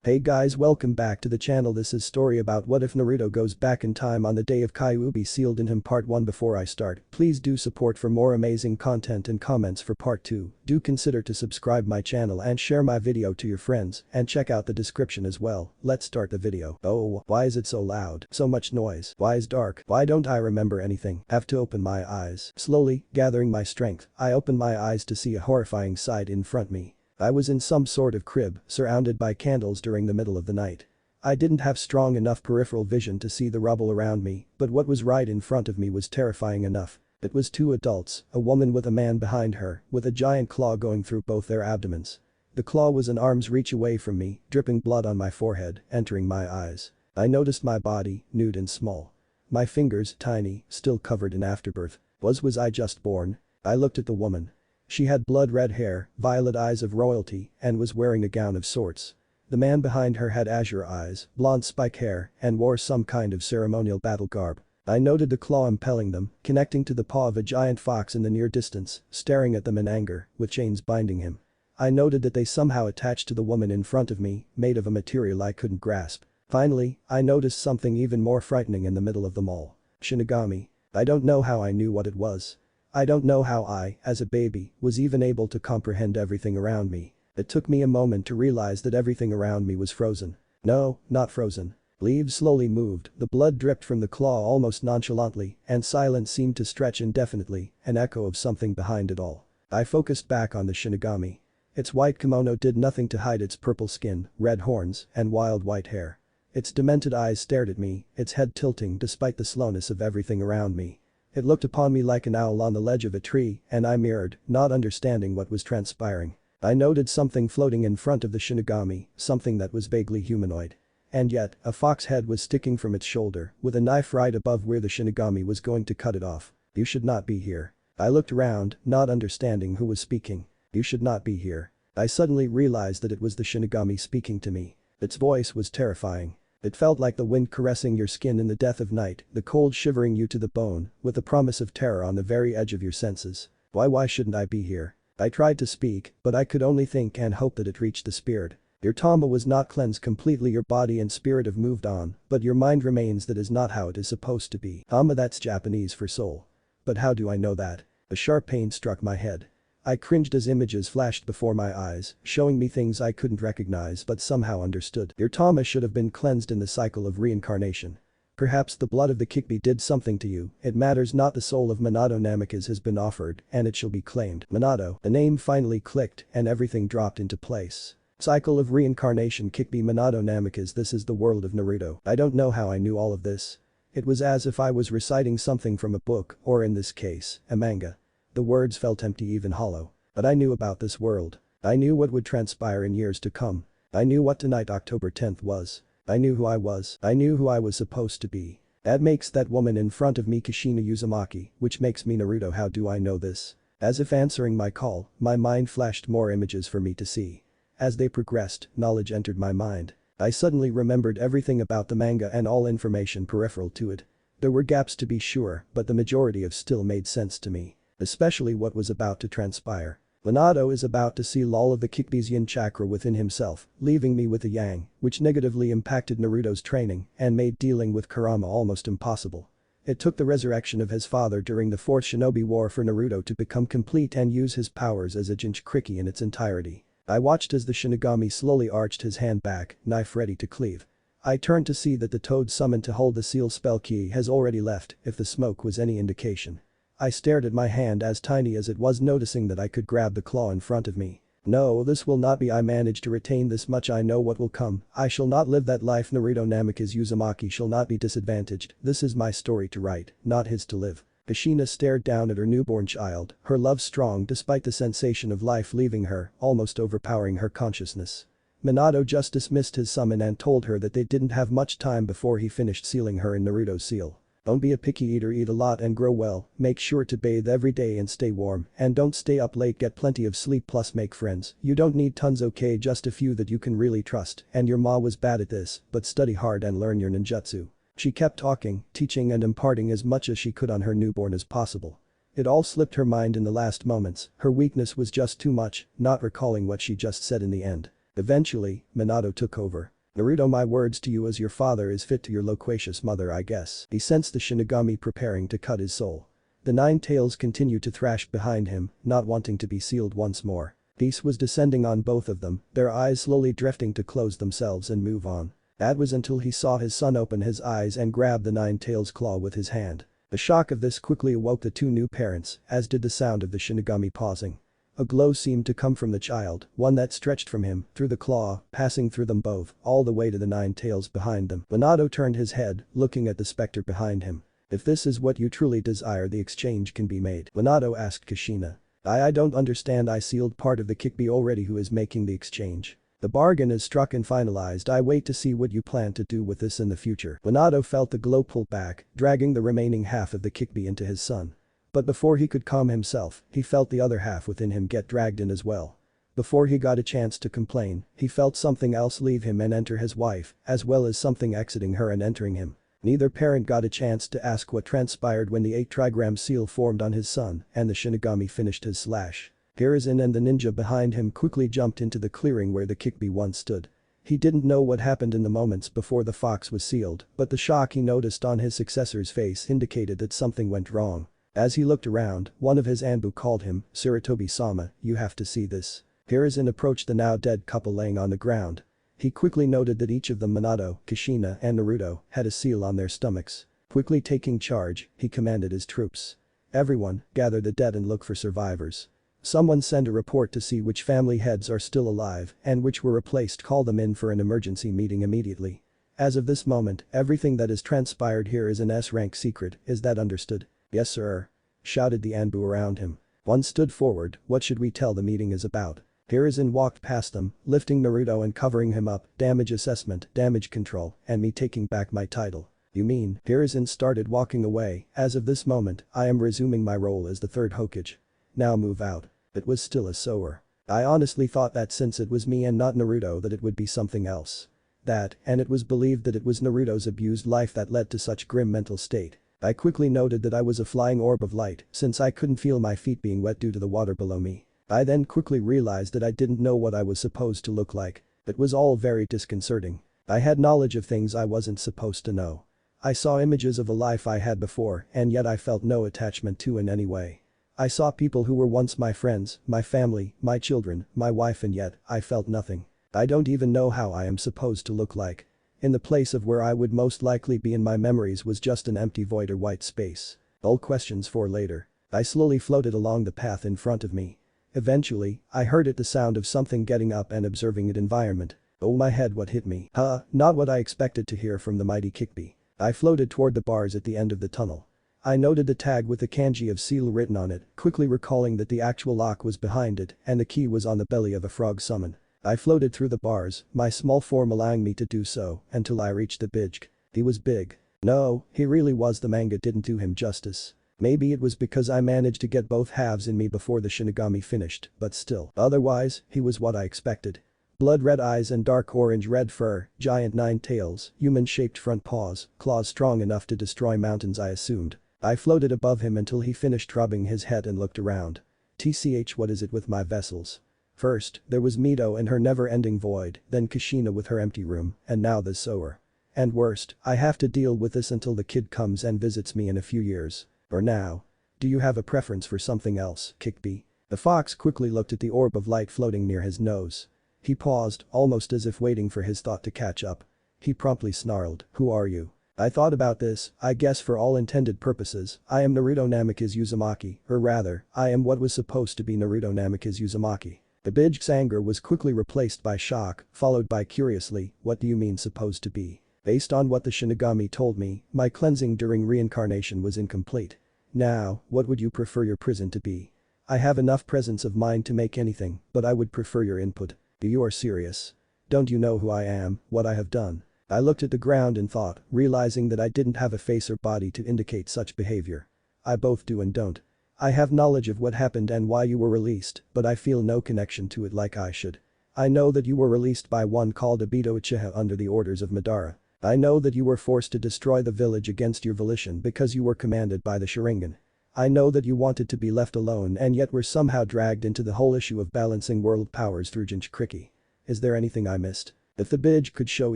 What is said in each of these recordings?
Hey guys, welcome back to the channel. This is story about what if Naruto goes back in time on the day of Kyuubi sealed in him part 1. Before I start, please do support for more amazing content and comments for part 2. Do consider to subscribe my channel and share my video to your friends and check out the description as well. Let's start the video. Oh, why is it so loud? So much noise. Why is dark? Why don't I remember anything? Have to open my eyes. Slowly, gathering my strength, I open my eyes to see a horrifying sight in front me. I was in some sort of crib, surrounded by candles during the middle of the night. I didn't have strong enough peripheral vision to see the rubble around me, but what was right in front of me was terrifying enough. It was two adults, a woman with a man behind her, with a giant claw going through both their abdomens. The claw was an arm's reach away from me, dripping blood on my forehead, entering my eyes. I noticed my body, nude and small. My fingers, tiny, still covered in afterbirth. Was I just born? I looked at the woman. She had blood-red hair, violet eyes of royalty, and was wearing a gown of sorts. The man behind her had azure eyes, blonde spike hair, and wore some kind of ceremonial battle garb. I noted the claw impelling them, connecting to the paw of a giant fox in the near distance, staring at them in anger, with chains binding him. I noted that they somehow attached to the woman in front of me, made of a material I couldn't grasp. Finally, I noticed something even more frightening in the middle of them all. Shinigami. I don't know how I knew what it was. I don't know how I, as a baby, was even able to comprehend everything around me. It took me a moment to realize that everything around me was frozen. No, not frozen. Leaves slowly moved, the blood dripped from the claw almost nonchalantly, and silence seemed to stretch indefinitely, an echo of something behind it all. I focused back on the Shinigami. Its white kimono did nothing to hide its purple skin, red horns, and wild white hair. Its demented eyes stared at me, its head tilting despite the slowness of everything around me. It looked upon me like an owl on the ledge of a tree, and I mirrored, not understanding what was transpiring. I noted something floating in front of the Shinigami, something that was vaguely humanoid. And yet, a fox head was sticking from its shoulder, with a knife right above where the Shinigami was going to cut it off. You should not be here. I looked around, not understanding who was speaking. You should not be here. I suddenly realized that it was the Shinigami speaking to me. Its voice was terrifying. It felt like the wind caressing your skin in the death of night, the cold shivering you to the bone, with the promise of terror on the very edge of your senses. Why shouldn't I be here? I tried to speak, but I could only think and hope that it reached the spirit. Your trauma was not cleansed completely, your body and spirit have moved on, but your mind remains. That is not how it is supposed to be. That's Japanese for soul. But how do I know that? A sharp pain struck my head. I cringed as images flashed before my eyes, showing me things I couldn't recognize but somehow understood. Your trauma should have been cleansed in the cycle of reincarnation. Perhaps the blood of the Kyuubi did something to you. It matters not. The soul of Minato Namikaze has been offered, and it shall be claimed. Minato. The name finally clicked, and everything dropped into place. Cycle of reincarnation. Kyuubi Minato Namikaze. This is the world of Naruto. I don't know how I knew all of this. It was as if I was reciting something from a book, or in this case, a manga. The words felt empty, even hollow. But I knew about this world. I knew what would transpire in years to come. I knew what tonight, October 10th, was. I knew who I was. I knew who I was supposed to be. That makes that woman in front of me Kushina Uzumaki, which makes me Naruto. How do I know this? As if answering my call, my mind flashed more images for me to see. As they progressed, knowledge entered my mind. I suddenly remembered everything about the manga and all information peripheral to it. There were gaps to be sure, but the majority of still made sense to me. Especially what was about to transpire. Minato is about to seal all of the Kyuubi's yin chakra within himself, leaving me with the yang, which negatively impacted Naruto's training and made dealing with Kurama almost impossible. It took the resurrection of his father during the 4th Shinobi War for Naruto to become complete and use his powers as a Jinchuriki in its entirety. I watched as the Shinigami slowly arched his hand back, knife ready to cleave. I turned to see that the toad summoned to hold the seal spell key has already left, if the smoke was any indication. I stared at my hand, as tiny as it was, noticing that I could grab the claw in front of me. No, this will not be. I managed to retain this much. I know what will come. I shall not live that life. Naruto Namikaze Uzumaki shall not be disadvantaged. This is my story to write, not his to live. Kushina stared down at her newborn child, her love strong despite the sensation of life leaving her, almost overpowering her consciousness. Minato just dismissed his summon and told her that they didn't have much time before he finished sealing her in Naruto's seal. Don't be a picky eater, eat a lot and grow well, make sure to bathe every day and stay warm, and don't stay up late, get plenty of sleep plus make friends. You don't need tons, okay, just a few that you can really trust, and your ma was bad at this, but study hard and learn your ninjutsu. She kept talking, teaching and imparting as much as she could on her newborn as possible. It all slipped her mind in the last moments, her weakness was just too much, not recalling what she just said in the end. Eventually, Minato took over. Naruto, my words to you as your father is fit to your loquacious mother, I guess. He sensed the Shinigami preparing to cut his soul. The nine tails continued to thrash behind him, not wanting to be sealed once more. Peace was descending on both of them, their eyes slowly drifting to close themselves and move on. That was until he saw his son open his eyes and grab the nine tails claw with his hand. The shock of this quickly awoke the two new parents, as did the sound of the Shinigami pausing. A glow seemed to come from the child, one that stretched from him, through the claw, passing through them both, all the way to the nine tails behind them. Minato turned his head, looking at the specter behind him. If this is what you truly desire, the exchange can be made. Minato asked Kushina. I don't understand. I sealed part of the Kyuubi already. Who is making the exchange? The bargain is struck and finalized. I wait to see what you plan to do with this in the future. Minato felt the glow pull back, dragging the remaining half of the Kyuubi into his son. But before he could calm himself, he felt the other half within him get dragged in as well. Before he got a chance to complain, he felt something else leave him and enter his wife, as well as something exiting her and entering him. Neither parent got a chance to ask what transpired when the 8-trigram seal formed on his son and the Shinigami finished his slash. Hiruzen and the ninja behind him quickly jumped into the clearing where the Kyuubi once stood. He didn't know what happened in the moments before the fox was sealed, but the shock he noticed on his successor's face indicated that something went wrong. As he looked around, one of his Anbu called him, "Sarutobi-sama, you have to see this." Hiruzen approached the now dead couple laying on the ground. He quickly noted that each of them, Minato, Kushina and Naruto, had a seal on their stomachs. Quickly taking charge, he commanded his troops. "Everyone, gather the dead and look for survivors. Someone send a report to see which family heads are still alive and which were replaced. Call them in for an emergency meeting immediately. As of this moment, everything that has transpired here is an S-rank secret, is that understood?" "Yes sir," shouted the Anbu around him. One stood forward. "What should we tell the meeting is about?" Hiruzen walked past them, lifting Naruto and covering him up. "Damage assessment, damage control, and me taking back my title." "You mean?" Hiruzen started walking away. "As of this moment, I am resuming my role as the third Hokage. Now move out." It was still a sower. "I honestly thought that since it was me and not Naruto that it would be something else. That, and it was believed that it was Naruto's abused life that led to such grim mental state. I quickly noted that I was a flying orb of light since I couldn't feel my feet being wet due to the water below me. I then quickly realized that I didn't know what I was supposed to look like. It was all very disconcerting. I had knowledge of things I wasn't supposed to know. I saw images of a life I had before and yet I felt no attachment to in any way. I saw people who were once my friends, my family, my children, my wife, and yet I felt nothing. I don't even know how I am supposed to look like. In the place of where I would most likely be in my memories was just an empty void or white space. All questions for later. I slowly floated along the path in front of me. Eventually, I heard the sound of something getting up and observing its environment. Oh my head, what hit me? Not what I expected to hear from the mighty Kyuubi. I floated toward the bars at the end of the tunnel. I noted the tag with the kanji of seal written on it, quickly recalling that the actual lock was behind it and the key was on the belly of a frog summon. I floated through the bars, my small form allowing me to do so, until I reached the Bijg. He was big. No, he really was. The manga didn't do him justice. Maybe it was because I managed to get both halves in me before the Shinigami finished, but still. Otherwise, he was what I expected. Blood red eyes and dark orange-red fur, giant 9 tails, human-shaped front paws, claws strong enough to destroy mountains, I assumed. I floated above him until he finished rubbing his head and looked around. "TCH, what is it with my vessels?" First, there was Mito and her never-ending void, then Kushina with her empty room, and now this sower. And worst, I have to deal with this until the kid comes and visits me in a few years. Or now. Do you have a preference for something else, Kyuubi? The fox quickly looked at the orb of light floating near his nose. He paused, almost as if waiting for his thought to catch up. He promptly snarled, "Who are you?" I thought about this. I guess for all intended purposes, I am Naruto Namaki's Uzumaki, or rather, I am what was supposed to be Naruto Namaki's Uzumaki. The Bijg's anger was quickly replaced by shock, followed by curiously, "What do you mean supposed to be?" Based on what the Shinigami told me, my cleansing during reincarnation was incomplete. Now, what would you prefer your prison to be? I have enough presence of mind to make anything, but I would prefer your input. You are serious. Don't you know who I am, what I have done? I looked at the ground and thought, realizing that I didn't have a face or body to indicate such behavior. I both do and don't. I have knowledge of what happened and why you were released, but I feel no connection to it like I should. I know that you were released by one called Obito Uchiha under the orders of Madara. I know that you were forced to destroy the village against your volition because you were commanded by the Sharingan. I know that you wanted to be left alone and yet were somehow dragged into the whole issue of balancing world powers through Jinchuriki. Is there anything I missed? If the Bidge could show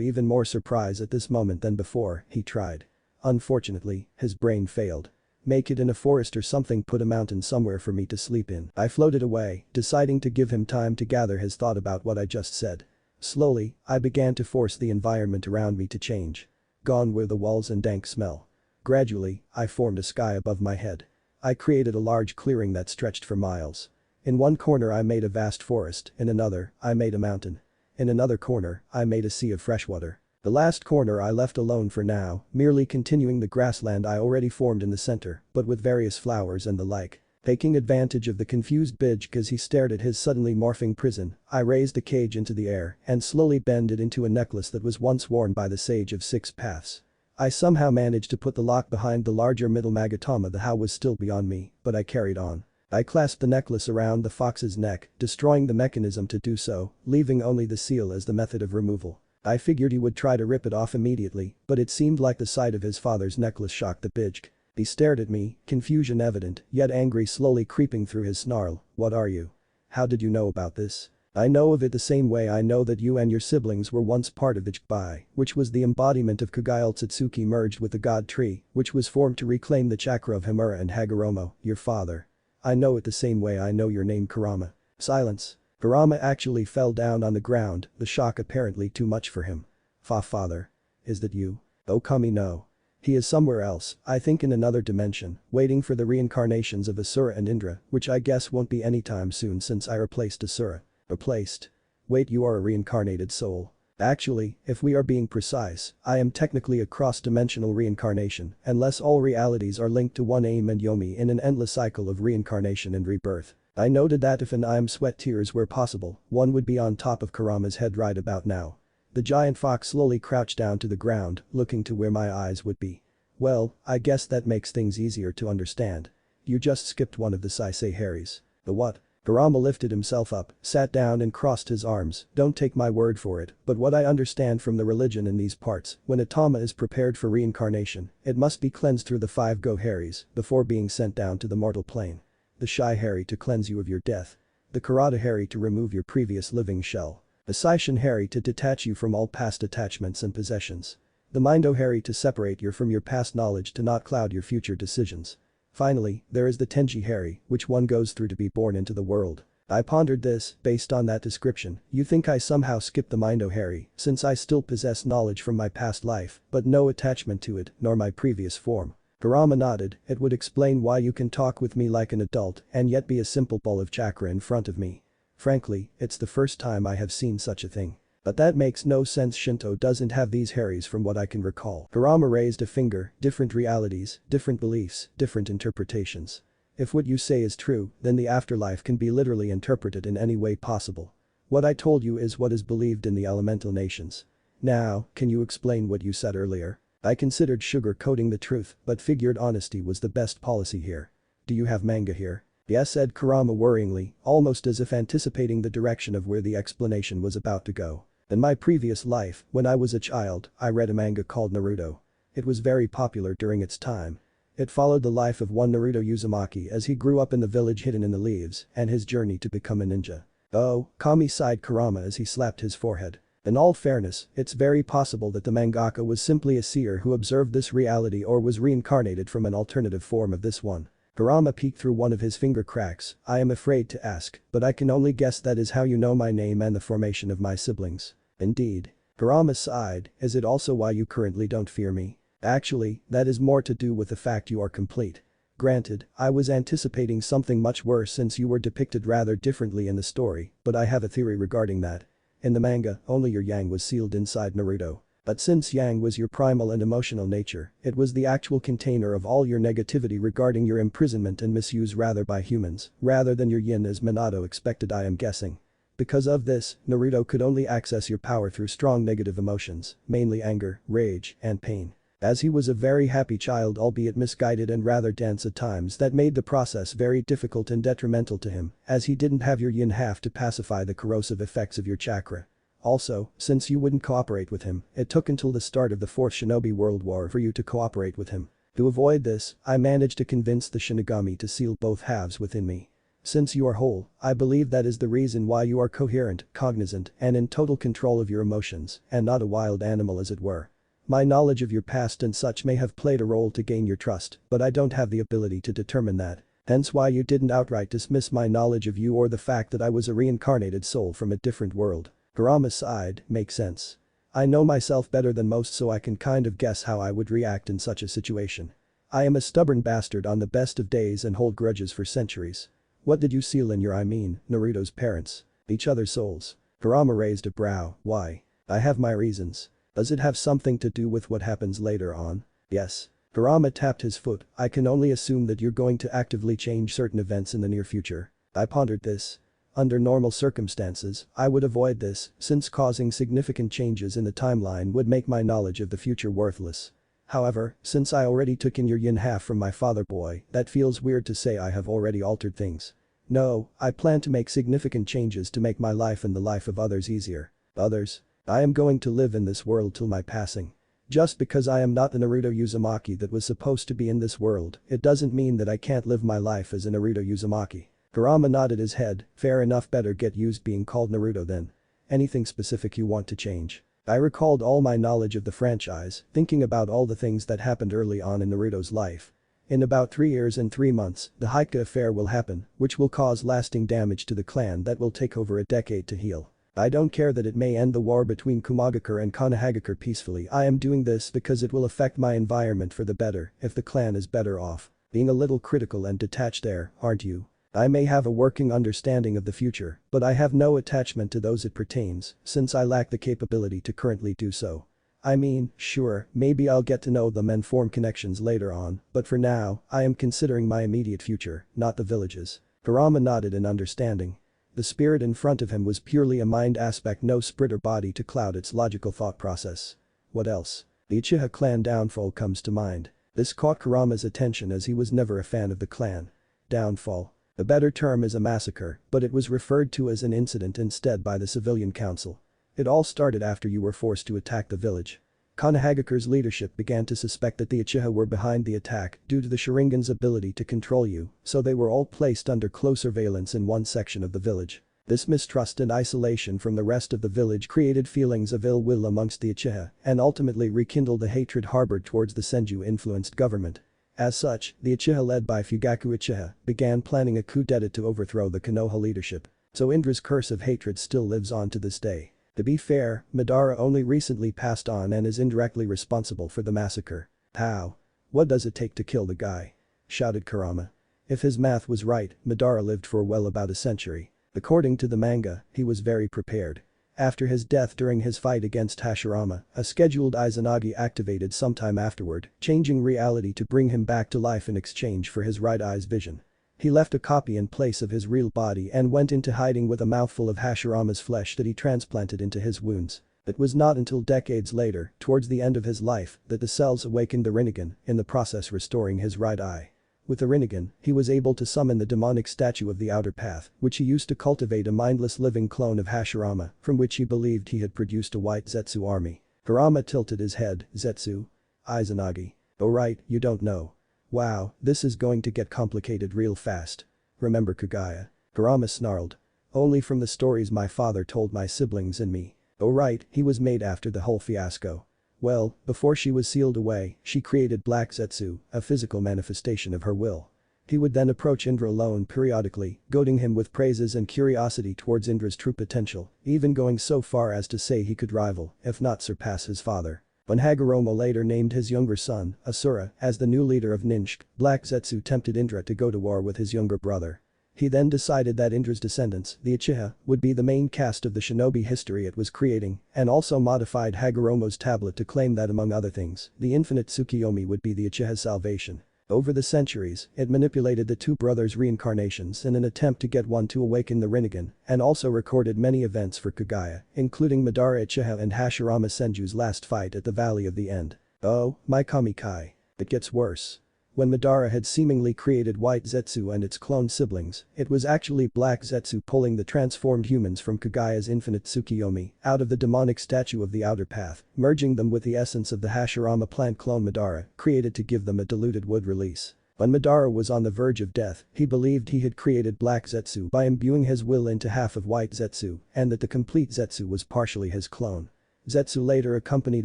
even more surprise at this moment than before, he tried. Unfortunately, his brain failed. Make it in a forest or something, put a mountain somewhere for me to sleep in. I floated away, deciding to give him time to gather his thought about what I just said. Slowly, I began to force the environment around me to change. Gone were the walls and dank smell. Gradually, I formed a sky above my head. I created a large clearing that stretched for miles. In one corner I made a vast forest, in another, I made a mountain. In another corner, I made a sea of freshwater. The last corner I left alone for now, merely continuing the grassland I already formed in the center, but with various flowers and the like. Taking advantage of the confused Bidge as he stared at his suddenly morphing prison, I raised the cage into the air and slowly bent it into a necklace that was once worn by the Sage of Six Paths. I somehow managed to put the lock behind the larger middle Magatama. The how was still beyond me, but I carried on. I clasped the necklace around the fox's neck, destroying the mechanism to do so, leaving only the seal as the method of removal. I figured he would try to rip it off immediately, but it seemed like the sight of his father's necklace shocked the Bidge. He stared at me, confusion evident, yet angry slowly creeping through his snarl. What are you? How did you know about this? I know of it the same way I know that you and your siblings were once part of Ichibai, which was the embodiment of Kagaya Otsutsuki merged with the God Tree, which was formed to reclaim the chakra of Himura and Hagoromo, your father. I know it the same way I know your name, Kurama. Silence. Kurama actually fell down on the ground, the shock apparently too much for him. Father. Is that you? Oh Kami, no. He is somewhere else, I think in another dimension, waiting for the reincarnations of Asura and Indra, which I guess won't be anytime soon since I replaced Asura. Replaced? Wait, you are a reincarnated soul. Actually, if we are being precise, I am technically a cross-dimensional reincarnation, unless all realities are linked to one aim and Yomi in an endless cycle of reincarnation and rebirth. I noted that if an I'm sweat tears were possible, one would be on top of Kurama's head right about now. The giant fox slowly crouched down to the ground, looking to where my eyes would be. Well, I guess that makes things easier to understand. You just skipped one of the Saisei Harries. The what? Kurama lifted himself up, sat down and crossed his arms. Don't take my word for it, but what I understand from the religion in these parts, when a Tama is prepared for reincarnation, it must be cleansed through the 5 Go Harries before being sent down to the mortal plane. The Shai Harry to cleanse you of your death. The Karada Harry to remove your previous living shell. The Saishin Harry to detach you from all past attachments and possessions. The Mindo Harry to separate you from your past knowledge to not cloud your future decisions. Finally, there is the Tenji Harry, which one goes through to be born into the world. I pondered this, based on that description, you think I somehow skipped the Mindo Harry, since I still possess knowledge from my past life, but no attachment to it, nor my previous form. Kurama nodded, it would explain why you can talk with me like an adult and yet be a simple ball of chakra in front of me. Frankly, it's the first time I have seen such a thing. But that makes no sense. Shinto doesn't have these Harries from what I can recall. Kurama raised a finger, different realities, different beliefs, different interpretations. If what you say is true, then the afterlife can be literally interpreted in any way possible. What I told you is what is believed in the elemental nations. Now, can you explain what you said earlier? I considered sugar-coating the truth, but figured honesty was the best policy here. Do you have manga here? Yes, said Kurama worryingly, almost as if anticipating the direction of where the explanation was about to go. In my previous life, when I was a child, I read a manga called Naruto. It was very popular during its time. It followed the life of one Naruto Uzumaki as he grew up in the village hidden in the leaves and his journey to become a ninja. Oh, Kami, sighed Kurama as he slapped his forehead. In all fairness, it's very possible that the mangaka was simply a seer who observed this reality or was reincarnated from an alternative form of this one. Kurama peeked through one of his finger cracks. I am afraid to ask, but I can only guess that is how you know my name and the formation of my siblings. Indeed. Kurama sighed, is it also why you currently don't fear me? Actually, that is more to do with the fact you are complete. Granted, I was anticipating something much worse since you were depicted rather differently in the story, but I have a theory regarding that. In the manga, only your yang was sealed inside Naruto. But since yang was your primal and emotional nature, it was the actual container of all your negativity regarding your imprisonment and misuse rather by humans, rather than your yin as Minato expected, I am guessing. Because of this, Naruto could only access your power through strong negative emotions, mainly anger, rage, and pain. As he was a very happy child, albeit misguided and rather dense at times, that made the process very difficult and detrimental to him, as he didn't have your yin half to pacify the corrosive effects of your chakra. Also, since you wouldn't cooperate with him, it took until the start of the 4th Shinobi World War for you to cooperate with him. To avoid this, I managed to convince the Shinigami to seal both halves within me. Since you are whole, I believe that is the reason why you are coherent, cognizant, and in total control of your emotions, and not a wild animal as it were. My knowledge of your past and such may have played a role to gain your trust, but I don't have the ability to determine that. Hence why you didn't outright dismiss my knowledge of you or the fact that I was a reincarnated soul from a different world. Kurama sighed, makes sense. I know myself better than most, so I can kind of guess how I would react in such a situation. I am a stubborn bastard on the best of days and hold grudges for centuries. What did you seal in your Naruto's parents? Each other's souls. Kurama raised a brow, why? I have my reasons. Does it have something to do with what happens later on? Yes. Kurama tapped his foot, I can only assume that you're going to actively change certain events in the near future. I pondered this. Under normal circumstances, I would avoid this, since causing significant changes in the timeline would make my knowledge of the future worthless. However, since I already took in your yin half from my father boy, that feels weird to say I have already altered things. No, I plan to make significant changes to make my life and the life of others easier. Others? I am going to live in this world till my passing. Just because I am not the Naruto Uzumaki that was supposed to be in this world, it doesn't mean that I can't live my life as a Naruto Uzumaki. Kurama nodded his head, fair enough, better get used being called Naruto then. Anything specific you want to change? I recalled all my knowledge of the franchise, thinking about all the things that happened early on in Naruto's life. In about 3 years and 3 months, the Hyuga affair will happen, which will cause lasting damage to the clan that will take over a decade to heal. I don't care that it may end the war between Kumagakure and Konohagakure peacefully. I am doing this because it will affect my environment for the better if the clan is better off. Being a little critical and detached there, aren't you? I may have a working understanding of the future, but I have no attachment to those it pertains, since I lack the capability to currently do so. I mean, sure, maybe I'll get to know them and form connections later on, but for now, I am considering my immediate future, not the village's. Kurama nodded in understanding. The spirit in front of him was purely a mind aspect, no spirit or body to cloud its logical thought process. What else? The Uchiha clan downfall comes to mind. This caught Kurama's attention as he was never a fan of the clan. Downfall. A better term is a massacre, but it was referred to as an incident instead by the civilian council. It all started after you were forced to attack the village. Konohagakure's leadership began to suspect that the Uchiha were behind the attack due to the Sharingan's ability to control you, so they were all placed under close surveillance in one section of the village. This mistrust and isolation from the rest of the village created feelings of ill will amongst the Uchiha and ultimately rekindled the hatred harbored towards the Senju-influenced government. As such, the Uchiha led by Fugaku Uchiha began planning a coup d'etat to overthrow the Konoha leadership. So Indra's curse of hatred still lives on to this day. To be fair, Madara only recently passed on and is indirectly responsible for the massacre. How? What does it take to kill the guy? Shouted Kurama. If his math was right, Madara lived for well about a century. According to the manga, he was very prepared. After his death during his fight against Hashirama, a scheduled Izanagi activated sometime afterward, changing reality to bring him back to life in exchange for his right eye's vision. He left a copy in place of his real body and went into hiding with a mouthful of Hashirama's flesh that he transplanted into his wounds. It was not until decades later, towards the end of his life, that the cells awakened the Rinnegan, in the process restoring his right eye. With the Rinnegan, he was able to summon the demonic statue of the Outer Path, which he used to cultivate a mindless living clone of Hashirama, from which he believed he had produced a white Zetsu army. Kurama tilted his head, Zetsu? Izanagi. Oh right, you don't know. Wow, this is going to get complicated real fast. Remember Kagaya? Kurama snarled. Only from the stories my father told my siblings and me. Oh right, he was made after the whole fiasco. Well, before she was sealed away, she created Black Zetsu, a physical manifestation of her will. He would then approach Indra alone periodically, goading him with praises and curiosity towards Indra's true potential, even going so far as to say he could rival, if not surpass his father. When Hagoromo later named his younger son, Asura, as the new leader of Ninshk, Black Zetsu tempted Indra to go to war with his younger brother. He then decided that Indra's descendants, the Uchiha, would be the main cast of the shinobi history it was creating, and also modified Hagoromo's tablet to claim that among other things, the infinite Tsukiyomi would be the Uchiha's salvation. Over the centuries, it manipulated the two brothers' reincarnations in an attempt to get one to awaken the Rinnegan, and also recorded many events for Kagaya, including Madara Uchiha and Hashirama Senju's last fight at the Valley of the End. Oh, my Kami-kai. It gets worse. When Madara had seemingly created White Zetsu and its clone siblings, it was actually Black Zetsu pulling the transformed humans from Kagaya's infinite Tsukiyomi out of the demonic statue of the Outer Path, merging them with the essence of the Hashirama plant clone Madara created to give them a diluted wood release. When Madara was on the verge of death, he believed he had created Black Zetsu by imbuing his will into half of White Zetsu and that the complete Zetsu was partially his clone. Zetsu later accompanied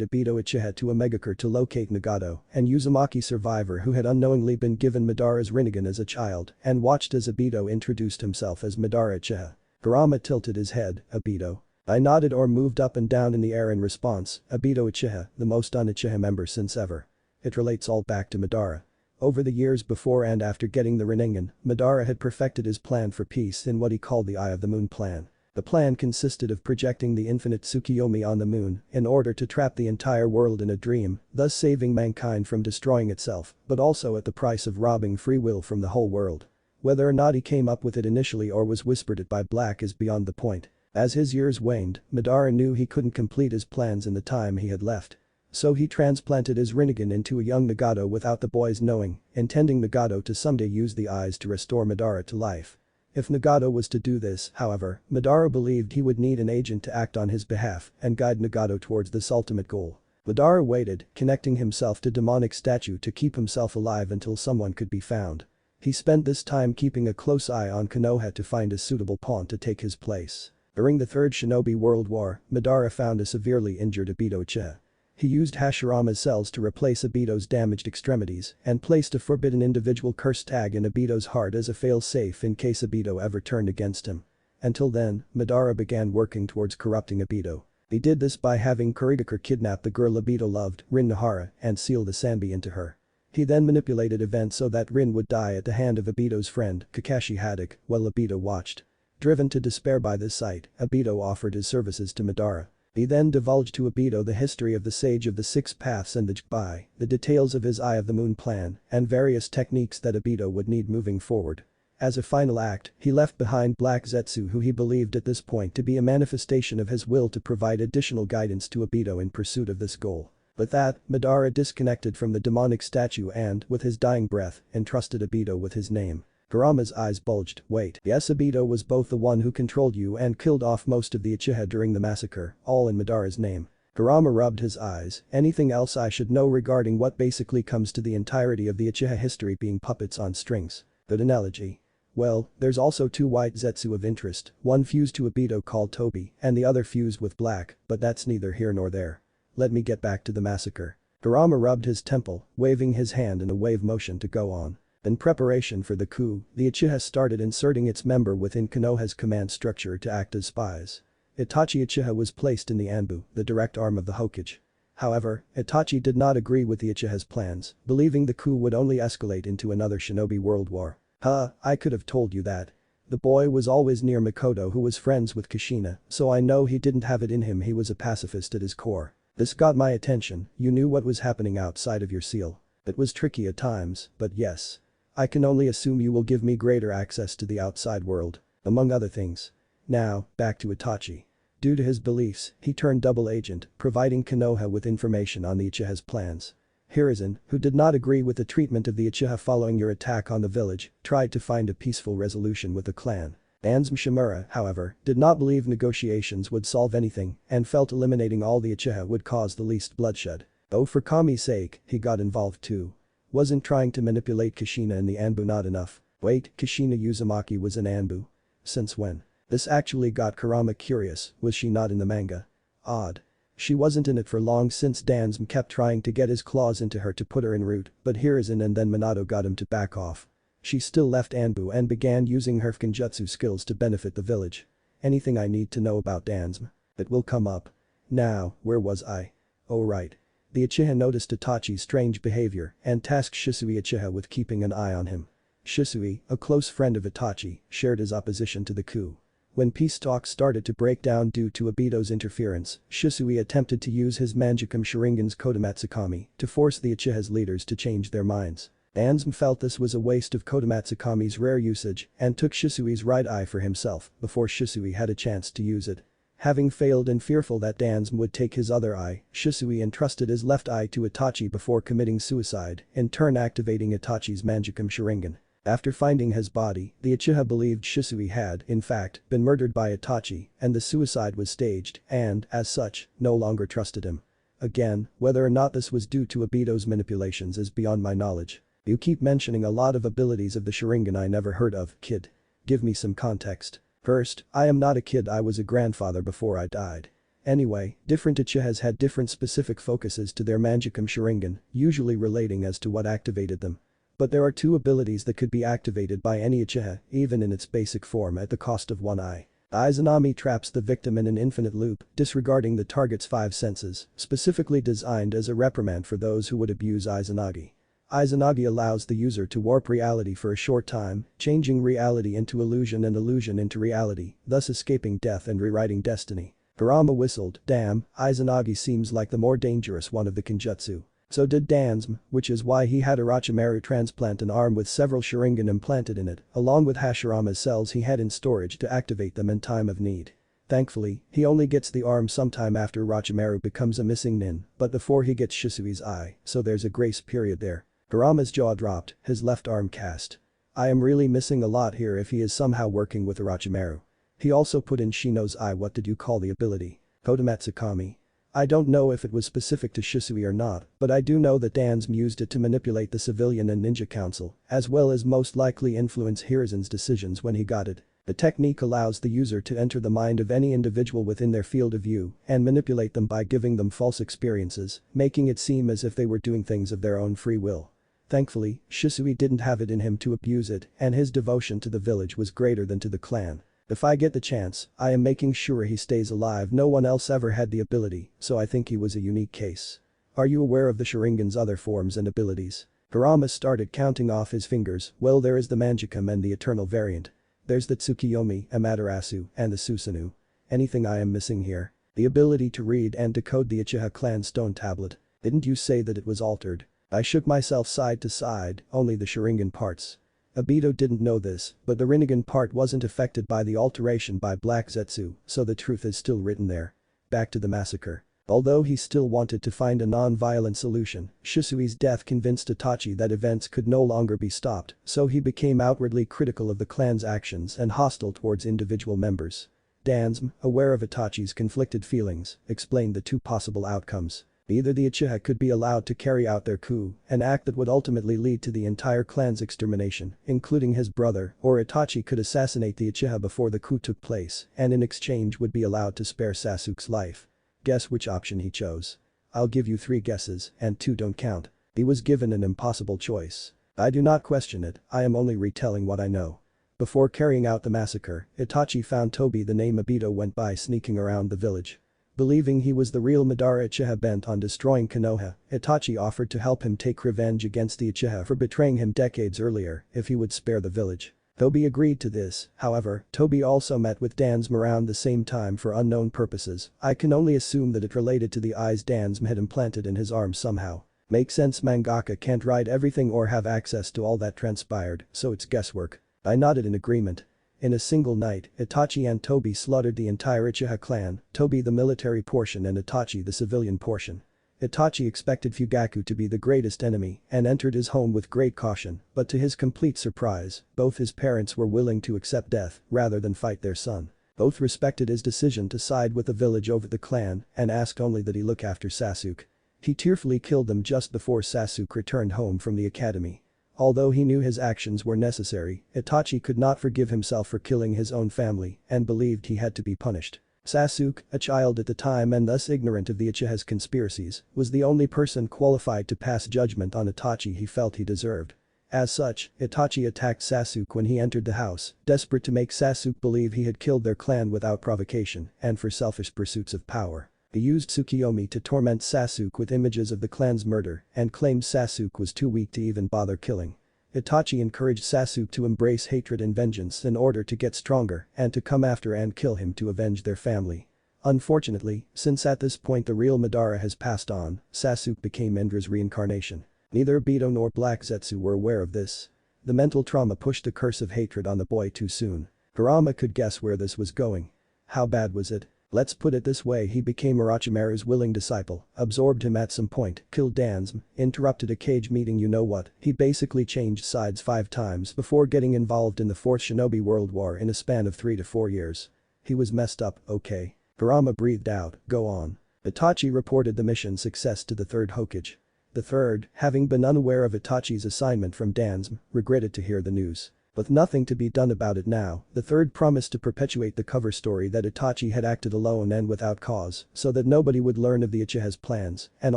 Obito Uchiha to Omegakure to locate Nagato, and Uzumaki survivor who had unknowingly been given Madara's Rinnegan as a child and watched as Obito introduced himself as Madara Uchiha. Kurama tilted his head. Obito. I nodded or moved up and down in the air in response. Obito Uchiha, the most un-Uchiha member since ever. It relates all back to Madara. Over the years before and after getting the Rinnegan, Madara had perfected his plan for peace in what he called the Eye of the Moon plan. The plan consisted of projecting the infinite Tsukiyomi on the moon in order to trap the entire world in a dream, thus saving mankind from destroying itself, but also at the price of robbing free will from the whole world. Whether or not he came up with it initially or was whispered it by Black is beyond the point. As his years waned, Madara knew he couldn't complete his plans in the time he had left. So he transplanted his Rinnegan into a young Nagato without the boys knowing, intending Nagato to someday use the eyes to restore Madara to life. If Nagato was to do this, however, Madara believed he would need an agent to act on his behalf and guide Nagato towards this ultimate goal. Madara waited, connecting himself to demonic statue to keep himself alive until someone could be found. He spent this time keeping a close eye on Konoha to find a suitable pawn to take his place. During the Third Shinobi World War, Madara found a severely injured Obito Uchiha. He used Hashirama's cells to replace Obito's damaged extremities and placed a forbidden individual curse tag in Obito's heart as a fail-safe in case Obito ever turned against him. Until then, Madara began working towards corrupting Obito. He did this by having Kurigakure kidnap the girl Obito loved, Rin Nohara, and seal the Sanbi into her. He then manipulated events so that Rin would die at the hand of Obito's friend, Kakashi Haddock, while Obito watched. Driven to despair by this sight, Obito offered his services to Madara. He then divulged to Obito the history of the Sage of the Six Paths and the Jubai, the details of his Eye of the Moon plan, and various techniques that Obito would need moving forward. As a final act, he left behind Black Zetsu who he believed at this point to be a manifestation of his will to provide additional guidance to Obito in pursuit of this goal. With that, Madara disconnected from the demonic statue and, with his dying breath, entrusted Obito with his name. Kurama's eyes bulged. Wait. Yes, Obito was both the one who controlled you and killed off most of the Uchiha during the massacre, all in Madara's name. Kurama rubbed his eyes. Anything else I should know regarding what basically comes to the entirety of the Uchiha history being puppets on strings? Good analogy. Well, there's also two white Zetsu of interest, one fused to Obito called Tobi and the other fused with Black, but that's neither here nor there. Let me get back to the massacre. Kurama rubbed his temple, waving his hand in a wave motion to go on. In preparation for the coup, the Uchiha started inserting its member within Konoha's command structure to act as spies. Itachi Uchiha was placed in the Anbu, the direct arm of the Hokage. However, Itachi did not agree with the Uchiha's plans, believing the coup would only escalate into another shinobi world war. I could have told you that. The boy was always near Mikoto who was friends with Kushina, so I know he didn't have it in him. He was a pacifist at his core. This got my attention. You knew what was happening outside of your seal. It was tricky at times, but yes. I can only assume you will give me greater access to the outside world, among other things. Now, back to Itachi. Due to his beliefs, he turned double agent, providing Konoha with information on the Uchiha's plans. Hiruzen, who did not agree with the treatment of the Uchiha following your attack on the village, tried to find a peaceful resolution with the clan. Ansem Shimura, however, did not believe negotiations would solve anything and felt eliminating all the Uchiha would cause the least bloodshed. Though for Kami's sake, he got involved too. Wasn't trying to manipulate Kushina in the Anbu not enough? Wait, Kushina Uzumaki was in Anbu? Since when? This actually got Kurama curious, was she not in the manga? Odd. She wasn't in it for long since Dansum kept trying to get his claws into her to put her in route, but Hiruzen and then Minato got him to back off. She still left Anbu and began using her Fukinjutsu skills to benefit the village. Anything I need to know about Dansum? It will come up. Now, where was I? Oh right. The Uchiha noticed Itachi's strange behavior and tasked Shisui Uchiha with keeping an eye on him. Shisui, a close friend of Itachi, shared his opposition to the coup. When peace talks started to break down due to Obito's interference, Shisui attempted to use his Manjukam Sharingan's Kodamatsukami to force the Uchiha's leaders to change their minds. Dansum felt this was a waste of Kodamatsukami's rare usage and took Shisui's right eye for himself before Shisui had a chance to use it. Having failed and fearful that Dansum would take his other eye, Shisui entrusted his left eye to Itachi before committing suicide, in turn activating Itachi's Manjukam Sharingan. After finding his body, the Uchiha believed Shisui had, in fact, been murdered by Itachi and the suicide was staged and, as such, no longer trusted him. Again, whether or not this was due to Obito's manipulations is beyond my knowledge. You keep mentioning a lot of abilities of the Sharingan I never heard of, kid. Give me some context. First, I am not a kid, I was a grandfather before I died. Anyway, different Uchihas had different specific focuses to their Mangekyou Sharingan, usually relating as to what activated them. But there are two abilities that could be activated by any Uchiha, even in its basic form at the cost of one eye. Izanami traps the victim in an infinite loop, disregarding the target's 5 senses, specifically designed as a reprimand for those who would abuse Izanagi. Izanagi allows the user to warp reality for a short time, changing reality into illusion and illusion into reality, thus escaping death and rewriting destiny. Kurama whistled, damn, Izanagi seems like the more dangerous one of the Kenjutsu. So did Dansm, which is why he had Orochimaru transplant an arm with several Sharingan implanted in it, along with Hashirama's cells he had in storage to activate them in time of need. Thankfully, he only gets the arm sometime after Orochimaru becomes a missing nin, but before he gets Shisui's eye, so there's a grace period there. Kurama's jaw dropped, his left arm cast. I am really missing a lot here if he is somehow working with Orochimaru. He also put in Shino's eye. What did you call the ability? Kodomatsukami. I don't know if it was specific to Shisui or not, but I do know that Dansm used it to manipulate the civilian and ninja council, as well as most likely influence Hiruzen's decisions when he got it. The technique allows the user to enter the mind of any individual within their field of view and manipulate them by giving them false experiences, making it seem as if they were doing things of their own free will. Thankfully, Shisui didn't have it in him to abuse it, and his devotion to the village was greater than to the clan. If I get the chance, I am making sure he stays alive. No one else ever had the ability, so I think he was a unique case. Are you aware of the Sharingan's other forms and abilities? Kurama started counting off his fingers. Well, there is the Mangekyou and the Eternal variant. There's the Tsukiyomi, Amaterasu, and the Susanoo. Anything I am missing here? The ability to read and decode the Uchiha clan stone tablet. Didn't you say that it was altered? I shook myself side to side, only the Sharingan parts. Obito didn't know this, but the Rinnegan part wasn't affected by the alteration by Black Zetsu, so the truth is still written there. Back to the massacre. Although he still wanted to find a non-violent solution, Shisui's death convinced Itachi that events could no longer be stopped, so he became outwardly critical of the clan's actions and hostile towards individual members. Dansm, aware of Itachi's conflicted feelings, explained the two possible outcomes. Either the Uchiha could be allowed to carry out their coup, an act that would ultimately lead to the entire clan's extermination, including his brother, or Itachi could assassinate the Uchiha before the coup took place and in exchange would be allowed to spare Sasuke's life. Guess which option he chose. I'll give you 3 guesses, and 2 don't count. He was given an impossible choice. I do not question it, I am only retelling what I know. Before carrying out the massacre, Itachi found Tobi, the name Obito went by, sneaking around the village. Believing he was the real Madara Uchiha bent on destroying Konoha, Itachi offered to help him take revenge against the Uchiha for betraying him decades earlier if he would spare the village. Tobi agreed to this, however, Tobi also met with Dansm around the same time for unknown purposes. I can only assume that it related to the eyes Dansm had implanted in his arm somehow. Makes sense, mangaka can't write everything or have access to all that transpired, so it's guesswork. I nodded in agreement. In a single night, Itachi and Tobi slaughtered the entire Uchiha clan, Tobi the military portion and Itachi the civilian portion. Itachi expected Fugaku to be the greatest enemy and entered his home with great caution, but to his complete surprise, both his parents were willing to accept death rather than fight their son. Both respected his decision to side with the village over the clan and asked only that he look after Sasuke. He tearfully killed them just before Sasuke returned home from the academy. Although he knew his actions were necessary, Itachi could not forgive himself for killing his own family and believed he had to be punished. Sasuke, a child at the time and thus ignorant of the Uchiha's conspiracies, was the only person qualified to pass judgment on Itachi he felt he deserved. As such, Itachi attacked Sasuke when he entered the house, desperate to make Sasuke believe he had killed their clan without provocation and for selfish pursuits of power. He used Tsukiyomi to torment Sasuke with images of the clan's murder and claimed Sasuke was too weak to even bother killing. Itachi encouraged Sasuke to embrace hatred and vengeance in order to get stronger and to come after and kill him to avenge their family. Unfortunately, since at this point the real Madara has passed on, Sasuke became Indra's reincarnation. Neither Obito nor Black Zetsu were aware of this. The mental trauma pushed the curse of hatred on the boy too soon. Kurama could guess where this was going. How bad was it? Let's put it this way, he became Orochimaru's willing disciple, absorbed him at some point, killed Dansm, interrupted a cage meeting, you know what, he basically changed sides 5 times before getting involved in the 4th Shinobi World War in a span of 3 to 4 years. He was messed up, okay. Kurama breathed out, go on. Itachi reported the mission success to the 3rd Hokage. The third, having been unaware of Itachi's assignment from Dansm, regretted to hear the news. With nothing to be done about it now, the third promised to perpetuate the cover story that Itachi had acted alone and without cause, so that nobody would learn of the Uchiha's plans, and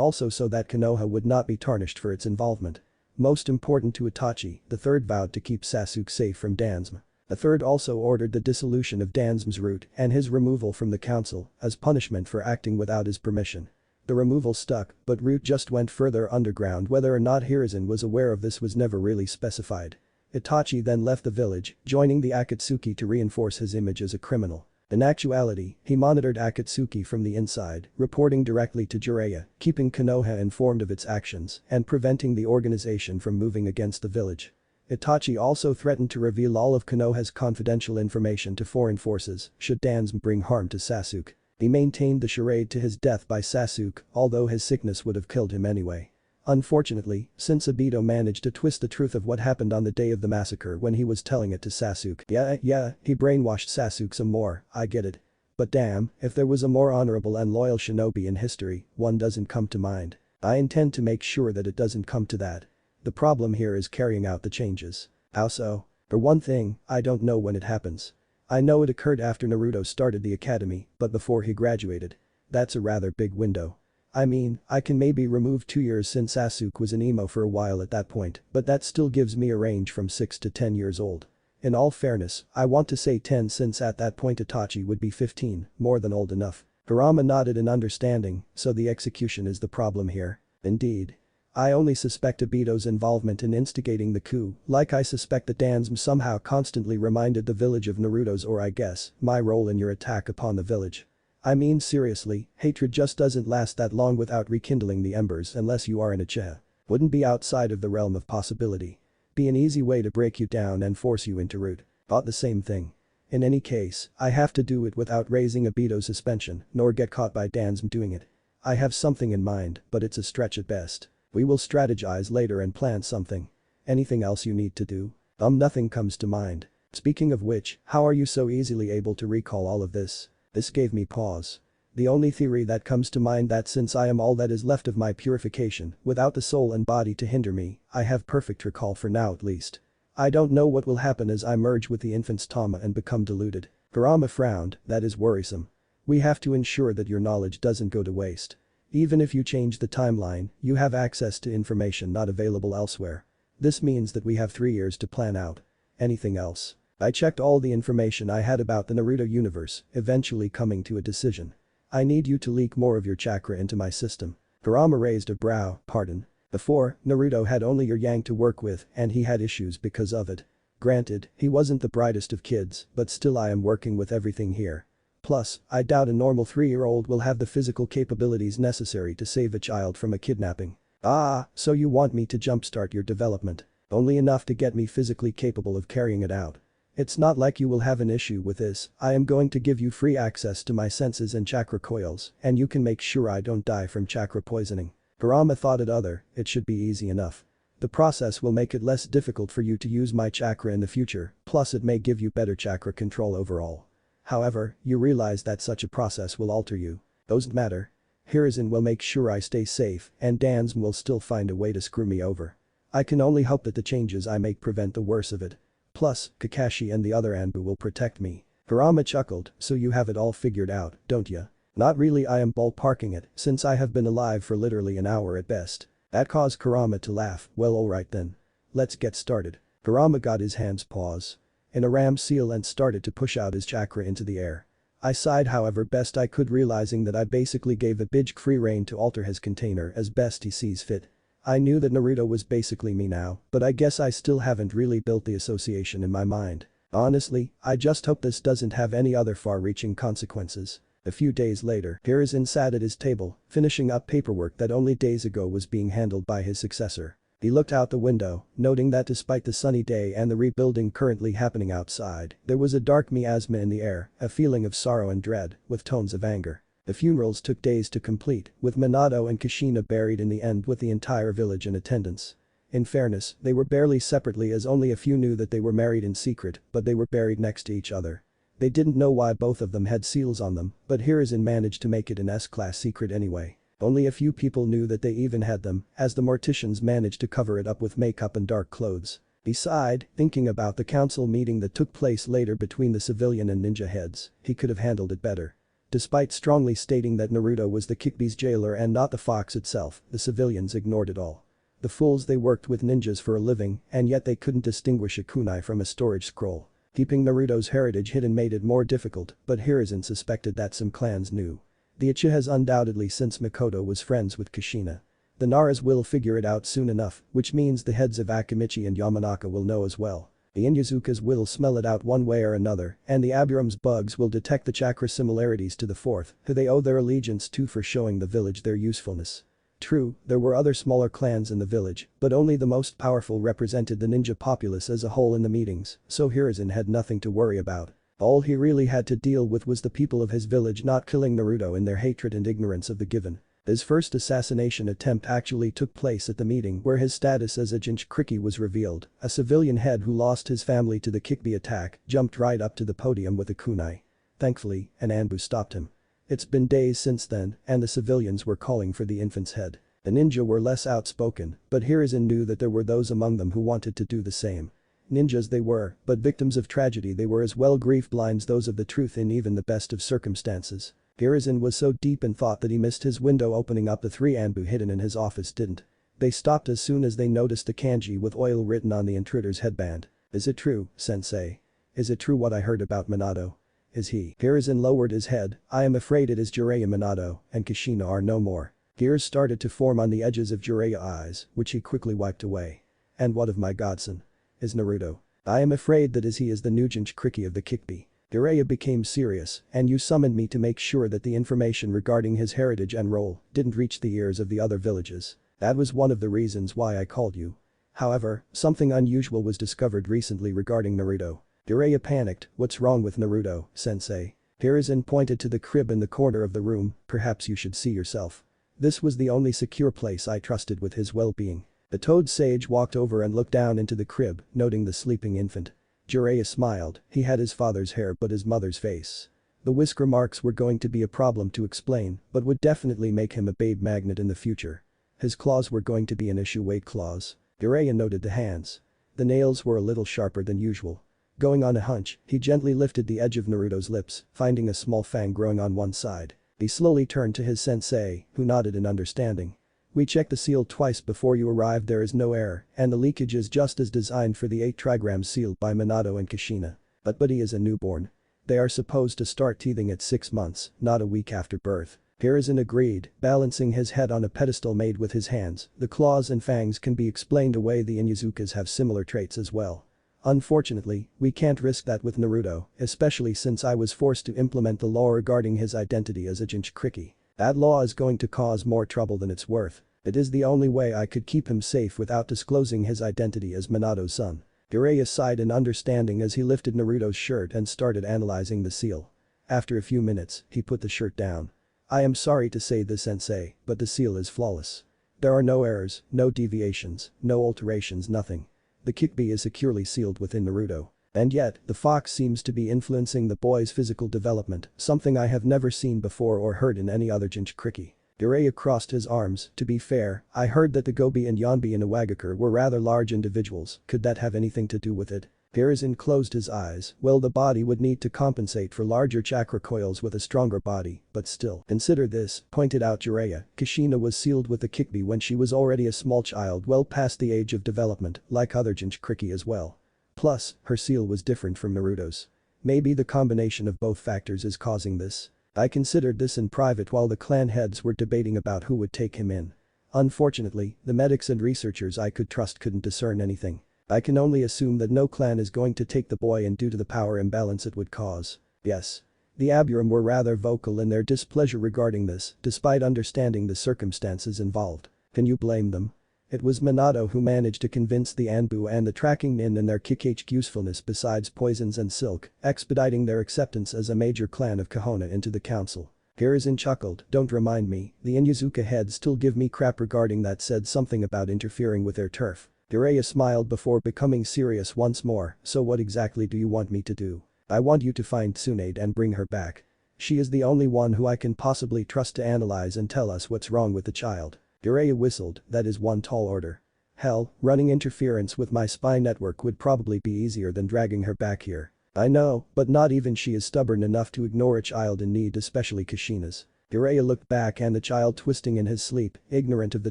also so that Konoha would not be tarnished for its involvement. Most important to Itachi, the third vowed to keep Sasuke safe from Dansm. The third also ordered the dissolution of Dansm's root and his removal from the council as punishment for acting without his permission. The removal stuck, but Root just went further underground. Whether or not Hiruzen was aware of this was never really specified. Itachi then left the village, joining the Akatsuki to reinforce his image as a criminal. In actuality, he monitored Akatsuki from the inside, reporting directly to Jiraiya, keeping Konoha informed of its actions and preventing the organization from moving against the village. Itachi also threatened to reveal all of Konoha's confidential information to foreign forces should Dansm bring harm to Sasuke. He maintained the charade to his death by Sasuke, although his sickness would have killed him anyway. Unfortunately, since Obito managed to twist the truth of what happened on the day of the massacre when he was telling it to Sasuke. Yeah, he brainwashed Sasuke some more, I get it. But damn, if there was a more honorable and loyal shinobi in history, one doesn't come to mind. I intend to make sure that it doesn't come to that. The problem here is carrying out the changes. How so? For one thing, I don't know when it happens. I know it occurred after Naruto started the academy, but before he graduated. That's a rather big window. I mean, I can maybe remove 2 years since Sasuke was an emo for a while at that point, but that still gives me a range from 6 to 10 years old. In all fairness, I want to say 10 since at that point Itachi would be 15, more than old enough. Kurama nodded in understanding, so the execution is the problem here. Indeed. I only suspect Obito's involvement in instigating the coup, like I suspect that Dansm somehow constantly reminded the village of Naruto's, or I guess, my role in your attack upon the village. I mean seriously, hatred just doesn't last that long without rekindling the embers unless you are an Uchiha. Wouldn't be outside of the realm of possibility. Be an easy way to break you down and force you into root. Thought the same thing. In any case, I have to do it without raising Obito's suspension, nor get caught by Dansm doing it. I have something in mind, but it's a stretch at best. We will strategize later and plan something. Anything else you need to do? Nothing comes to mind. Speaking of which, how are you so easily able to recall all of this? This gave me pause. The only theory that comes to mind that since I am all that is left of my purification, without the soul and body to hinder me, I have perfect recall for now at least. I don't know what will happen as I merge with the infant's Tama and become deluded. Kurama frowned, that is worrisome. We have to ensure that your knowledge doesn't go to waste. Even if you change the timeline, you have access to information not available elsewhere. This means that we have 3 years to plan out. Anything else? I checked all the information I had about the Naruto universe, eventually coming to a decision. I need you to leak more of your chakra into my system. Kurama raised a brow, pardon. Before, Naruto had only your yang to work with and he had issues because of it. Granted, he wasn't the brightest of kids, but still I am working with everything here. Plus, I doubt a normal 3-year-old will have the physical capabilities necessary to save a child from a kidnapping. Ah, so you want me to jumpstart your development. Only enough to get me physically capable of carrying it out. It's not like you will have an issue with this. I am going to give you free access to my senses and chakra coils, and you can make sure I don't die from chakra poisoning. Kurama thought it should be easy enough. The process will make it less difficult for you to use my chakra in the future, plus it may give you better chakra control overall. However, you realize that such a process will alter you. Doesn't matter. Hiruzen will make sure I stay safe, and Dansm will still find a way to screw me over. I can only hope that the changes I make prevent the worst of it. Plus, Kakashi and the other Anbu will protect me. Kurama chuckled, so you have it all figured out, don't ya? Not really, I am ballparking it, since I have been alive for literally an hour at best. That caused Kurama to laugh. Well, alright then. Let's get started. Kurama got his hands paws in a ram seal and started to push out his chakra into the air. I sighed however best I could, realizing that I basically gave a bitch free rein to alter his container as best he sees fit. I knew that Naruto was basically me now, but I guess I still haven't really built the association in my mind. Honestly, I just hope this doesn't have any other far-reaching consequences. A few days later, Hiruzen sat at his table, finishing up paperwork that only days ago was being handled by his successor. He looked out the window, noting that despite the sunny day and the rebuilding currently happening outside, there was a dark miasma in the air, a feeling of sorrow and dread, with tones of anger. The funerals took days to complete, with Minato and Kushina buried in the end with the entire village in attendance. In fairness, they were barely separately as only a few knew that they were married in secret, but they were buried next to each other. They didn't know why both of them had seals on them, but Hiruzen managed to make it an S-class secret anyway. Only a few people knew that they even had them, as the morticians managed to cover it up with makeup and dark clothes. Besides, thinking about the council meeting that took place later between the civilian and ninja heads, he could have handled it better. Despite strongly stating that Naruto was the Kyuubi's jailer and not the fox itself, the civilians ignored it all. The fools, they worked with ninjas for a living, and yet they couldn't distinguish a kunai from a storage scroll. Keeping Naruto's heritage hidden made it more difficult, but Hiruzen suspected that some clans knew. The Uchihas undoubtedly, since Mikoto was friends with Kushina. The Naras will figure it out soon enough, which means the heads of Akimichi and Yamanaka will know as well. The Inyazukas will smell it out one way or another, and the Aburum's bugs will detect the chakra similarities to the fourth, who they owe their allegiance to for showing the village their usefulness. True, there were other smaller clans in the village, but only the most powerful represented the ninja populace as a whole in the meetings, so Hiruzen had nothing to worry about. All he really had to deal with was the people of his village not killing Naruto in their hatred and ignorance of the given. His first assassination attempt actually took place at the meeting where his status as a Jinchuriki was revealed. A civilian head who lost his family to the Kyuubi attack jumped right up to the podium with a kunai. Thankfully, an Anbu stopped him. It's been days since then, and the civilians were calling for the infant's head. The ninja were less outspoken, but Hiruzen knew that there were those among them who wanted to do the same. Ninjas they were, but victims of tragedy they were as well. Grief blinds those of the truth in even the best of circumstances. Hiruzen was so deep in thought that he missed his window opening up. The three Anbu hidden in his office didn't. They stopped as soon as they noticed the kanji with oil written on the intruder's headband. Is it true, sensei? Is it true what I heard about Minato? Is he? Hiruzen lowered his head. I am afraid it is Jiraiya. Minato and Kushina are no more. Tears started to form on the edges of Jiraiya's eyes, which he quickly wiped away. And what of my godson? Is Naruto? I am afraid that he is the new Jinchuriki of the Kyuubi. Jiraiya became serious, and you summoned me to make sure that the information regarding his heritage and role didn't reach the ears of the other villages. That was one of the reasons why I called you. However, something unusual was discovered recently regarding Naruto. Jiraiya panicked. What's wrong with Naruto, sensei? Hiruzen pointed to the crib in the corner of the room. Perhaps you should see yourself. This was the only secure place I trusted with his well-being. The toad sage walked over and looked down into the crib, noting the sleeping infant. Jiraiya smiled. He had his father's hair but his mother's face. The whisker marks were going to be a problem to explain, but would definitely make him a babe magnet in the future. His claws were going to be an issue weight claws. Jiraiya noted the hands. The nails were a little sharper than usual. Going on a hunch, he gently lifted the edge of Naruto's lips, finding a small fang growing on one side. He slowly turned to his sensei, who nodded in understanding. We checked the seal twice before you arrived. There is no error, and the leakage is just as designed for the 8 trigrams sealed by Minato and Kushina. But he is a newborn. They are supposed to start teething at 6 months, not a week after birth. Hiruzen agreed, balancing his head on a pedestal made with his hands. The claws and fangs can be explained away. The Inyazukas have similar traits as well. Unfortunately, we can't risk that with Naruto, especially since I was forced to implement the law regarding his identity as a Jinchuriki. That law is going to cause more trouble than it's worth. It is the only way I could keep him safe without disclosing his identity as Minato's son. Jiraiya sighed in understanding as he lifted Naruto's shirt and started analyzing the seal. After a few minutes, he put the shirt down. I am sorry to say this, sensei, but the seal is flawless. There are no errors, no deviations, no alterations, nothing. The Kyuubi is securely sealed within Naruto. And yet, the fox seems to be influencing the boy's physical development, something I have never seen before or heard in any other Jinchuriki. Jiraiya crossed his arms. To be fair, I heard that the Gobi and Yonbi in Iwagakure were rather large individuals. Could that have anything to do with it? Hiruzen closed his eyes. Well, the body would need to compensate for larger chakra coils with a stronger body, but still. Consider this, pointed out Jiraiya. Kushina was sealed with the Kyuubi when she was already a small child, well past the age of development, like other Jinchuriki as well. Plus, her seal was different from Naruto's. Maybe the combination of both factors is causing this. I considered this in private while the clan heads were debating about who would take him in. Unfortunately, the medics and researchers I could trust couldn't discern anything. I can only assume that no clan is going to take the boy in due to the power imbalance it would cause. Yes. The Aburum were rather vocal in their displeasure regarding this, despite understanding the circumstances involved. Can you blame them? It was Minato who managed to convince the Anbu and the tracking nin in their Kikage usefulness besides poisons and silk, expediting their acceptance as a major clan of Konoha into the council. Hiruzen chuckled. Don't remind me, the Inyazuka heads still give me crap regarding that, said something about interfering with their turf. Jiraiya smiled before becoming serious once more. So what exactly do you want me to do? I want you to find Tsunade and bring her back. She is the only one who I can possibly trust to analyze and tell us what's wrong with the child. Jiraiya whistled, that is one tall order. Hell, running interference with my spy network would probably be easier than dragging her back here. I know, but not even she is stubborn enough to ignore a child in need, especially Kushina's. Jiraiya looked back and the child twisting in his sleep, ignorant of the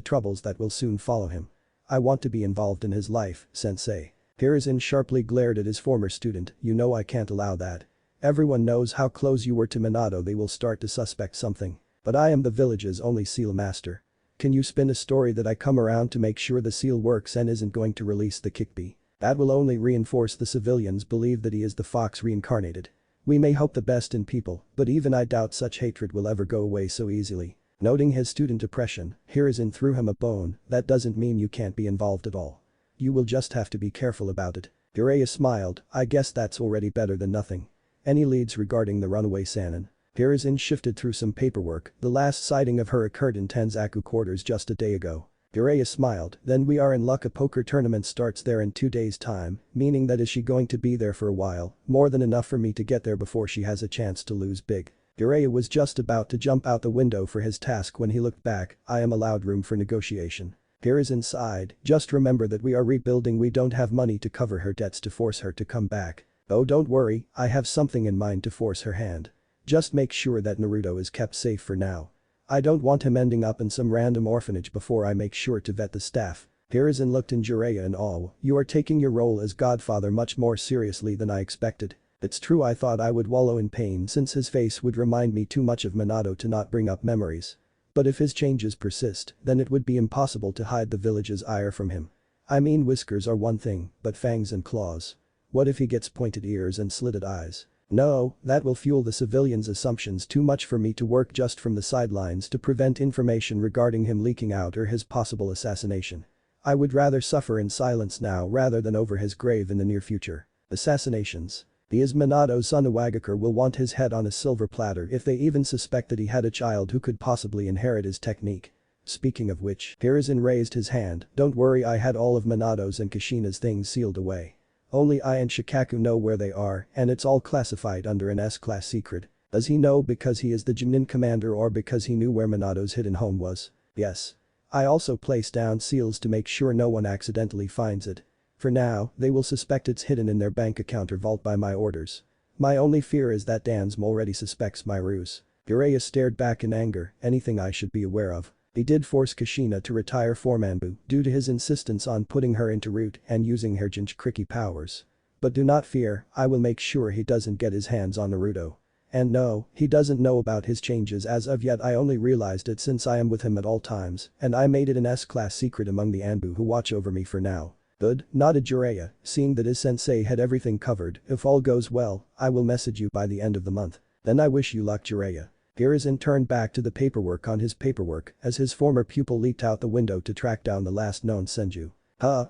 troubles that will soon follow him. I want to be involved in his life, sensei. Hiruzen sharply glared at his former student, you know I can't allow that. Everyone knows how close you were to Minato, they will start to suspect something. But I am the village's only seal master. Can you spin a story that I come around to make sure the seal works and isn't going to release the Kyuubi? That will only reinforce the civilians' belief that he is the fox reincarnated. We may hope the best in people, but even I doubt such hatred will ever go away so easily. Noting his student depression, Hiruzen threw him a bone, that doesn't mean you can't be involved at all. You will just have to be careful about it. Jiraiya smiled, I guess that's already better than nothing. Any leads regarding the runaway Sannin? Hiruzen shifted through some paperwork, the last sighting of her occurred in Tenzaku quarters just a day ago. Jiraiya smiled, then we are in luck, a poker tournament starts there in 2 days' time, meaning that is she going to be there for a while, more than enough for me to get there before she has a chance to lose big. Jiraiya was just about to jump out the window for his task when he looked back, I am allowed room for negotiation. Hiruzen sighed, just remember that we are rebuilding, we don't have money to cover her debts to force her to come back. Oh don't worry, I have something in mind to force her hand. Just make sure that Naruto is kept safe for now. I don't want him ending up in some random orphanage before I make sure to vet the staff. Hiruzen looked in Jiraiya in awe, you are taking your role as godfather much more seriously than I expected. It's true I thought I would wallow in pain since his face would remind me too much of Minato to not bring up memories. But if his changes persist, then it would be impossible to hide the village's ire from him. I mean whiskers are one thing, but fangs and claws. What if he gets pointed ears and slitted eyes? No, that will fuel the civilians' assumptions too much for me to work just from the sidelines to prevent information regarding him leaking out or his possible assassination. I would rather suffer in silence now rather than over his grave in the near future. Assassinations. He is Minato's son, Iwagakure will want his head on a silver platter if they even suspect that he had a child who could possibly inherit his technique. Speaking of which, Hiruzen raised his hand, don't worry, I had all of Minato's and Kushina's things sealed away. Only I and Shikaku know where they are and it's all classified under an S-class secret. Does he know because he is the Junin commander or because he knew where Minato's hidden home was? Yes. I also placed down seals to make sure no one accidentally finds it. For now, they will suspect it's hidden in their bank account or vault by my orders. My only fear is that Dansum already suspects my ruse. Jiraiya stared back in anger, anything I should be aware of. He did force Kushina to retire Formanbu due to his insistence on putting her into root and using her Jinchuriki powers. But do not fear, I will make sure he doesn't get his hands on Naruto. And no, he doesn't know about his changes as of yet, I only realized it since I am with him at all times and I made it an S-class secret among the Anbu who watch over me for now. Good, nodded Jiraiya, seeing that his sensei had everything covered, if all goes well, I will message you by the end of the month. Then I wish you luck, Jiraiya. Hiruzen turned back to the paperwork on his paperwork as his former pupil leaped out the window to track down the last known senju.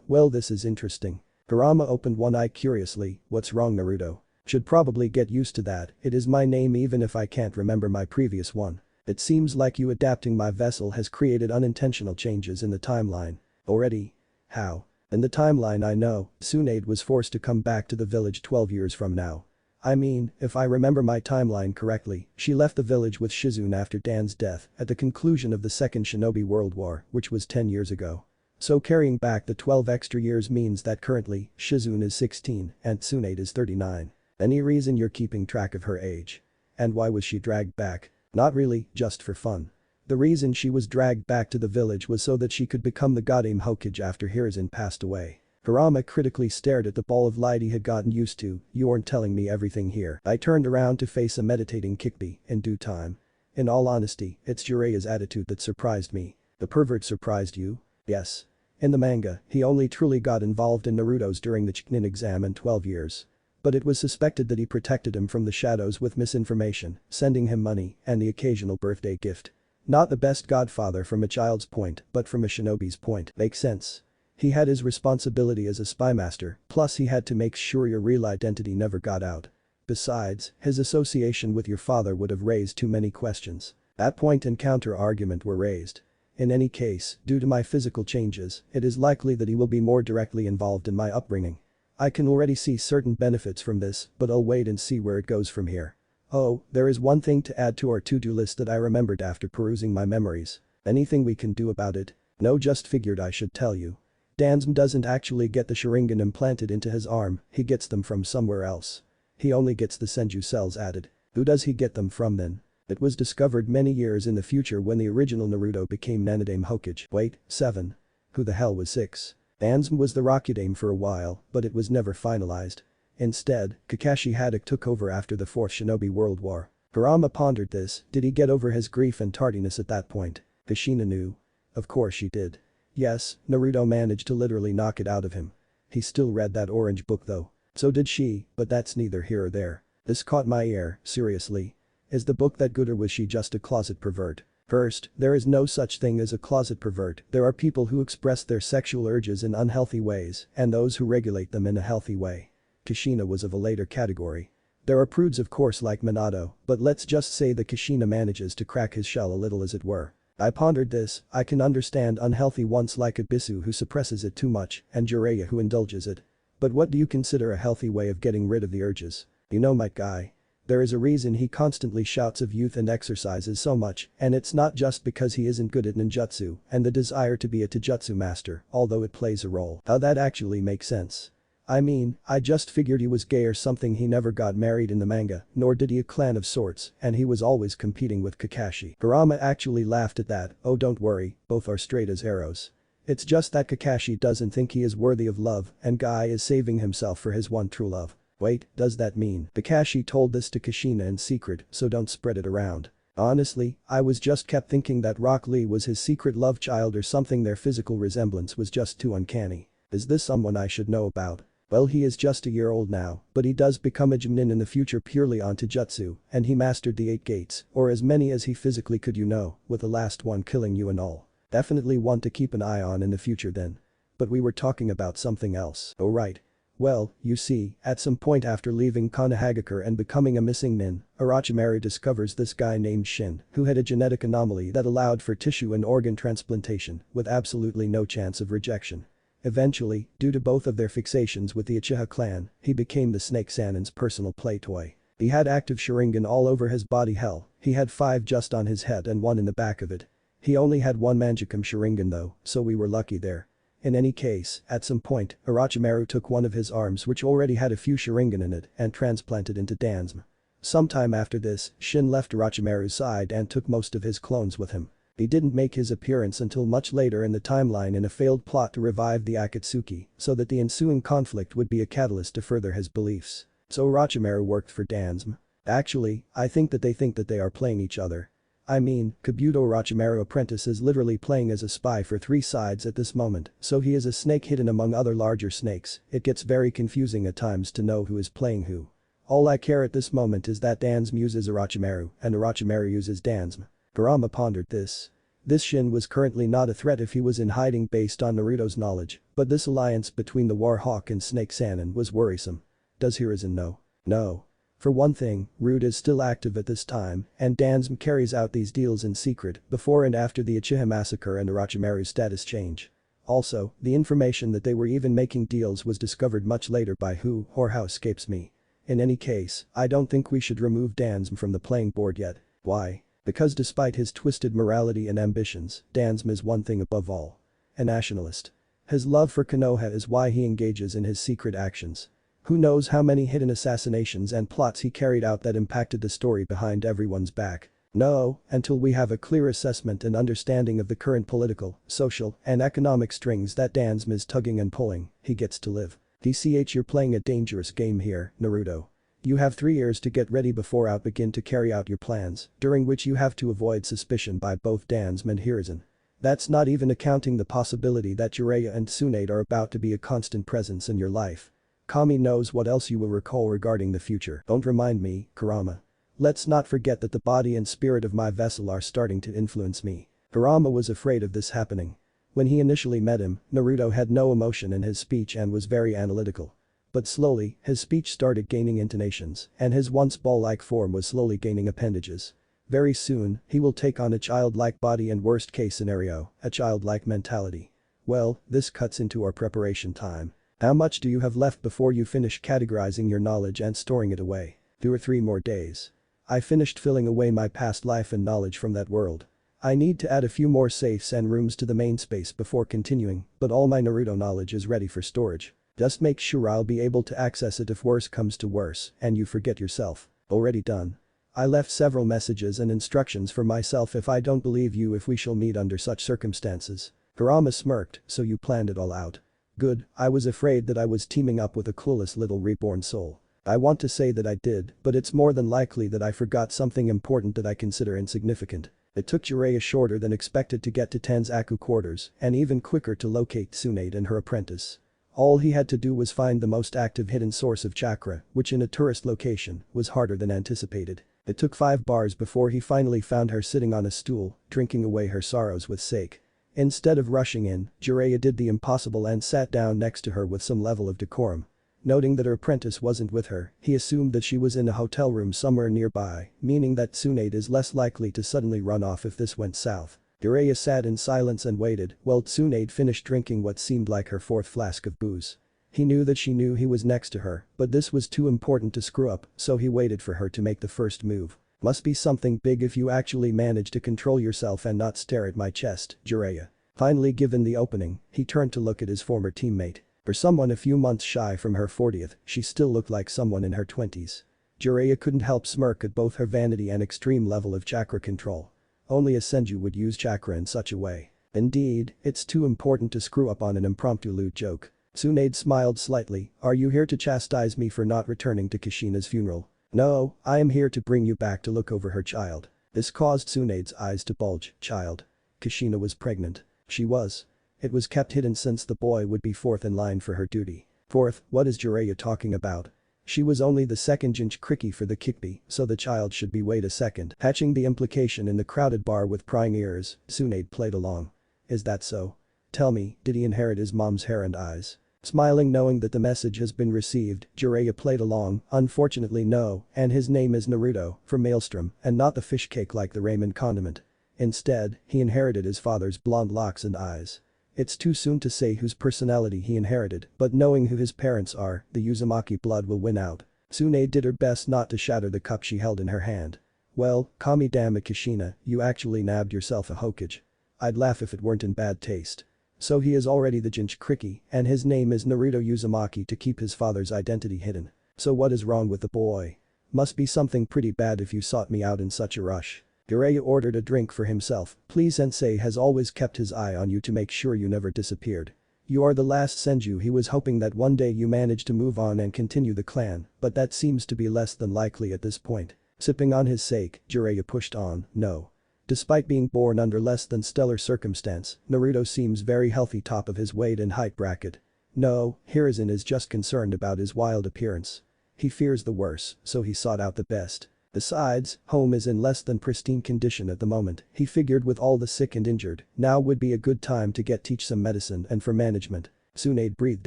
Well this is interesting. Kurama opened one eye curiously, what's wrong Naruto? Should probably get used to that, it is my name even if I can't remember my previous one. It seems like you adapting my vessel has created unintentional changes in the timeline. Already? How? In the timeline I know, Tsunade was forced to come back to the village 12 years from now. I mean, if I remember my timeline correctly, she left the village with Shizune after Dan's death at the conclusion of the Second Shinobi World War, which was 10 years ago. So carrying back the 12 extra years means that currently, Shizune is 16 and Tsunade is 39. Any reason you're keeping track of her age? And why was she dragged back? Not really, just for fun. The reason she was dragged back to the village was so that she could become the goddamn Hokage after Hiruzen passed away. Kurama critically stared at the ball of light he had gotten used to, you aren't telling me everything here. I turned around to face a meditating Kyuubi in due time. In all honesty, it's Jiraiya's attitude that surprised me. The pervert surprised you? Yes. In the manga, he only truly got involved in Naruto's during the Chunin exam in 12 years. But it was suspected that he protected him from the shadows with misinformation, sending him money and the occasional birthday gift. Not the best godfather from a child's point, but from a shinobi's point. Makes sense. He had his responsibility as a spy master, plus he had to make sure your real identity never got out. Besides, his association with your father would have raised too many questions. That point and counter-argument were raised. In any case, due to my physical changes, it is likely that he will be more directly involved in my upbringing. I can already see certain benefits from this, but I'll wait and see where it goes from here. Oh, there is one thing to add to our to-do list that I remembered after perusing my memories. Anything we can do about it? No, just figured I should tell you. Dansum doesn't actually get the Sharingan implanted into his arm, he gets them from somewhere else. He only gets the Senju cells added. Who does he get them from then? It was discovered many years in the future when the original Naruto became Nanadame Hokage. Wait, 7. Who the hell was 6? Dansum was the Rakudame for a while, but it was never finalized. Instead, Kakashi Haddock took over after the Fourth Shinobi World War. Kurama pondered this, did he get over his grief and tardiness at that point? Kushina knew. Of course she did. Yes, Naruto managed to literally knock it out of him. He still read that orange book though. So did she, but that's neither here or there. This caught my ear, seriously. Is the book that good or was she just a closet pervert? First, there is no such thing as a closet pervert, there are people who express their sexual urges in unhealthy ways and those who regulate them in a healthy way. Kushina was of a later category. There are prudes of course like Minato, but let's just say that Kushina manages to crack his shell a little as it were. I pondered this, I can understand unhealthy ones like Ibisu who suppresses it too much and Jiraiya who indulges it. But what do you consider a healthy way of getting rid of the urges? You know my guy. There is a reason he constantly shouts of youth and exercises so much, and it's not just because he isn't good at ninjutsu and the desire to be a taijutsu master, although it plays a role. How that actually makes sense. I mean, I just figured he was gay or something. He never got married in the manga, nor did he a clan of sorts, and he was always competing with Kakashi. Kurama actually laughed at that, oh don't worry, both are straight as arrows. It's just that Kakashi doesn't think he is worthy of love and Guy is saving himself for his one true love. Wait, does that mean Kakashi told this to Kushina in secret so don't spread it around? Honestly, I was just kept thinking that Rock Lee was his secret love child or something. Their physical resemblance was just too uncanny. Is this someone I should know about? Well, he is just a year old now, but he does become a Junin in the future purely on taijutsu, and he mastered the 8 gates, or as many as he physically could, you know, with the last one killing you and all. Definitely one to keep an eye on in the future then. But we were talking about something else. Oh right. Well, you see, at some point after leaving Konohagakure and becoming a missing nin, Orochimaru discovers this guy named Shin, who had a genetic anomaly that allowed for tissue and organ transplantation, with absolutely no chance of rejection. Eventually, due to both of their fixations with the Uchiha clan, he became the Snake Sannin's personal play toy. He had active Sharingan all over his body. Hell, he had 5 just on his head and 1 in the back of it. He only had 1 Manjikam Sharingan though, so we were lucky there. In any case, at some point, Orochimaru took one of his arms which already had a few Sharingan in it and transplanted into Dansum. Sometime after this, Shin left Orochimaru's side and took most of his clones with him. He didn't make his appearance until much later in the timeline in a failed plot to revive the Akatsuki so that the ensuing conflict would be a catalyst to further his beliefs. So Orochimaru worked for Dansum. Actually, I think that they are playing each other. I mean, Kabuto Orochimaru apprentice is literally playing as a spy for 3 sides at this moment, so he is a snake hidden among other larger snakes. It gets very confusing at times to know who is playing who. All I care at this moment is that Dansum uses Orochimaru and Orochimaru uses Dansum. Kurama pondered this. This Shin was currently not a threat if he was in hiding based on Naruto's knowledge, but this alliance between the Warhawk and Snake Sannin was worrisome. Does Hiruzen know? No. For one thing, Root is still active at this time, and Dansum carries out these deals in secret before and after the Uchiha massacre and Orochimaru's status change. Also, the information that they were even making deals was discovered much later by who or how escapes me. In any case, I don't think we should remove Dansum from the playing board yet. Why? Because despite his twisted morality and ambitions, Dansum is one thing above all. A nationalist. His love for Konoha is why he engages in his secret actions. Who knows how many hidden assassinations and plots he carried out that impacted the story behind everyone's back. No, until we have a clear assessment and understanding of the current political, social, and economic strings that Dansum is tugging and pulling, he gets to live. DCH, you're playing a dangerous game here, Naruto. You have 3 years to get ready before out begin to carry out your plans, during which you have to avoid suspicion by both Dansum and Hiruzen. That's not even accounting the possibility that Jiraiya and Tsunade are about to be a constant presence in your life. Kami knows what else you will recall regarding the future. Don't remind me, Kurama. Let's not forget that the body and spirit of my vessel are starting to influence me. Kurama was afraid of this happening. When he initially met him, Naruto had no emotion in his speech and was very analytical. But slowly, his speech started gaining intonations, and his once ball-like form was slowly gaining appendages. Very soon, he will take on a childlike body and worst-case scenario, a childlike mentality. Well, this cuts into our preparation time. How much do you have left before you finish categorizing your knowledge and storing it away? 2 or 3 more days. I finished filling away my past life and knowledge from that world. I need to add a few more safes and rooms to the main space before continuing, but all my Naruto knowledge is ready for storage. Just make sure I'll be able to access it if worse comes to worse and you forget yourself. Already done. I left several messages and instructions for myself if I don't believe you if we shall meet under such circumstances. Kurama smirked, so you planned it all out. Good, I was afraid that I was teaming up with a clueless little reborn soul. I want to say that I did, but it's more than likely that I forgot something important that I consider insignificant. It took Jiraiya shorter than expected to get to Tenzaku quarters and even quicker to locate Tsunade and her apprentice. All he had to do was find the most active hidden source of chakra, which in a tourist location was harder than anticipated. It took 5 bars before he finally found her sitting on a stool, drinking away her sorrows with sake. Instead of rushing in, Jiraiya did the impossible and sat down next to her with some level of decorum. Noting that her apprentice wasn't with her, he assumed that she was in a hotel room somewhere nearby, meaning that Tsunade is less likely to suddenly run off if this went south. Jiraiya sat in silence and waited while Tsunade finished drinking what seemed like her 4th flask of booze. He knew that she knew he was next to her, but this was too important to screw up, so he waited for her to make the first move. Must be something big if you actually manage to control yourself and not stare at my chest, Jiraiya. Finally given the opening, he turned to look at his former teammate. For someone a few months shy from her 40th, she still looked like someone in her 20s. Jiraiya couldn't help smirk at both her vanity and extreme level of chakra control. Only a senju would use chakra in such a way. Indeed, it's too important to screw up on an impromptu lewd joke. Tsunade smiled slightly, are you here to chastise me for not returning to Kushina's funeral? No, I am here to bring you back to look over her child. This caused Tsunade's eyes to bulge. Child. Kushina was pregnant. She was. It was kept hidden since the boy would be 4th in line for her duty. 4th, what is Jiraiya talking about? She was only the 2nd Jinchuriki for the Kyuubi, so the child should be wait a second. Hatching the implication in the crowded bar with prying ears, Tsunade played along. Is that so? Tell me, did he inherit his mom's hair and eyes? Smiling knowing that the message has been received, Jiraiya played along, unfortunately no, and his name is Naruto, for Maelstrom, and not the fish cake like the ramen condiment. Instead, he inherited his father's blonde locks and eyes. It's too soon to say whose personality he inherited, but knowing who his parents are, the Uzumaki blood will win out. Tsunade did her best not to shatter the cup she held in her hand. Well, kami damn it Kushina, you actually nabbed yourself a Hokage. I'd laugh if it weren't in bad taste. So he is already the Jinchuriki, and his name is Naruto Uzumaki to keep his father's identity hidden. So what is wrong with the boy? Must be something pretty bad if you sought me out in such a rush. Jiraiya ordered a drink for himself. Please sensei has always kept his eye on you to make sure you never disappeared. You are the last senju he was hoping that one day you manage to move on and continue the clan, but that seems to be less than likely at this point. Sipping on his sake, Jiraiya pushed on, no. Despite being born under less than stellar circumstance, Naruto seems very healthy top of his weight and height bracket. No, Hiruzen is just concerned about his wild appearance. He fears the worst, so he sought out the best. Besides, home is in less than pristine condition at the moment, he figured with all the sick and injured, now would be a good time to teach some medicine and for management. Tsunade breathed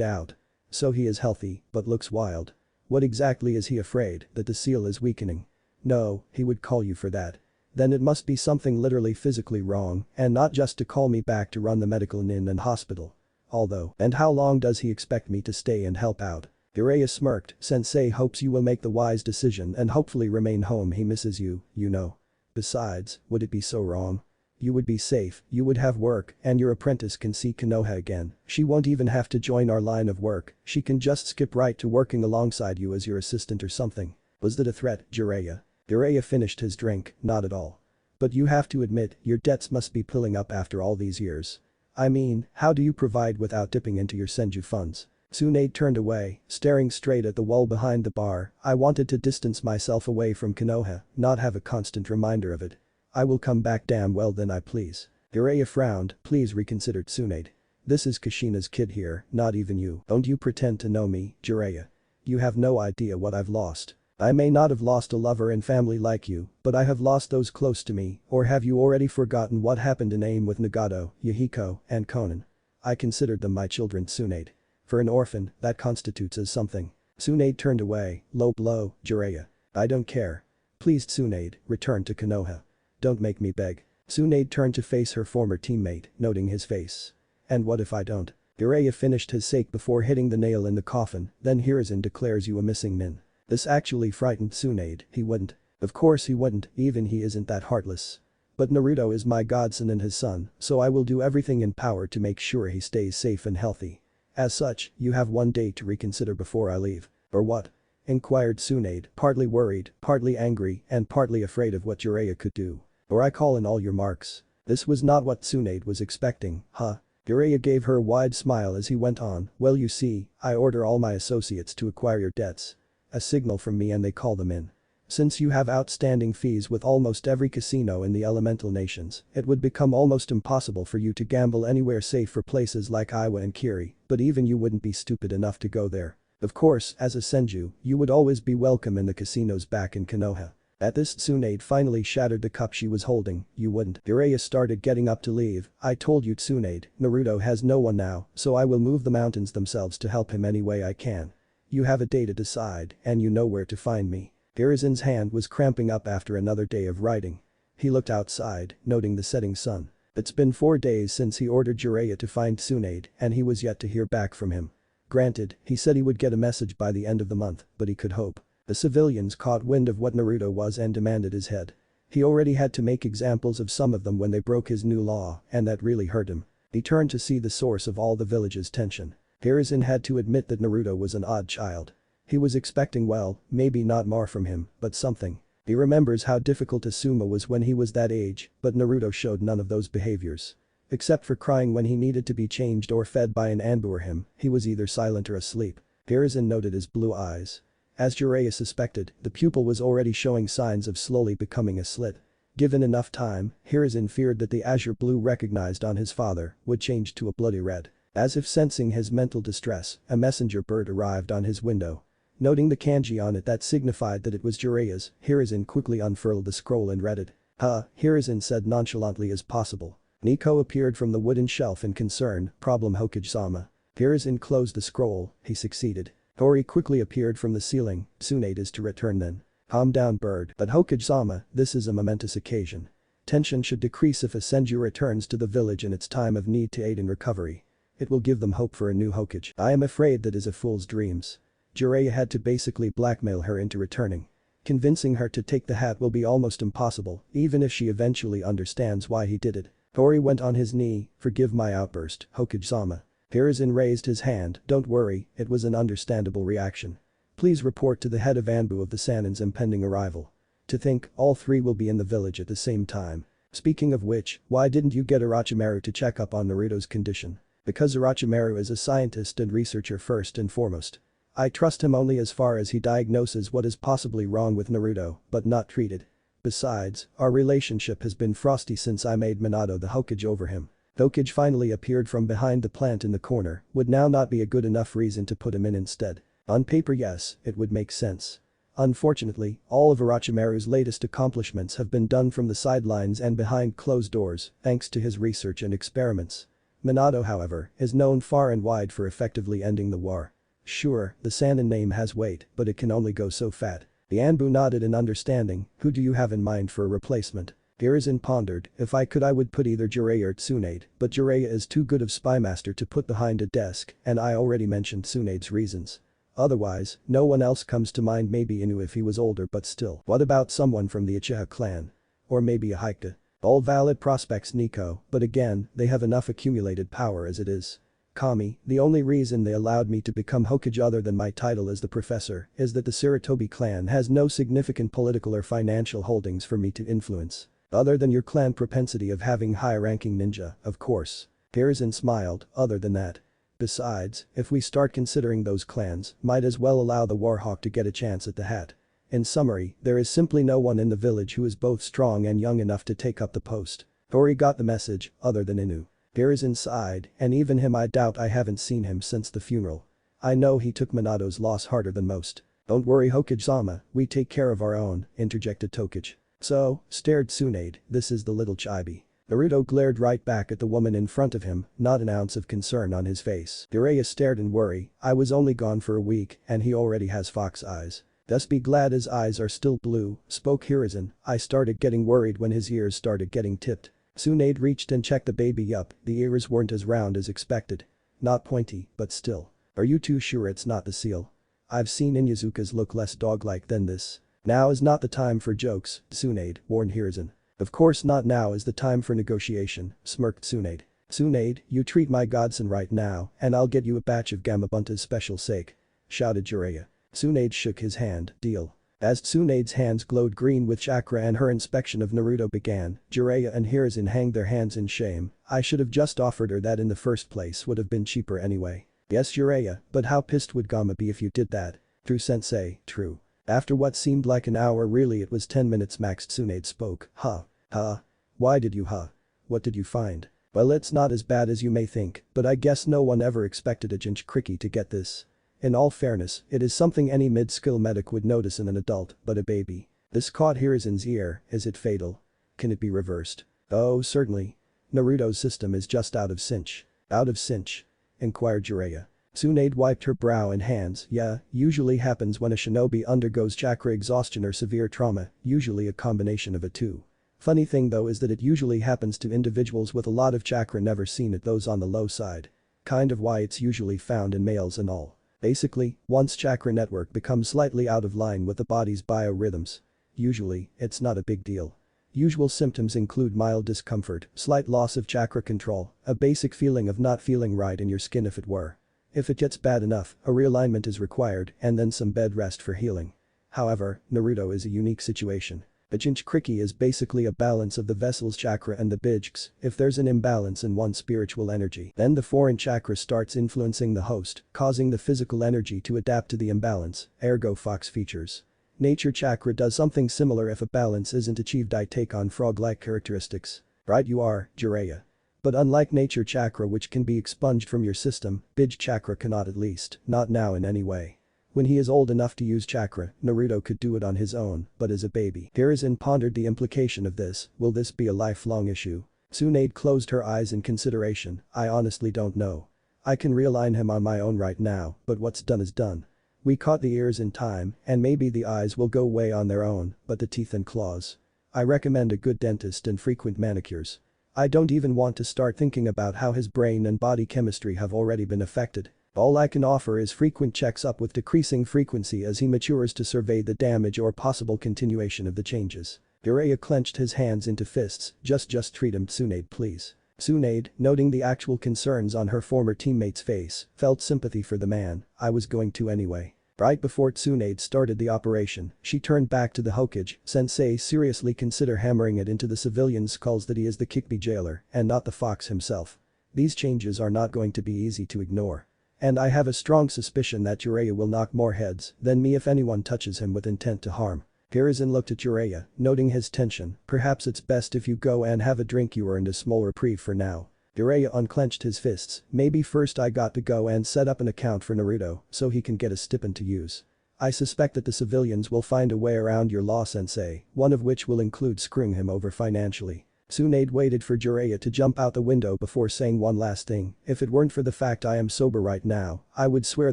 out. So he is healthy, but looks wild. What exactly is he afraid, that the seal is weakening? No, he would call you for that. Then it must be something literally physically wrong, and not just to call me back to run the medical inn and hospital. Although, and how long does he expect me to stay and help out? Jiraiya smirked, sensei hopes you will make the wise decision and hopefully remain home he misses you, you know. Besides, would it be so wrong? You would be safe, you would have work, and your apprentice can see Konoha again. She won't even have to join our line of work, she can just skip right to working alongside you as your assistant or something. Was that a threat, Jiraiya? Jiraiya finished his drink, not at all. But you have to admit, your debts must be piling up after all these years. I mean, how do you provide without dipping into your senju funds? Tsunade turned away, staring straight at the wall behind the bar. I wanted to distance myself away from Konoha, not have a constant reminder of it. I will come back damn well then I please. Jiraiya frowned, please reconsider Tsunade. This is Kushina's kid here, not even you. Don't you pretend to know me, Jiraiya. You have no idea what I've lost. I may not have lost a lover and family like you, but I have lost those close to me, or have you already forgotten what happened in AIM with Nagato, Yahiko, and Konan? I considered them my children Tsunade. For an orphan, that constitutes as something. Tsunade turned away, low blow, Jiraiya. I don't care. Please Tsunade, return to Konoha. Don't make me beg. Tsunade turned to face her former teammate, noting his face. And what if I don't? Jiraiya finished his sake before hitting the nail in the coffin, then Hiruzen declares you a missing min. This actually frightened Tsunade, he wouldn't. Of course he wouldn't, even he isn't that heartless. But Naruto is my godson and his son, so I will do everything in power to make sure he stays safe and healthy. As such, you have one day to reconsider before I leave. Or what? Inquired Tsunade, partly worried, partly angry, and partly afraid of what Jiraiya could do. Or I call in all your marks. This was not what Tsunade was expecting, huh? Jiraiya gave her a wide smile as he went on, well you see, I order all my associates to acquire your debts. A signal from me and they call them in. Since you have outstanding fees with almost every casino in the elemental nations, it would become almost impossible for you to gamble anywhere safe for places like Iwa and Kiri, but even you wouldn't be stupid enough to go there. Of course, as a Senju, you would always be welcome in the casinos back in Konoha. At this Tsunade finally shattered the cup she was holding, you wouldn't. Jiraiya started getting up to leave, I told you Tsunade, Naruto has no one now, so I will move the mountains themselves to help him any way I can. You have a day to decide, and you know where to find me. Hiruzen's hand was cramping up after another day of writing. He looked outside, noting the setting sun. It's been 4 days since he ordered Jiraiya to find Tsunade, and he was yet to hear back from him. Granted, he said he would get a message by the end of the month, but he could hope. The civilians caught wind of what Naruto was and demanded his head. He already had to make examples of some of them when they broke his new law, and that really hurt him. He turned to see the source of all the village's tension. Hiruzen had to admit that Naruto was an odd child. He was expecting well, maybe not more from him, but something. He remembers how difficult Asuma was when he was that age, but Naruto showed none of those behaviors. Except for crying when he needed to be changed or fed by an Anbu or him, he was either silent or asleep. Hiruzen noted his blue eyes. As Jiraiya suspected, the pupil was already showing signs of slowly becoming a slit. Given enough time, Hiruzen feared that the azure blue recognized on his father would change to a bloody red. As if sensing his mental distress, a messenger bird arrived on his window. Noting the kanji on it that signified that it was Jiraiya's, Hiruzen quickly unfurled the scroll and read it. Hiruzen said nonchalantly as possible. Nico appeared from the wooden shelf in concern, problem Hokage-sama. Hiruzen closed the scroll, he succeeded. Hori quickly appeared from the ceiling, Tsunade is to return then. Calm down bird, but Hokage-sama, this is a momentous occasion. Tension should decrease if a Senju returns to the village in its time of need to aid in recovery. It will give them hope for a new Hokage. I am afraid that is a fool's dreams. Jiraiya had to basically blackmail her into returning. Convincing her to take the hat will be almost impossible, even if she eventually understands why he did it. Hori went on his knee, forgive my outburst, Hokage-sama. Hiruzen raised his hand, don't worry, it was an understandable reaction. Please report to the head of Anbu of the Sanin's impending arrival. To think, all 3 will be in the village at the same time. Speaking of which, why didn't you get Orochimaru to check up on Naruto's condition? Because Orochimaru is a scientist and researcher first and foremost. I trust him only as far as he diagnoses what is possibly wrong with Naruto, but not treated. Besides, our relationship has been frosty since I made Minato the Hokage over him. Hokage finally appeared from behind the plant in the corner, would now not be a good enough reason to put him in instead. On paper yes, it would make sense. Unfortunately, all of Orochimaru's latest accomplishments have been done from the sidelines and behind closed doors, thanks to his research and experiments. Minato, however, is known far and wide for effectively ending the war. Sure, the Sanin name has weight, but it can only go so fat. The Anbu nodded in understanding, who do you have in mind for a replacement? Hiruzen pondered, if I could I would put either Jiraiya or Tsunade, but Jiraiya is too good of spymaster to put behind a desk, and I already mentioned Tsunade's reasons. Otherwise, no one else comes to mind, maybe Inu if he was older, but still. What about someone from the Uchiha clan? Or maybe a Hyuga? All valid prospects Nico, but again, they have enough accumulated power as it is. Kami, the only reason they allowed me to become Hokage other than my title as the professor is that the Sarutobi clan has no significant political or financial holdings for me to influence. Other than your clan propensity of having high-ranking ninja, of course. Hiruzen smiled, other than that. Besides, if we start considering those clans, might as well allow the Warhawk to get a chance at the hat. In summary, there is simply no one in the village who is both strong and young enough to take up the post. Hori got the message, other than Inu. Hiruzen sighed, and even him I doubt I haven't seen him since the funeral. I know he took Minato's loss harder than most. Don't worry Hokage-sama, we take care of our own, interjected Tokage. So, stared Tsunade, this is the little chibi. Naruto glared right back at the woman in front of him, not an ounce of concern on his face. Jiraiya stared in worry, I was only gone for a week, and he already has fox eyes. Thus be glad his eyes are still blue, spoke Hiruzen, I started getting worried when his ears started getting tipped. Tsunade reached and checked the baby yup, the ears weren't as round as expected. Not pointy, but still. Are you too sure it's not the seal? I've seen Inyazukas look less dog-like than this. Now is not the time for jokes, Tsunade, warned Hiruzen. Of course not, now is the time for negotiation, smirked Tsunade. Tsunade, you treat my godson right now, and I'll get you a batch of Gamabunta's special sake, shouted Jiraiya. Tsunade shook his hand, deal. As Tsunade's hands glowed green with chakra and her inspection of Naruto began, Jiraiya and Hiruzen hanged their hands in shame. I should have just offered her that in the first place, would have been cheaper anyway. Yes Jiraiya, but how pissed would Gama be if you did that? True sensei, true. After what seemed like an hour, really it was 10 minutes max, Tsunade spoke. Huh. Huh? Why did you huh? What did you find? Well, it's not as bad as you may think, but I guess no one ever expected a Jinchuriki to get this. In all fairness, it is something any mid-skill medic would notice in an adult, but a baby. This caught Hiruzen's ear. Is it fatal? Can it be reversed? Oh certainly. Naruto's system is just out of synch. Out of synch? Inquired Jiraiya. Tsunade wiped her brow and hands. Yeah, usually happens when a shinobi undergoes chakra exhaustion or severe trauma, usually a combination of the two. Funny thing though is that it usually happens to individuals with a lot of chakra, never seen it those on the low side. Kind of why it's usually found in males and all. Basically, once chakra network becomes slightly out of line with the body's biorhythms. Usually, it's not a big deal. Usual symptoms include mild discomfort, slight loss of chakra control, a basic feeling of not feeling right in your skin if it were. If it gets bad enough, a realignment is required and then some bed rest for healing. However, Naruto is a unique situation. A Jinchuriki is basically a balance of the vessel's chakra and the bijks. If there's an imbalance in one spiritual energy, then the foreign chakra starts influencing the host, causing the physical energy to adapt to the imbalance, ergo Fox features. Nature chakra does something similar. If a balance isn't achieved, I take on frog-like characteristics. Right you are, Jiraiya. But unlike nature chakra, which can be expunged from your system, bij chakra cannot, at least, not now in any way. When he is old enough to use chakra, Naruto could do it on his own, but as a baby. Hiruzen pondered the implication of this. Will this be a lifelong issue? Tsunade closed her eyes in consideration. I honestly don't know. I can realign him on my own right now, but what's done is done. We caught the ears in time, and maybe the eyes will go away on their own, but the teeth and claws. I recommend a good dentist and frequent manicures. I don't even want to start thinking about how his brain and body chemistry have already been affected. All I can offer is frequent checks up with decreasing frequency as he matures to survey the damage or possible continuation of the changes. Jiraiya clenched his hands into fists. Just treat him, Tsunade, please. Tsunade, noting the actual concerns on her former teammate's face, felt sympathy for the man. I was going to anyway. Right before Tsunade started the operation, she turned back to the Hokage. Sensei, seriously consider hammering it into the civilians' skulls that he is the Kyuubi jailer and not the fox himself. These changes are not going to be easy to ignore. And I have a strong suspicion that Jiraiya will knock more heads than me if anyone touches him with intent to harm. Hiruzen looked at Jiraiya, noting his tension. Perhaps it's best if you go and have a drink. You earned a small reprieve for now. Jiraiya unclenched his fists. Maybe first I got to go and set up an account for Naruto so he can get a stipend to use. I suspect that the civilians will find a way around your law, sensei, one of which will include screwing him over financially. Tsunade waited for Jiraiya to jump out the window before saying one last thing. If it weren't for the fact I am sober right now, I would swear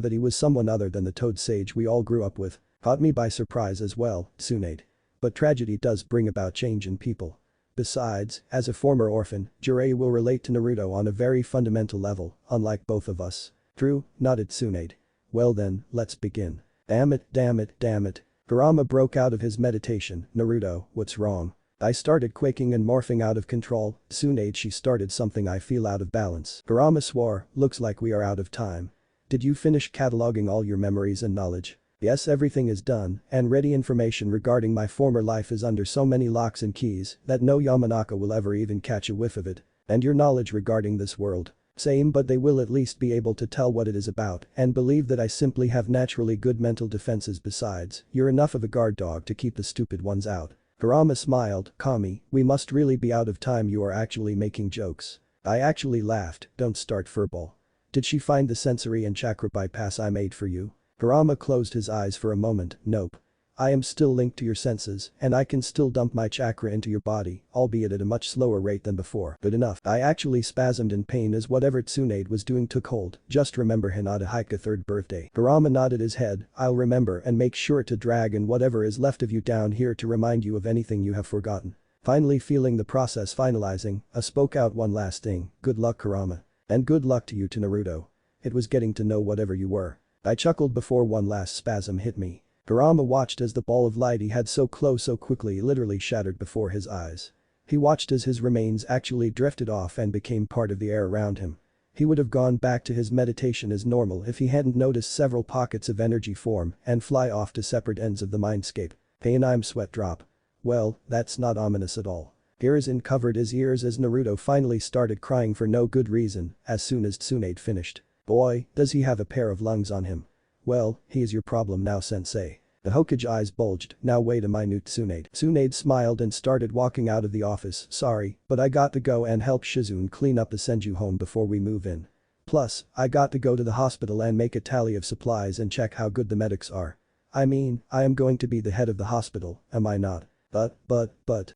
that he was someone other than the toad sage we all grew up with. Caught me by surprise as well, Tsunade. But tragedy does bring about change in people. Besides, as a former orphan, Jiraiya will relate to Naruto on a very fundamental level, unlike both of us. True, nodded Tsunade. Well then, let's begin. Damn it. Kurama broke out of his meditation. Naruto, what's wrong? I started quaking and morphing out of control. Tsunade, she started something. I feel out of balance. Kurama swore. Looks like we are out of time. Did you finish cataloging all your memories and knowledge? Yes, everything is done, and ready. Information regarding my former life is under so many locks and keys that no Yamanaka will ever even catch a whiff of it. And your knowledge regarding this world? Same, but they will at least be able to tell what it is about and believe that I simply have naturally good mental defenses. Besides, you're enough of a guard dog to keep the stupid ones out. Kurama smiled. Kami, we must really be out of time. You are actually making jokes. I actually laughed. Don't start furball. Did she find the sensory and chakra bypass I made for you? Kurama closed his eyes for a moment. Nope. I am still linked to your senses and I can still dump my chakra into your body, albeit at a much slower rate than before. Good enough. I actually spasmed in pain as whatever Tsunade was doing took hold. Just remember Hinata Hika 3rd birthday. Kurama nodded his head. I'll remember and make sure to drag in whatever is left of you down here to remind you of anything you have forgotten. Finally feeling the process finalizing, I spoke out one last thing. Good luck, Kurama. And good luck to you too, Naruto. It was getting to know whatever you were. I chuckled before one last spasm hit me. Kurama watched as the ball of light he had so close so quickly literally shattered before his eyes. He watched as his remains actually drifted off and became part of the air around him. He would have gone back to his meditation as normal if he hadn't noticed several pockets of energy form and fly off to separate ends of the mindscape. Pain sweat drop. Well, that's not ominous at all. Hiruzen covered his ears as Naruto finally started crying for no good reason as soon as Tsunade finished. Boy, does he have a pair of lungs on him. Well, he is your problem now sensei. The Hokage eyes bulged, now wait a minute Tsunade. Tsunade smiled and started walking out of the office. Sorry, but I got to go and help Shizune clean up the Senju home before we move in. Plus, I got to go to the hospital and make a tally of supplies and check how good the medics are. I mean, I am going to be the head of the hospital, am I not? But.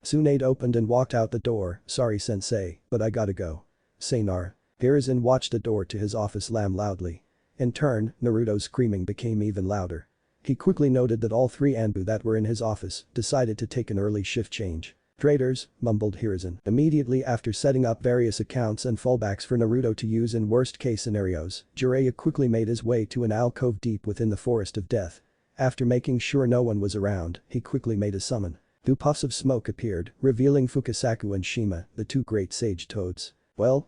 Tsunade opened and walked out the door. Sorry sensei, but I gotta go. Sayonara. Hiruzen watched the door to his office slam loudly. In turn, Naruto's screaming became even louder. He quickly noted that all three Anbu that were in his office decided to take an early shift change. Traitors, mumbled Hiruzen. Immediately after setting up various accounts and fallbacks for Naruto to use in worst-case scenarios, Jiraiya quickly made his way to an alcove deep within the Forest of Death. After making sure no one was around, he quickly made a summon. Two puffs of smoke appeared, revealing Fukasaku and Shima, the two great sage toads. Well,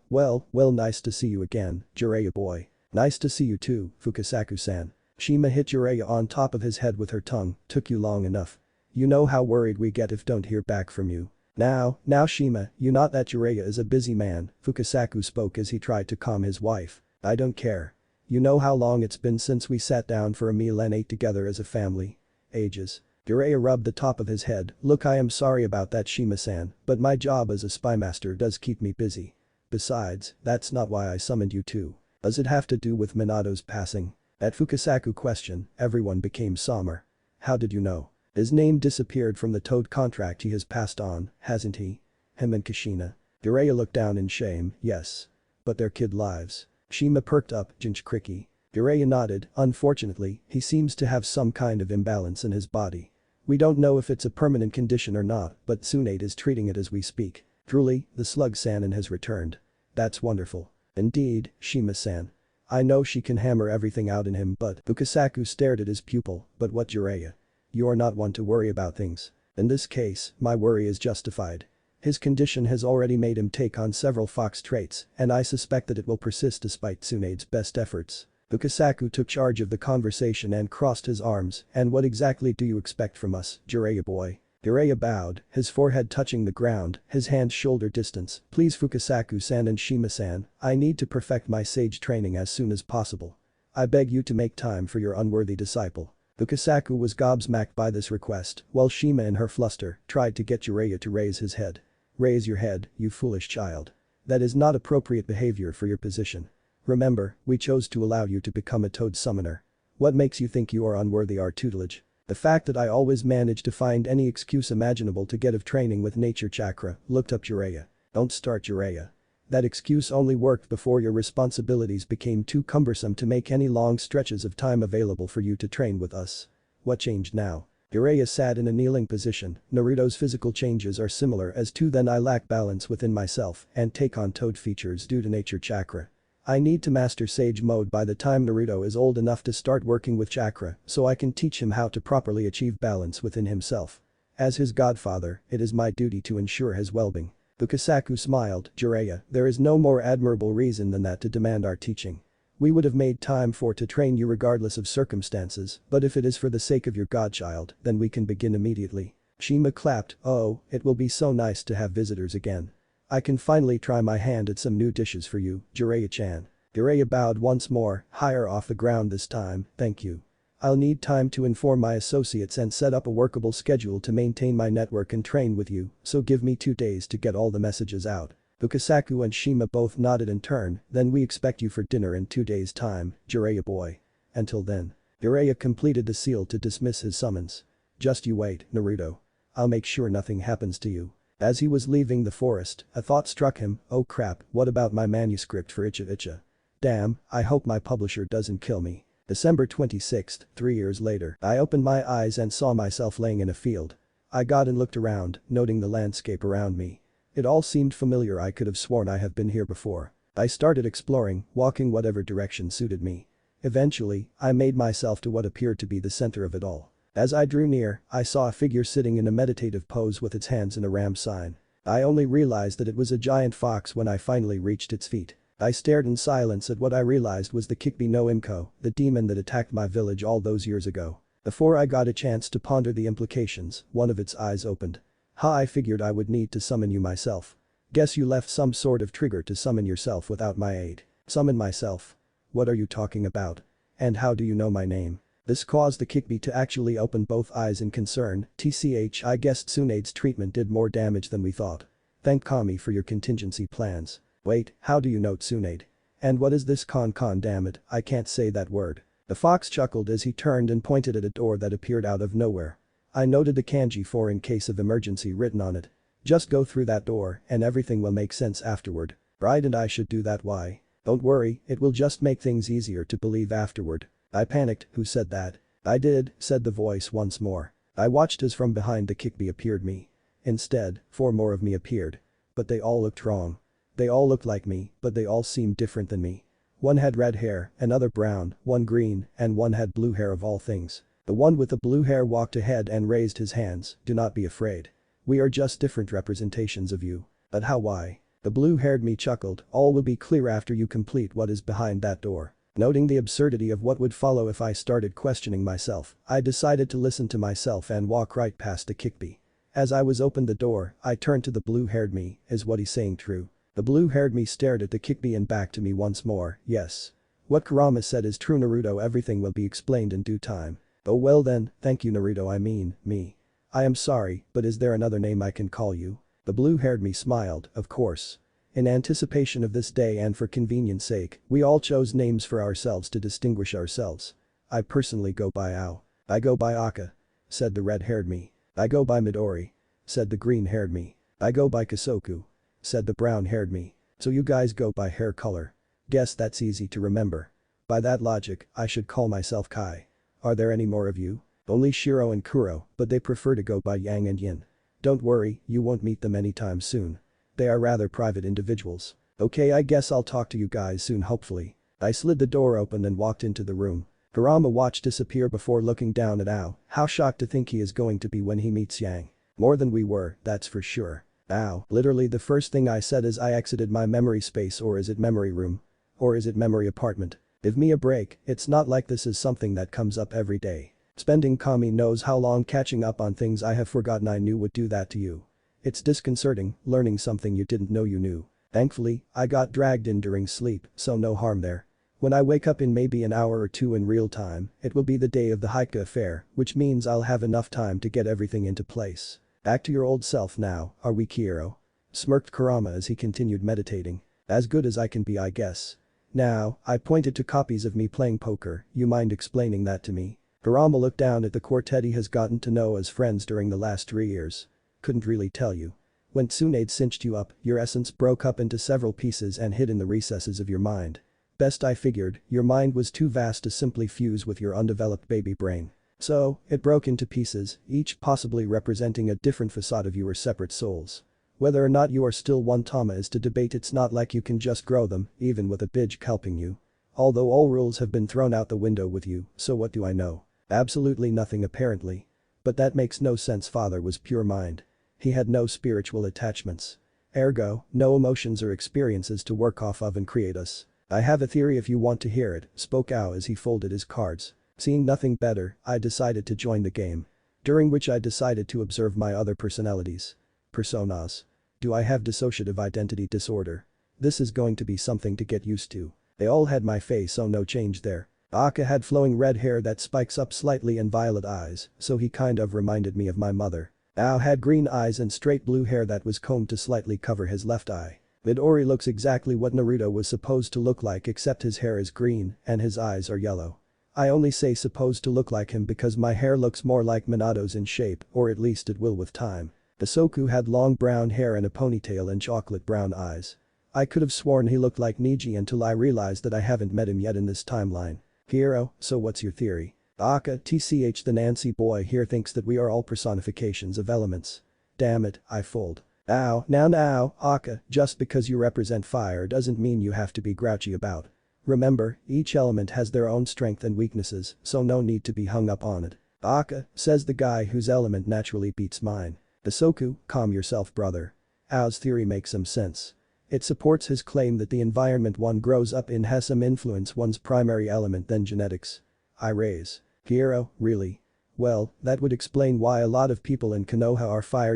nice to see you again, Jiraiya boy. Nice to see you too, Fukasaku-san. Shima hit Jiraiya on top of his head with her tongue. Took you long enough. You know how worried we get if don't hear back from you. Now Shima, you not that Jiraiya is a busy man, Fukasaku spoke as he tried to calm his wife. I don't care. You know how long it's been since we sat down for a meal and ate together as a family? Ages. Jiraiya rubbed the top of his head. Look, I am sorry about that Shima-san, but my job as a spy master does keep me busy. Besides, that's not why I summoned you too. Does it have to do with Minato's passing? At Fukasaku question, everyone became somber. How did you know? His name disappeared from the toad contract he has passed on, hasn't he? Him and Kushina. Jiraiya looked down in shame. Yes. But their kid lives. Shima perked up. Jinch Cricky. Jiraiya nodded. Unfortunately, he seems to have some kind of imbalance in his body. We don't know if it's a permanent condition or not, but Tsunade is treating it as we speak. Truly, the slug-sanin has returned. That's wonderful. Indeed, Shima-san. I know she can hammer everything out in him but Fukasaku stared at his pupil, but what Jiraiya? You're not one to worry about things. In this case, my worry is justified. His condition has already made him take on several fox traits, and I suspect that it will persist despite Tsunade's best efforts. Fukasaku took charge of the conversation and crossed his arms. And what exactly do you expect from us, Jiraiya boy? Jiraiya bowed, his forehead touching the ground, his hands shoulder distance. Please Fukasaku-san and Shima-san, I need to perfect my sage training as soon as possible. I beg you to make time for your unworthy disciple. Fukasaku was gobsmacked by this request, while Shima in her fluster tried to get Jiraiya to raise his head. Raise your head, you foolish child. That is not appropriate behavior for your position. Remember, we chose to allow you to become a toad summoner. What makes you think you are unworthy our tutelage? The fact that I always manage to find any excuse imaginable to get of training with nature chakra, looked up Jiraiya. Don't start Jiraiya. That excuse only worked before your responsibilities became too cumbersome to make any long stretches of time available for you to train with us. What changed now? Jiraiya sat in a kneeling position. Naruto's physical changes are similar as to then I lack balance within myself and take on toad features due to nature chakra. I need to master Sage Mode by the time Naruto is old enough to start working with chakra so I can teach him how to properly achieve balance within himself. As his godfather, it is my duty to ensure his well-being. Fukasaku smiled. Jiraiya, there is no more admirable reason than that to demand our teaching. We would have made time to train you regardless of circumstances, but if it is for the sake of your godchild, then we can begin immediately. Shima clapped. Oh, it will be so nice to have visitors again. I can finally try my hand at some new dishes for you, Jiraiya-chan. Jiraiya bowed once more, higher off the ground this time. Thank you. I'll need time to inform my associates and set up a workable schedule to maintain my network and train with you, so give me 2 days to get all the messages out. Fukasaku and Shima both nodded in turn. Then we expect you for dinner in 2 days' time, Jiraiya boy. Until then. Jiraiya completed the seal to dismiss his summons. Just you wait, Naruto. I'll make sure nothing happens to you. As he was leaving the forest, a thought struck him. Oh crap, what about my manuscript for Uchiha? Damn, I hope my publisher doesn't kill me. December 26th, 3 years later. I opened my eyes and saw myself laying in a field. I got and looked around, noting the landscape around me. It all seemed familiar. I could have sworn I have been here before. I started exploring, walking whatever direction suited me. Eventually, I made myself to what appeared to be the center of it all. As I drew near, I saw a figure sitting in a meditative pose with its hands in a ram sign. I only realized that it was a giant fox when I finally reached its feet. I stared in silence at what I realized was the Kyuubi no Imko, the demon that attacked my village all those years ago. Before I got a chance to ponder the implications, one of its eyes opened. Ha, I figured I would need to summon you myself. Guess you left some sort of trigger to summon yourself without my aid. Summon myself? What are you talking about? And how do you know my name? This caused the Kyuubi to actually open both eyes in concern. TCH, I guess Tsunade's treatment did more damage than we thought. Thank Kami for your contingency plans. Wait, how do you know Tsunade? And what is this con damn it, I can't say that word. The fox chuckled as he turned and pointed at a door that appeared out of nowhere. I noted the kanji for in case of emergency written on it. Just go through that door and everything will make sense afterward. Right, and I should do that? Why? Don't worry, it will just make things easier to believe afterward. I panicked. Who said that? I did, said the voice once more. I watched as from behind the Kyuubi appeared me. Instead, 4 more of me appeared. But they all looked wrong. They all looked like me, but they all seemed different than me. One had red hair, another brown, one green, and one had blue hair of all things. The one with the blue hair walked ahead and raised his hands. Do not be afraid. We are just different representations of you. But how? Why? The blue-haired me chuckled. All will be clear after you complete what is behind that door. Noting the absurdity of what would follow if I started questioning myself, I decided to listen to myself and walk right past the Kyuubi. As I was opened the door, I turned to the blue-haired me. Is what he's saying true? The blue-haired me stared at the Kyuubi and back to me once more. Yes. What Kurama said is true, Naruto. Everything will be explained in due time. Oh well then, thank you Naruto, I mean, me. I am sorry, but is there another name I can call you? The blue-haired me smiled. Of course. In anticipation of this day and for convenience sake, we all chose names for ourselves to distinguish ourselves. I personally go by Ao. I go by Aka, said the red-haired me. I go by Midori, said the green-haired me. I go by Kasoku, said the brown-haired me. So you guys go by hair color. Guess that's easy to remember. By that logic, I should call myself Kai. Are there any more of you? Only Shiro and Kuro, but they prefer to go by Yang and Yin. Don't worry, you won't meet them anytime soon. They are rather private individuals. Okay, I guess I'll talk to you guys soon, hopefully. I slid the door open and walked into the room. Kurama watched disappear before looking down at Ao. How shocked to think he is going to be when he meets Yang. More than we were, that's for sure. Ao, literally the first thing I said as I exited my memory space. Or is it memory room? Or is it memory apartment? Give me a break, it's not like this is something that comes up every day. Spending Kami knows how long catching up on things I have forgotten. I knew would do that to you. It's disconcerting, learning something you didn't know you knew. Thankfully, I got dragged in during sleep, so no harm there. When I wake up in maybe an hour or two in real time, it will be the day of the Hyuga affair, which means I'll have enough time to get everything into place. Back to your old self now, are we, Kiro? Smirked Kurama as he continued meditating. As good as I can be, I guess. Now, I pointed to copies of me playing poker. You mind explaining that to me? Kurama looked down at the quartet he has gotten to know as friends during the last 3 years. Couldn't really tell you. When Tsunade cinched you up, your essence broke up into several pieces and hid in the recesses of your mind. Best I figured, your mind was too vast to simply fuse with your undeveloped baby brain. So, it broke into pieces, each possibly representing a different facade of your separate souls. Whether or not you are still one Tama is to debate. It's not like you can just grow them, even with a bitch helping you. Although all rules have been thrown out the window with you, so what do I know? Absolutely nothing apparently. But that makes no sense. Father was pure mind. He had no spiritual attachments. Ergo, no emotions or experiences to work off of and create us. I have a theory if you want to hear it, spoke Ao as he folded his cards. Seeing nothing better, I decided to join the game. During which I decided to observe my other personalities. Personas. Do I have dissociative identity disorder? This is going to be something to get used to. They all had my face, so no change there. Aka had flowing red hair that spikes up slightly and violet eyes, so he kind of reminded me of my mother. Ao had green eyes and straight blue hair that was combed to slightly cover his left eye. Midori looks exactly what Naruto was supposed to look like, except his hair is green and his eyes are yellow. I only say supposed to look like him because my hair looks more like Minato's in shape, or at least it will with time. Hisoku had long brown hair and a ponytail and chocolate brown eyes. I could have sworn he looked like Niji until I realized that I haven't met him yet in this timeline. Hiro, so what's your theory? Aka, TCH, the Nancy boy here thinks that we are all personifications of elements. Damn it, I fold. Ow, now, Aka, just because you represent fire doesn't mean you have to be grouchy about. Remember, each element has their own strength and weaknesses, so no need to be hung up on it. Aka, says the guy whose element naturally beats mine. Isoku, calm yourself brother. Ao's theory makes some sense. It supports his claim that the environment one grows up in has some influence one's primary element than genetics. I raise. Hiro, really? Well, that would explain why a lot of people in Konoha are fire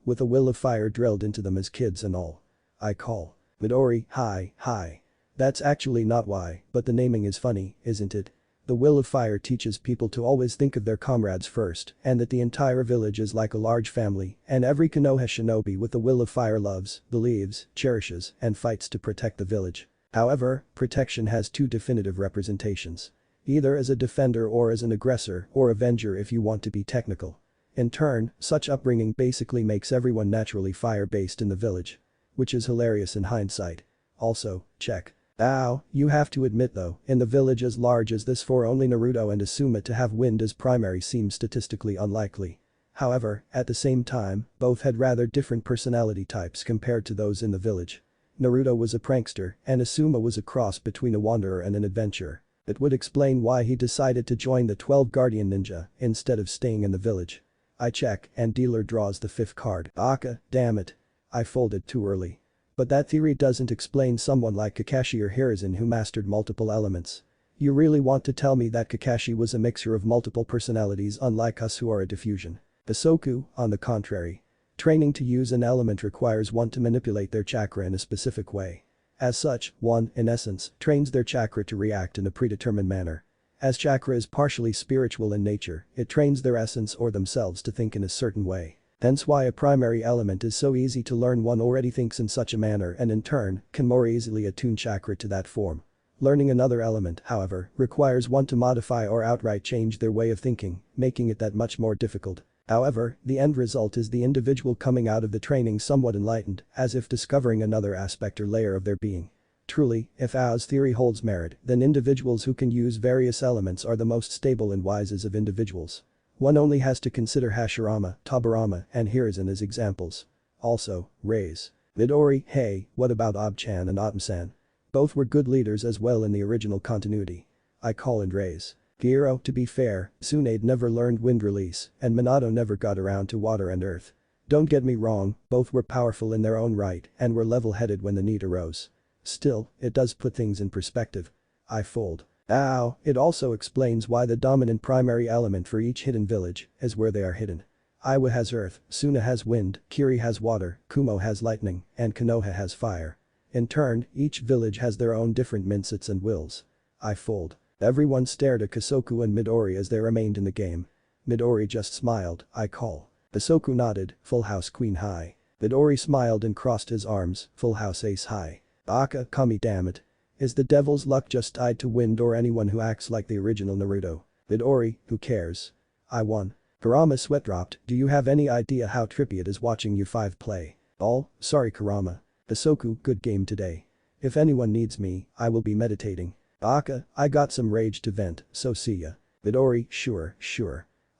with a will of fire drilled into them as kids and all. I call. Midori, hi. That's actually not why, but the naming is funny, isn't it? The will of fire teaches people to always think of their comrades first and that the entire village is like a large family and every Konoha shinobi with the will of fire loves, believes, cherishes, and fights to protect the village. However, protection has two definitive representations. Either as a defender or as an aggressor or avenger if you want to be technical. In turn, such upbringing basically makes everyone naturally fire-based in the village. Which is hilarious in hindsight. Also, check. Ow, you have to admit though, in the village as large as this for only Naruto and Asuma to have wind as primary seems statistically unlikely. However, at the same time, both had rather different personality types compared to those in the village. Naruto was a prankster and Asuma was a cross between a wanderer and an adventurer. It would explain why he decided to join the 12 Guardian Ninja instead of staying in the village. I check and dealer draws the 5th card. Aka, damn it. I folded too early. But that theory doesn't explain someone like Kakashi or Hiruzen who mastered multiple elements. You really want to tell me that Kakashi was a mixture of multiple personalities unlike us who are a diffusion? Isoku, on the contrary. Training to use an element requires one to manipulate their chakra in a specific way. As such, one, in essence, trains their chakra to react in a predetermined manner. As chakra is partially spiritual in nature, it trains their essence or themselves to think in a certain way. Hence why a primary element is so easy to learn one already thinks in such a manner and in turn, can more easily attune chakra to that form. Learning another element, however, requires one to modify or outright change their way of thinking, making it that much more difficult. However, the end result is the individual coming out of the training somewhat enlightened, as if discovering another aspect or layer of their being. Truly, if Ao's theory holds merit, then individuals who can use various elements are the most stable and wisest of individuals. One only has to consider Hashirama, Tobirama, and Hiruzen as examples. Also, raise. Midori, hey, what about Ob-chan and Otom-san? Both were good leaders as well in the original continuity. I call and raise. Hiro, to be fair, Tsunade never learned wind release, and Minato never got around to water and earth. Don't get me wrong, both were powerful in their own right and were level-headed when the need arose. Still, it does put things in perspective. I fold. Ow, it also explains why the dominant primary element for each hidden village is where they are hidden. Iwa has earth, Suna has wind, Kiri has water, Kumo has lightning, and Konoha has fire. In turn, each village has their own different mindsets and wills. I fold. Everyone stared at Kasoku and Midori as they remained in the game. Midori just smiled, I call. Kasoku nodded, full house queen high. Midori smiled and crossed his arms, full house ace high. Aka, kami damn it. Is the devil's luck just tied to wind or anyone who acts like the original Naruto? Midori, who cares? I won. Kurama sweat dropped, do you have any idea how trippy it is watching you 5 play? All, sorry Kurama. Kasoku, good game today. If anyone needs me, I will be meditating. Aka, I got some rage to vent, so see ya. Midori, sure.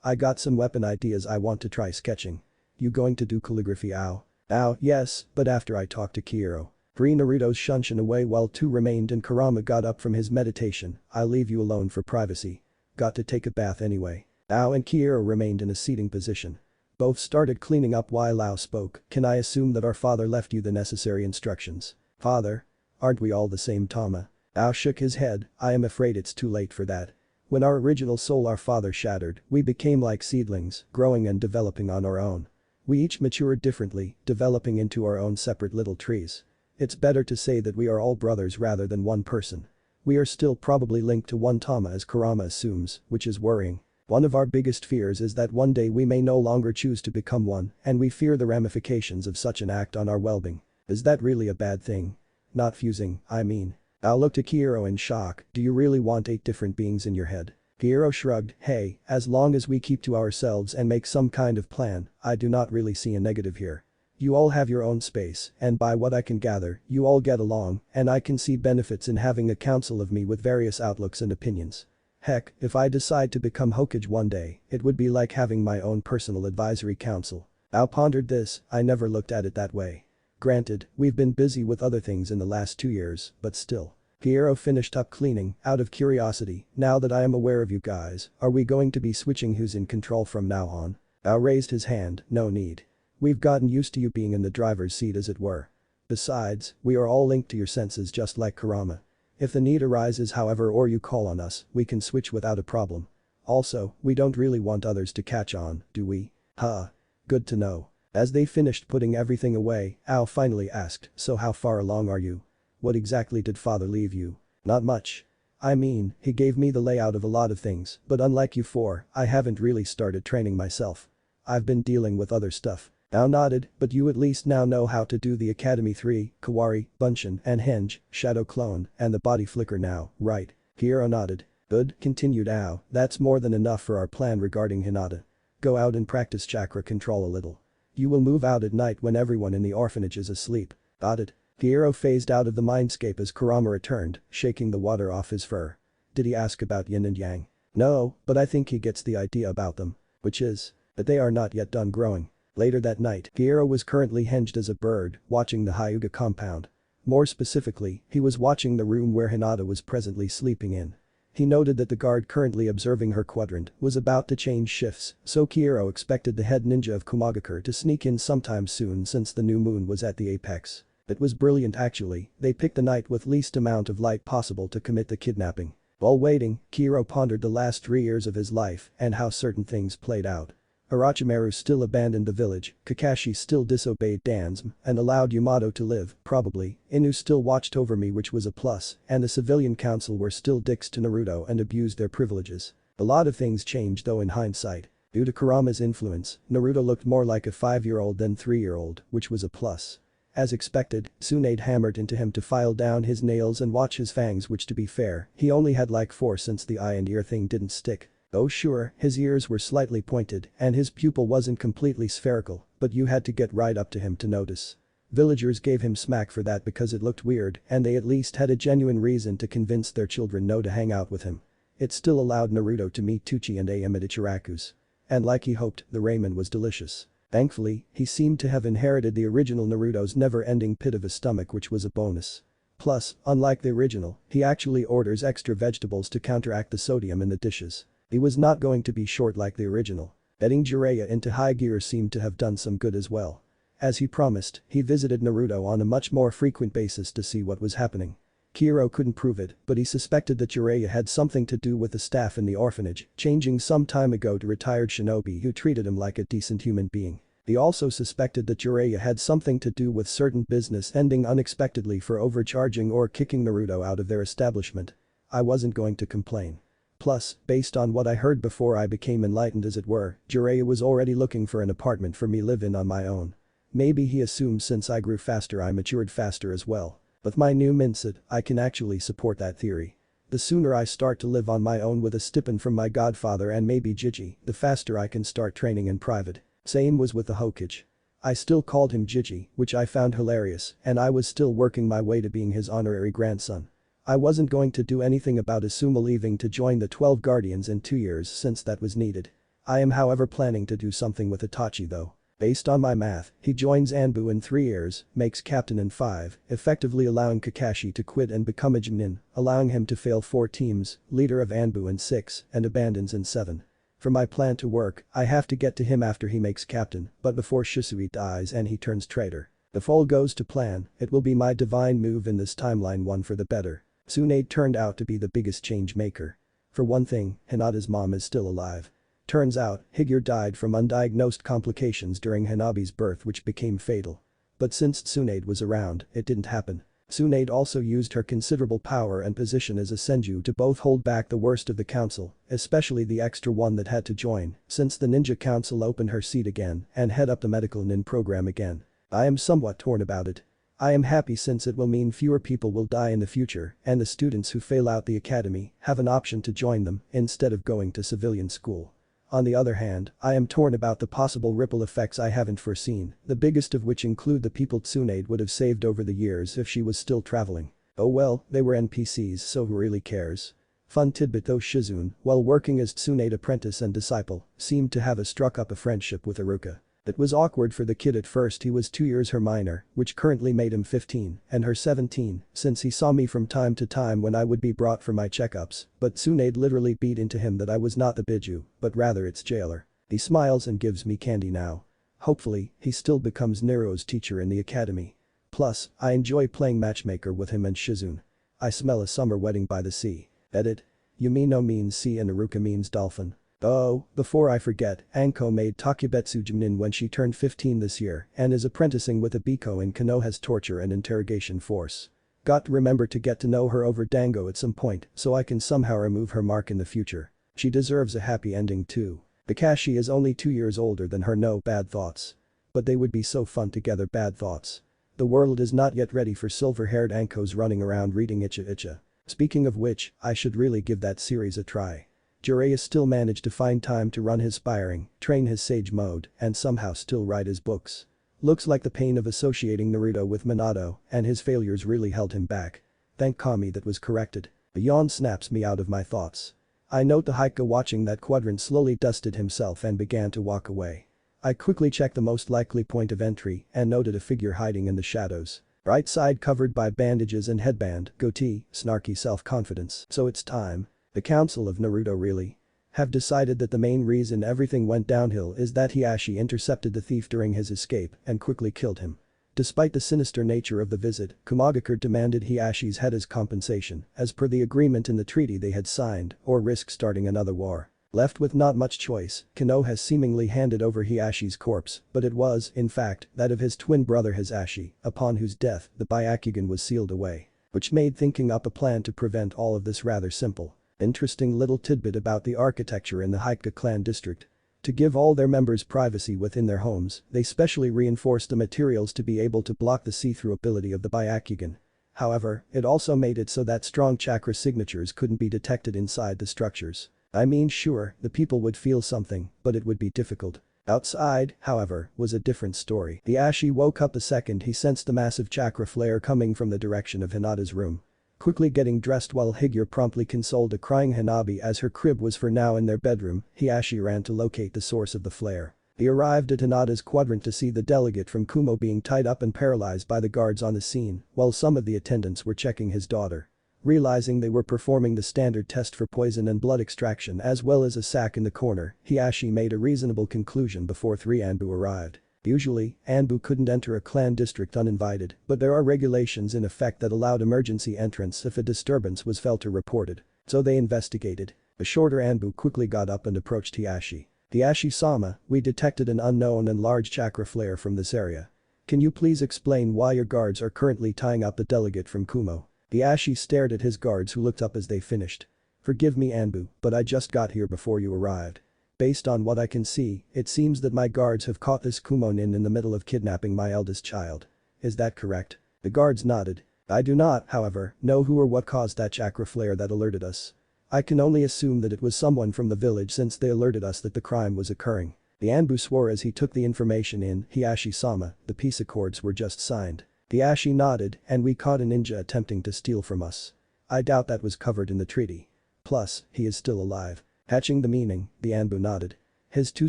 I got some weapon ideas I want to try sketching. You going to do calligraphy ow? Ow, yes, but after I talk to Kiro. 3 Naruto's shunshin away while 2 remained and Kurama got up from his meditation, I'll leave you alone for privacy. Got to take a bath anyway. Ao and Kiro remained in a seating position. Both started cleaning up while Ao spoke, can I assume that our father left you the necessary instructions? Father? Aren't we all the same Tama? Ao shook his head, I am afraid it's too late for that. When our original soul our father shattered, we became like seedlings, growing and developing on our own. We each matured differently, developing into our own separate little trees. It's better to say that we are all brothers rather than one person. We are still probably linked to one Tama as Kurama assumes, which is worrying. One of our biggest fears is that one day we may no longer choose to become one, and we fear the ramifications of such an act on our well-being. Is that really a bad thing? Not fusing, I mean. Ao looked at Kiro in shock, do you really want 8 different beings in your head? Kiro shrugged, hey, as long as we keep to ourselves and make some kind of plan, I do not really see a negative here. You all have your own space, and by what I can gather, you all get along, and I can see benefits in having a council of me with various outlooks and opinions. Heck, if I decide to become Hokage one day, it would be like having my own personal advisory council. Ao pondered this, I never looked at it that way. Granted, we've been busy with other things in the last 2 years, but still. Hiro finished up cleaning, out of curiosity, now that I am aware of you guys, are we going to be switching who's in control from now on? Ao raised his hand, no need. We've gotten used to you being in the driver's seat as it were. Besides, we are all linked to your senses just like Kurama. If the need arises however or you call on us, we can switch without a problem. Also, we don't really want others to catch on, do we? Huh. Good to know. As they finished putting everything away, Ao finally asked, so how far along are you? What exactly did father leave you? Not much. I mean, he gave me the layout of a lot of things, but unlike you four, I haven't really started training myself. I've been dealing with other stuff. Ao nodded, but you at least now know how to do the Academy 3, Kawari, Bunshin, and Henge, Shadow Clone, and the Body Flicker now, right? Hiro nodded. Good, continued Ao, that's more than enough for our plan regarding Hinata. Go out and practice chakra control a little. You will move out at night when everyone in the orphanage is asleep. Got it. Hiro phased out of the mindscape as Kurama returned, shaking the water off his fur. Did he ask about yin and yang? No, but I think he gets the idea about them. Which is? That they are not yet done growing. Later that night, Hiro was currently hinged as a bird, watching the Hyuga compound. More specifically, he was watching the room where Hinata was presently sleeping in. He noted that the guard currently observing her quadrant was about to change shifts, so Hiro expected the head ninja of Kumagakure to sneak in sometime soon since the new moon was at the apex. It was brilliant actually, they picked the night with least amount of light possible to commit the kidnapping. While waiting, Hiro pondered the last 3 years of his life and how certain things played out. Orochimaru still abandoned the village, Kakashi still disobeyed Danzm and allowed Yamato to live, probably, Inu still watched over me which was a plus, and the civilian council were still dicks to Naruto and abused their privileges. A lot of things changed though in hindsight. Due to Kurama's influence, Naruto looked more like a 5-year-old than 3-year-old, which was a plus. As expected, Tsunade hammered into him to file down his nails and watch his fangs which to be fair, he only had like 4 since the eye and ear thing didn't stick. Oh sure, his ears were slightly pointed and his pupil wasn't completely spherical, but you had to get right up to him to notice. Villagers gave him smack for that because it looked weird and they at least had a genuine reason to convince their children no to hang out with him. It still allowed Naruto to meet Tuchi and Am at Ichiraku's. And like he hoped, the ramen was delicious. Thankfully, he seemed to have inherited the original Naruto's never-ending pit of a stomach which was a bonus. Plus, unlike the original, he actually orders extra vegetables to counteract the sodium in the dishes. He was not going to be short like the original. Getting Jiraiya into high gear seemed to have done some good as well. As he promised, he visited Naruto on a much more frequent basis to see what was happening. Hiro couldn't prove it, but he suspected that Jiraiya had something to do with the staff in the orphanage, changing some time ago to retired shinobi who treated him like a decent human being. He also suspected that Jiraiya had something to do with certain business ending unexpectedly for overcharging or kicking Naruto out of their establishment. I wasn't going to complain. Plus, based on what I heard before I became enlightened as it were, Jiraiya was already looking for an apartment for me live in on my own. Maybe he assumed since I grew faster I matured faster as well. With my new mindset, I can actually support that theory. The sooner I start to live on my own with a stipend from my godfather and maybe Jiji, the faster I can start training in private. Same was with the Hokage. I still called him Jiji, which I found hilarious, and I was still working my way to being his honorary grandson. I wasn't going to do anything about Asuma leaving to join the 12 Guardians in 2 years since that was needed. I am however planning to do something with Itachi though. Based on my math, he joins Anbu in 3 years, makes captain in 5, effectively allowing Kakashi to quit and become a Jonin, allowing him to fail 4 teams, leader of Anbu in 6, and abandons in 7. For my plan to work, I have to get to him after he makes captain, but before Shisui dies and he turns traitor. If all goes to plan, it will be my divine move in this timeline one for the better. Tsunade turned out to be the biggest change maker. For one thing, Hinata's mom is still alive. Turns out, Hyuga died from undiagnosed complications during Hanabi's birth which became fatal. But since Tsunade was around, it didn't happen. Tsunade also used her considerable power and position as a senju to both hold back the worst of the council, especially the extra one that had to join, since the ninja council opened her seat again and head up the medical nin program again. I am somewhat torn about it. I am happy since it will mean fewer people will die in the future and the students who fail out the academy have an option to join them instead of going to civilian school. On the other hand, I am torn about the possible ripple effects I haven't foreseen, the biggest of which include the people Tsunade would have saved over the years if she was still traveling. Oh well, they were NPCs so who really cares? Fun tidbit though Shizune, while working as Tsunade apprentice and disciple, seemed to have struck up a friendship with Iruka. It was awkward for the kid at first. He was 2 years her minor, which currently made him 15, and her 17, since he saw me from time to time when I would be brought for my checkups, but Tsunade literally beat into him that I was not the Biju, but rather its jailer. He smiles and gives me candy now. Hopefully, he still becomes Nero's teacher in the academy. Plus, I enjoy playing matchmaker with him and Shizune. I smell a summer wedding by the sea. Edit. Yumino means sea and Aruka means dolphin. Oh, before I forget, Anko made Takubetsu Jumnin when she turned 15 this year and is apprenticing with Abiko in Konoha's torture and interrogation force. Got to remember to get to know her over Dango at some point so I can somehow remove her mark in the future. She deserves a happy ending too. Bakashi is only 2 years older than her. No bad thoughts. But they would be so fun together. Bad thoughts. The world is not yet ready for silver-haired Ankos running around reading Icha Icha. Speaking of which, I should really give that series a try. Jiraiya still managed to find time to run his sparring, train his sage mode, and somehow still write his books. Looks like the pain of associating Naruto with Minato and his failures really held him back. Thank Kami that was corrected. A yawn snaps me out of my thoughts. I note the Hyuga watching that quadrant slowly dusted himself and began to walk away. I quickly checked the most likely point of entry and noted a figure hiding in the shadows. Right side covered by bandages and headband, goatee, snarky self-confidence. So it's time. The Council of Naruto really have decided that the main reason everything went downhill is that Hiashi intercepted the thief during his escape and quickly killed him. Despite the sinister nature of the visit, Kumagakure demanded Hiashi's head as compensation, as per the agreement in the treaty they had signed, or risk starting another war. Left with not much choice, Konoha has seemingly handed over Hiashi's corpse, but it was, in fact, that of his twin brother Hisashi, upon whose death the Byakugan was sealed away. Which made thinking up a plan to prevent all of this rather simple. Interesting little tidbit about the architecture in the Hyuga clan district. To give all their members privacy within their homes, they specially reinforced the materials to be able to block the see-through ability of the Byakugan. However, it also made it so that strong chakra signatures couldn't be detected inside the structures. I mean sure, the people would feel something, but it would be difficult. Outside, however, was a different story. Hiashi woke up the second he sensed the massive chakra flare coming from the direction of Hinata's room. Quickly getting dressed while Higure promptly consoled a crying Hanabi as her crib was for now in their bedroom, Hiashi ran to locate the source of the flare. He arrived at Hinata's quadrant to see the delegate from Kumo being tied up and paralyzed by the guards on the scene, while some of the attendants were checking his daughter. Realizing they were performing the standard test for poison and blood extraction as well as a sack in the corner, Hiashi made a reasonable conclusion before 3 Anbu arrived. Usually, Anbu couldn't enter a clan district uninvited, but there are regulations in effect that allowed emergency entrance if a disturbance was felt or reported. So they investigated. A shorter Anbu quickly got up and approached Hiashi. Hiashi-sama, we detected an unknown and large chakra flare from this area. Can you please explain why your guards are currently tying up the delegate from Kumo? Hiashi stared at his guards who looked up as they finished. Forgive me Anbu, but I just got here before you arrived. Based on what I can see, it seems that my guards have caught this Kumo-nin in the middle of kidnapping my eldest child. Is that correct? The guards nodded. I do not, however, know who or what caused that chakra flare that alerted us. I can only assume that it was someone from the village since they alerted us that the crime was occurring. The Anbu swore as he took the information in. Hiashi-sama, the peace accords were just signed. Hiashi nodded, and we caught a ninja attempting to steal from us. I doubt that was covered in the treaty. Plus, he is still alive. Hatching the meaning, the Anbu nodded. His 2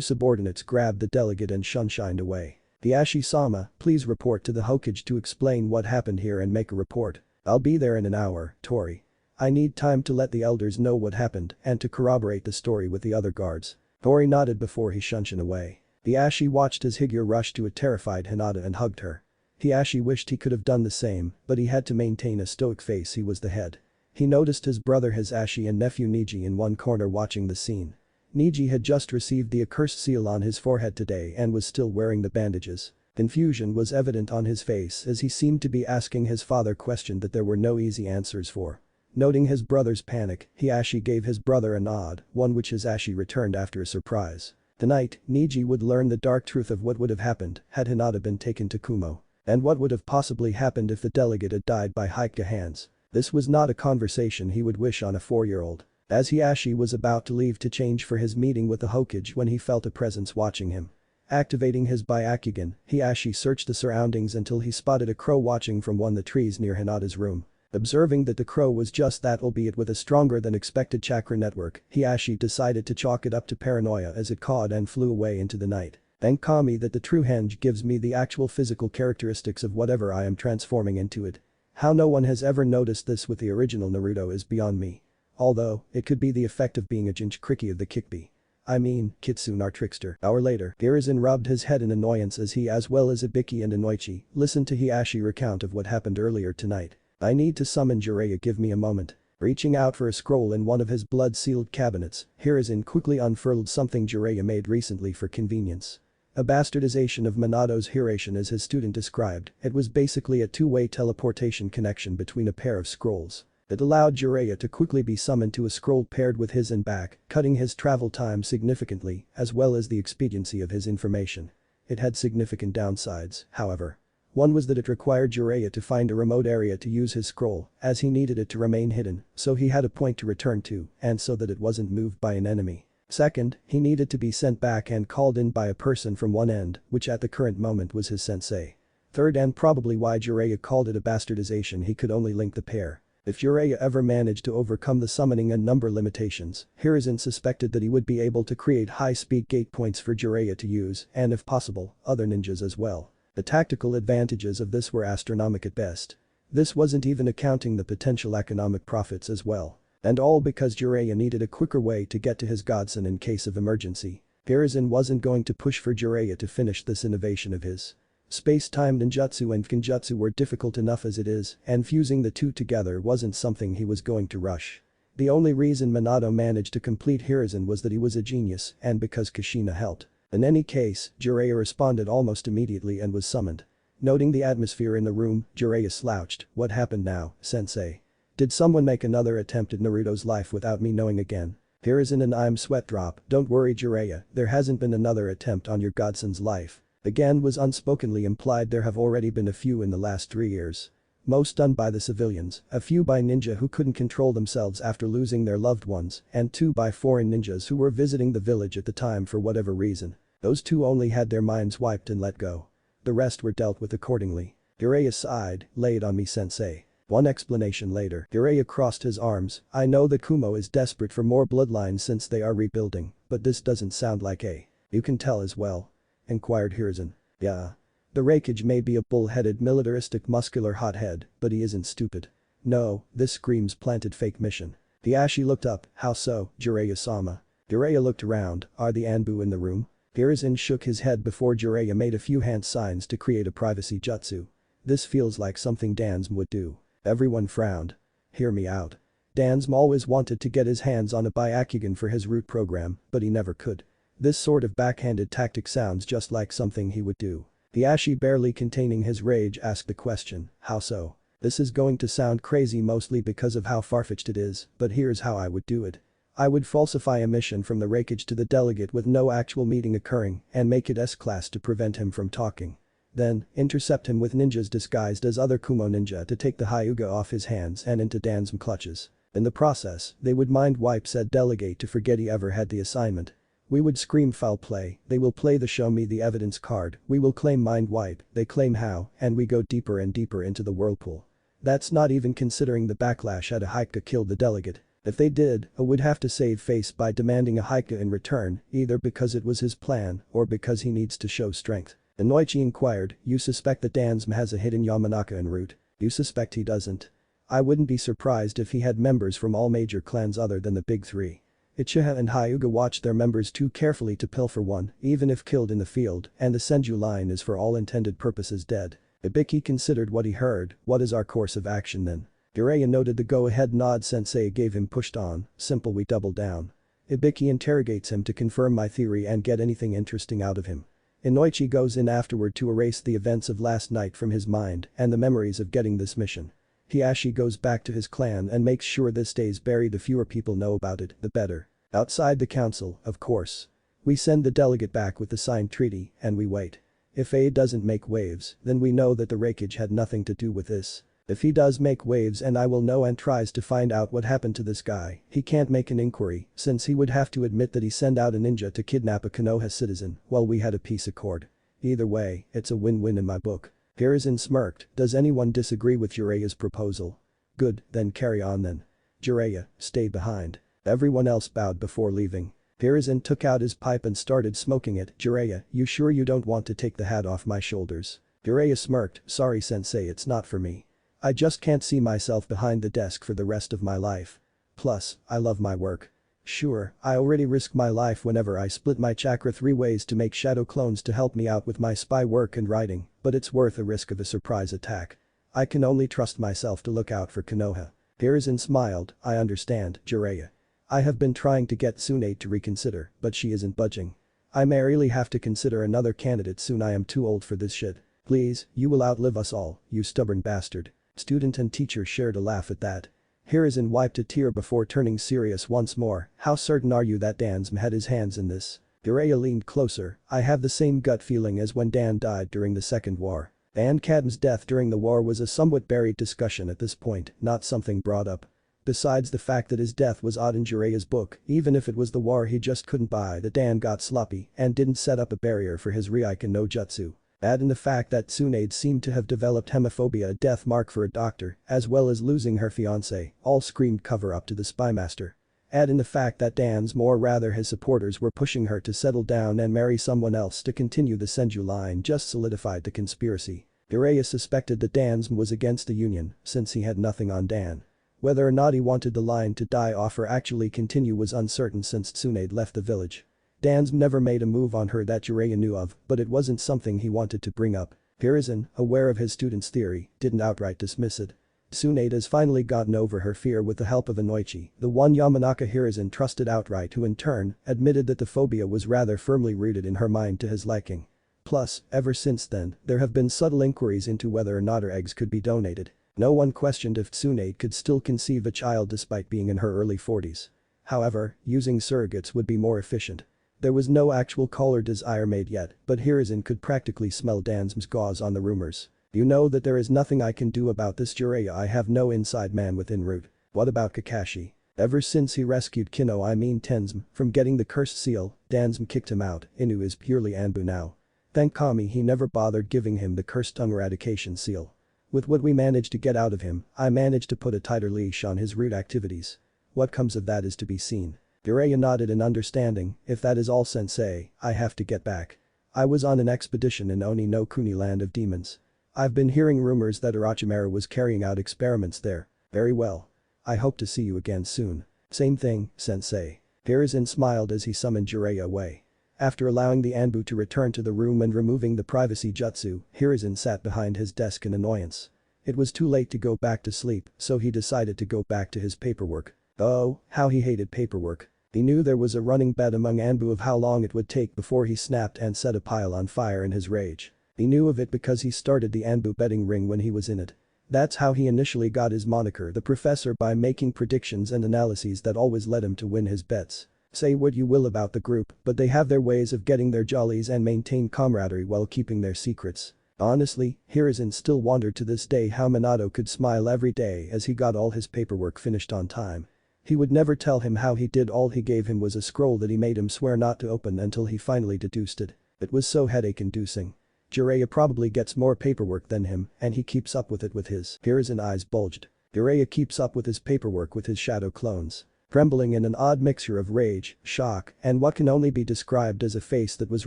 subordinates grabbed the delegate and shunshined away. Hiashi-sama, please report to the Hokage to explain what happened here and make a report. I'll be there in an hour, Tori. I need time to let the elders know what happened and to corroborate the story with the other guards. Tori nodded before he shunshined away. Hiashi watched as Higure rushed to a terrified Hinata and hugged her. Hiashi wished he could have done the same, but he had to maintain a stoic face. He was the head. He noticed his brother Hisashi and nephew Niji in one corner watching the scene. Niji had just received the accursed seal on his forehead today and was still wearing the bandages. Confusion was evident on his face as he seemed to be asking his father questions that there were no easy answers for. Noting his brother's panic, Hiashi gave his brother a nod, one which Hisashi returned after a surprise. Tonight, Niji would learn the dark truth of what would have happened had Hinata been taken to Kumo. And what would have possibly happened if the delegate had died by Hyuga hands. This was not a conversation he would wish on a 4-year-old. As Hiashi was about to leave to change for his meeting with the Hokage when he felt a presence watching him. Activating his Byakugan, Hiashi searched the surroundings until he spotted a crow watching from one of the trees near Hinata's room. Observing that the crow was just that, albeit with a stronger than expected chakra network, Hiashi decided to chalk it up to paranoia as it cawed and flew away into the night. Then Kami that the true henge gives me the actual physical characteristics of whatever I am transforming into it. How no one has ever noticed this with the original Naruto is beyond me. Although, it could be the effect of being a Jinchuriki of the Kyuubi. I mean, Kitsune our trickster. Hour later, Hiruzen rubbed his head in annoyance as he as well as Ibiki and Inoichi listened to Hiashi recount of what happened earlier tonight. I need to summon Jiraiya, give me a moment. Reaching out for a scroll in one of his blood-sealed cabinets, Hiruzen quickly unfurled something Jiraiya made recently for convenience. A bastardization of Minato's Hiration as his student described, it was basically a two-way teleportation connection between a pair of scrolls. It allowed Jiraiya to quickly be summoned to a scroll paired with his and back, cutting his travel time significantly, as well as the expediency of his information. It had significant downsides, however. One was that it required Jiraiya to find a remote area to use his scroll, as he needed it to remain hidden, so he had a point to return to, and so that it wasn't moved by an enemy. Second, he needed to be sent back and called in by a person from one end, which at the current moment was his sensei. Third, and probably why Jiraiya called it a bastardization, he could only link the pair. If Jiraiya ever managed to overcome the summoning and number limitations, Hiruzen suspected that he would be able to create high-speed gate points for Jiraiya to use and if possible, other ninjas as well. The tactical advantages of this were astronomical at best. This wasn't even accounting the potential economic profits as well. And all because Jiraiya needed a quicker way to get to his godson in case of emergency. Hiruzen wasn't going to push for Jiraiya to finish this innovation of his. Space-time ninjutsu and genjutsu were difficult enough as it is, and fusing the two together wasn't something he was going to rush. The only reason Minato managed to complete Hiruzen was that he was a genius and because Kushina helped. In any case, Jiraiya responded almost immediately and was summoned. Noting the atmosphere in the room, Jiraiya slouched. What happened now, sensei? Did someone make another attempt at Naruto's life without me knowing again? Hiruzen and I'm sweat drop. Don't worry Jiraiya, there hasn't been another attempt on your godson's life. Again was unspokenly implied there have already been a few in the last 3 years. Most done by the civilians, a few by ninja who couldn't control themselves after losing their loved ones, and 2 by foreign ninjas who were visiting the village at the time for whatever reason. Those 2 only had their minds wiped and let go. The rest were dealt with accordingly. Jiraiya sighed, lay it on me sensei. One explanation later, Jiraiya crossed his arms. I know that Kumo is desperate for more bloodlines since they are rebuilding, but this doesn't sound like a. You can tell as well? Inquired Hiruzen. Yeah. The Hokage may be a bull-headed militaristic muscular hothead, but he isn't stupid. No, this screams planted fake mission. Hiashi looked up. How so, Jiraiya-sama? Jiraiya looked around. Are the Anbu in the room? Hiruzen shook his head before Jiraiya made a few hand signs to create a privacy jutsu. This feels like something Dansm would do. Everyone frowned. Hear me out. Dansm always wanted to get his hands on a Byakugan for his root program, but he never could. This sort of backhanded tactic sounds just like something he would do. Hiashi, barely containing his rage, asked the question, how so? This is going to sound crazy mostly because of how far-fetched it is, but here's how I would do it. I would falsify a mission from the Hokage to the delegate with no actual meeting occurring and make it S-class to prevent him from talking. Then, intercept him with ninjas disguised as other Kumo ninja to take the Hyuga off his hands and into Dansm clutches. In the process, they would mind wipe said delegate to forget he ever had the assignment. We would scream foul play, they will play the show me the evidence card, we will claim mind wipe, they claim how, and we go deeper and deeper into the whirlpool. That's not even considering the backlash at a Hyuga killed the delegate. If they did, I would have to save face by demanding a Hyuga in return, either because it was his plan or because he needs to show strength. Inoichi inquired, you suspect that Dansm has a hidden Yamanaka en route? You suspect he doesn't? I wouldn't be surprised if he had members from all major clans other than the big 3. Uchiha and Hyuga watched their members too carefully to pilfer one, even if killed in the field, and the Senju line is for all intended purposes dead. Ibiki considered what he heard. What is our course of action then? Jiraiya noted the go-ahead nod sensei gave him. Pushed on, simple, we double down. Ibiki interrogates him to confirm my theory and get anything interesting out of him. Inoichi goes in afterward to erase the events of last night from his mind and the memories of getting this mission. Hiashi goes back to his clan and makes sure this stays buried. The fewer people know about it, the better. Outside the council, of course. We send the delegate back with the signed treaty and we wait. If A doesn't make waves, then we know that the Hokage had nothing to do with this. If he does make waves and I will know and tries to find out what happened to this guy, he can't make an inquiry since he would have to admit that he sent out a ninja to kidnap a Konoha citizen while we had a peace accord. Either way, it's a win-win in my book. Hiruzen smirked. Does anyone disagree with Jiraiya's proposal? Good, then carry on then. Jiraiya, stay behind. Everyone else bowed before leaving. Hiruzen took out his pipe and started smoking it. Jiraiya, you sure you don't want to take the hat off my shoulders? Jiraiya smirked, sorry sensei, it's not for me. I just can't see myself behind the desk for the rest of my life. Plus, I love my work. Sure, I already risk my life whenever I split my chakra 3 ways to make shadow clones to help me out with my spy work and writing, but it's worth the risk of a surprise attack. I can only trust myself to look out for Konoha. Hiruzen smiled, I understand, Jiraiya. I have been trying to get Tsunade to reconsider, but she isn't budging. I may really have to consider another candidate soon. I am too old for this shit. Please, you will outlive us all, you stubborn bastard. Student and teacher shared a laugh at that. Hiruzen wiped a tear before turning serious once more, how certain are you that Dansm had his hands in this? Jiraiya leaned closer, I have the same gut feeling as when Dan died during the Second War. And Kadm's death during the war was a somewhat buried discussion at this point, not something brought up. Besides the fact that his death was odd in Jiraiya's book, even if it was the war he just couldn't buy, that Dan got sloppy and didn't set up a barrier for his Ryuken no Jutsu. Add in the fact that Tsunade seemed to have developed hemophobia, a death mark for a doctor, as well as losing her fiancé, all screamed cover up to the spymaster. Add in the fact that Dan's, or rather his supporters, were pushing her to settle down and marry someone else to continue the Senju line, just solidified the conspiracy. Jiraiya suspected that Dan's was against the union, since he had nothing on Dan. Whether or not he wanted the line to die off or actually continue was uncertain since Tsunade left the village. Dan's never made a move on her that Jiraiya knew of, but it wasn't something he wanted to bring up. Hiruzen, aware of his student's theory, didn't outright dismiss it. Tsunade has finally gotten over her fear with the help of Inoichi, the one Yamanaka Hiruzen trusted outright, who in turn admitted that the phobia was rather firmly rooted in her mind to his liking. Plus, ever since then, there have been subtle inquiries into whether or not her eggs could be donated. No one questioned if Tsunade could still conceive a child despite being in her early 40s. However, using surrogates would be more efficient. There was no actual call or desire made yet, but Hiruzen could practically smell Dansm's gauze on the rumors. You know that there is nothing I can do about this, Jiraiya. I have no inside man within root. What about Kakashi? Ever since he rescued Tensm from getting the cursed seal, Dansm kicked him out. Inu is purely Anbu now. Thank Kami he never bothered giving him the cursed tongue eradication seal. With what we managed to get out of him, I managed to put a tighter leash on his root activities. What comes of that is to be seen. Jiraiya nodded in understanding, if that is all sensei, I have to get back. I was on an expedition in Oni no Kuni, land of demons. I've been hearing rumors that Orochimaru was carrying out experiments there. Very well. I hope to see you again soon. Same thing, sensei. Hiruzen smiled as he summoned Jiraiya away. After allowing the Anbu to return to the room and removing the privacy jutsu, Hiruzen sat behind his desk in annoyance. It was too late to go back to sleep, so he decided to go back to his paperwork. Oh, how he hated paperwork. He knew there was a running bet among Anbu of how long it would take before he snapped and set a pile on fire in his rage. He knew of it because he started the Anbu betting ring when he was in it. That's how he initially got his moniker, the professor, by making predictions and analyses that always led him to win his bets. Say what you will about the group, but they have their ways of getting their jollies and maintain camaraderie while keeping their secrets. Honestly, Hiruzen still wondered to this day how Minato could smile every day as he got all his paperwork finished on time. He would never tell him how he did. All he gave him was a scroll that he made him swear not to open until he finally deduced it. It was so headache-inducing. Jiraiya probably gets more paperwork than him, and he keeps up with it with his. Hiruzen's eyes bulged. Jiraiya keeps up with his paperwork with his shadow clones. Trembling in an odd mixture of rage, shock, and what can only be described as a face that was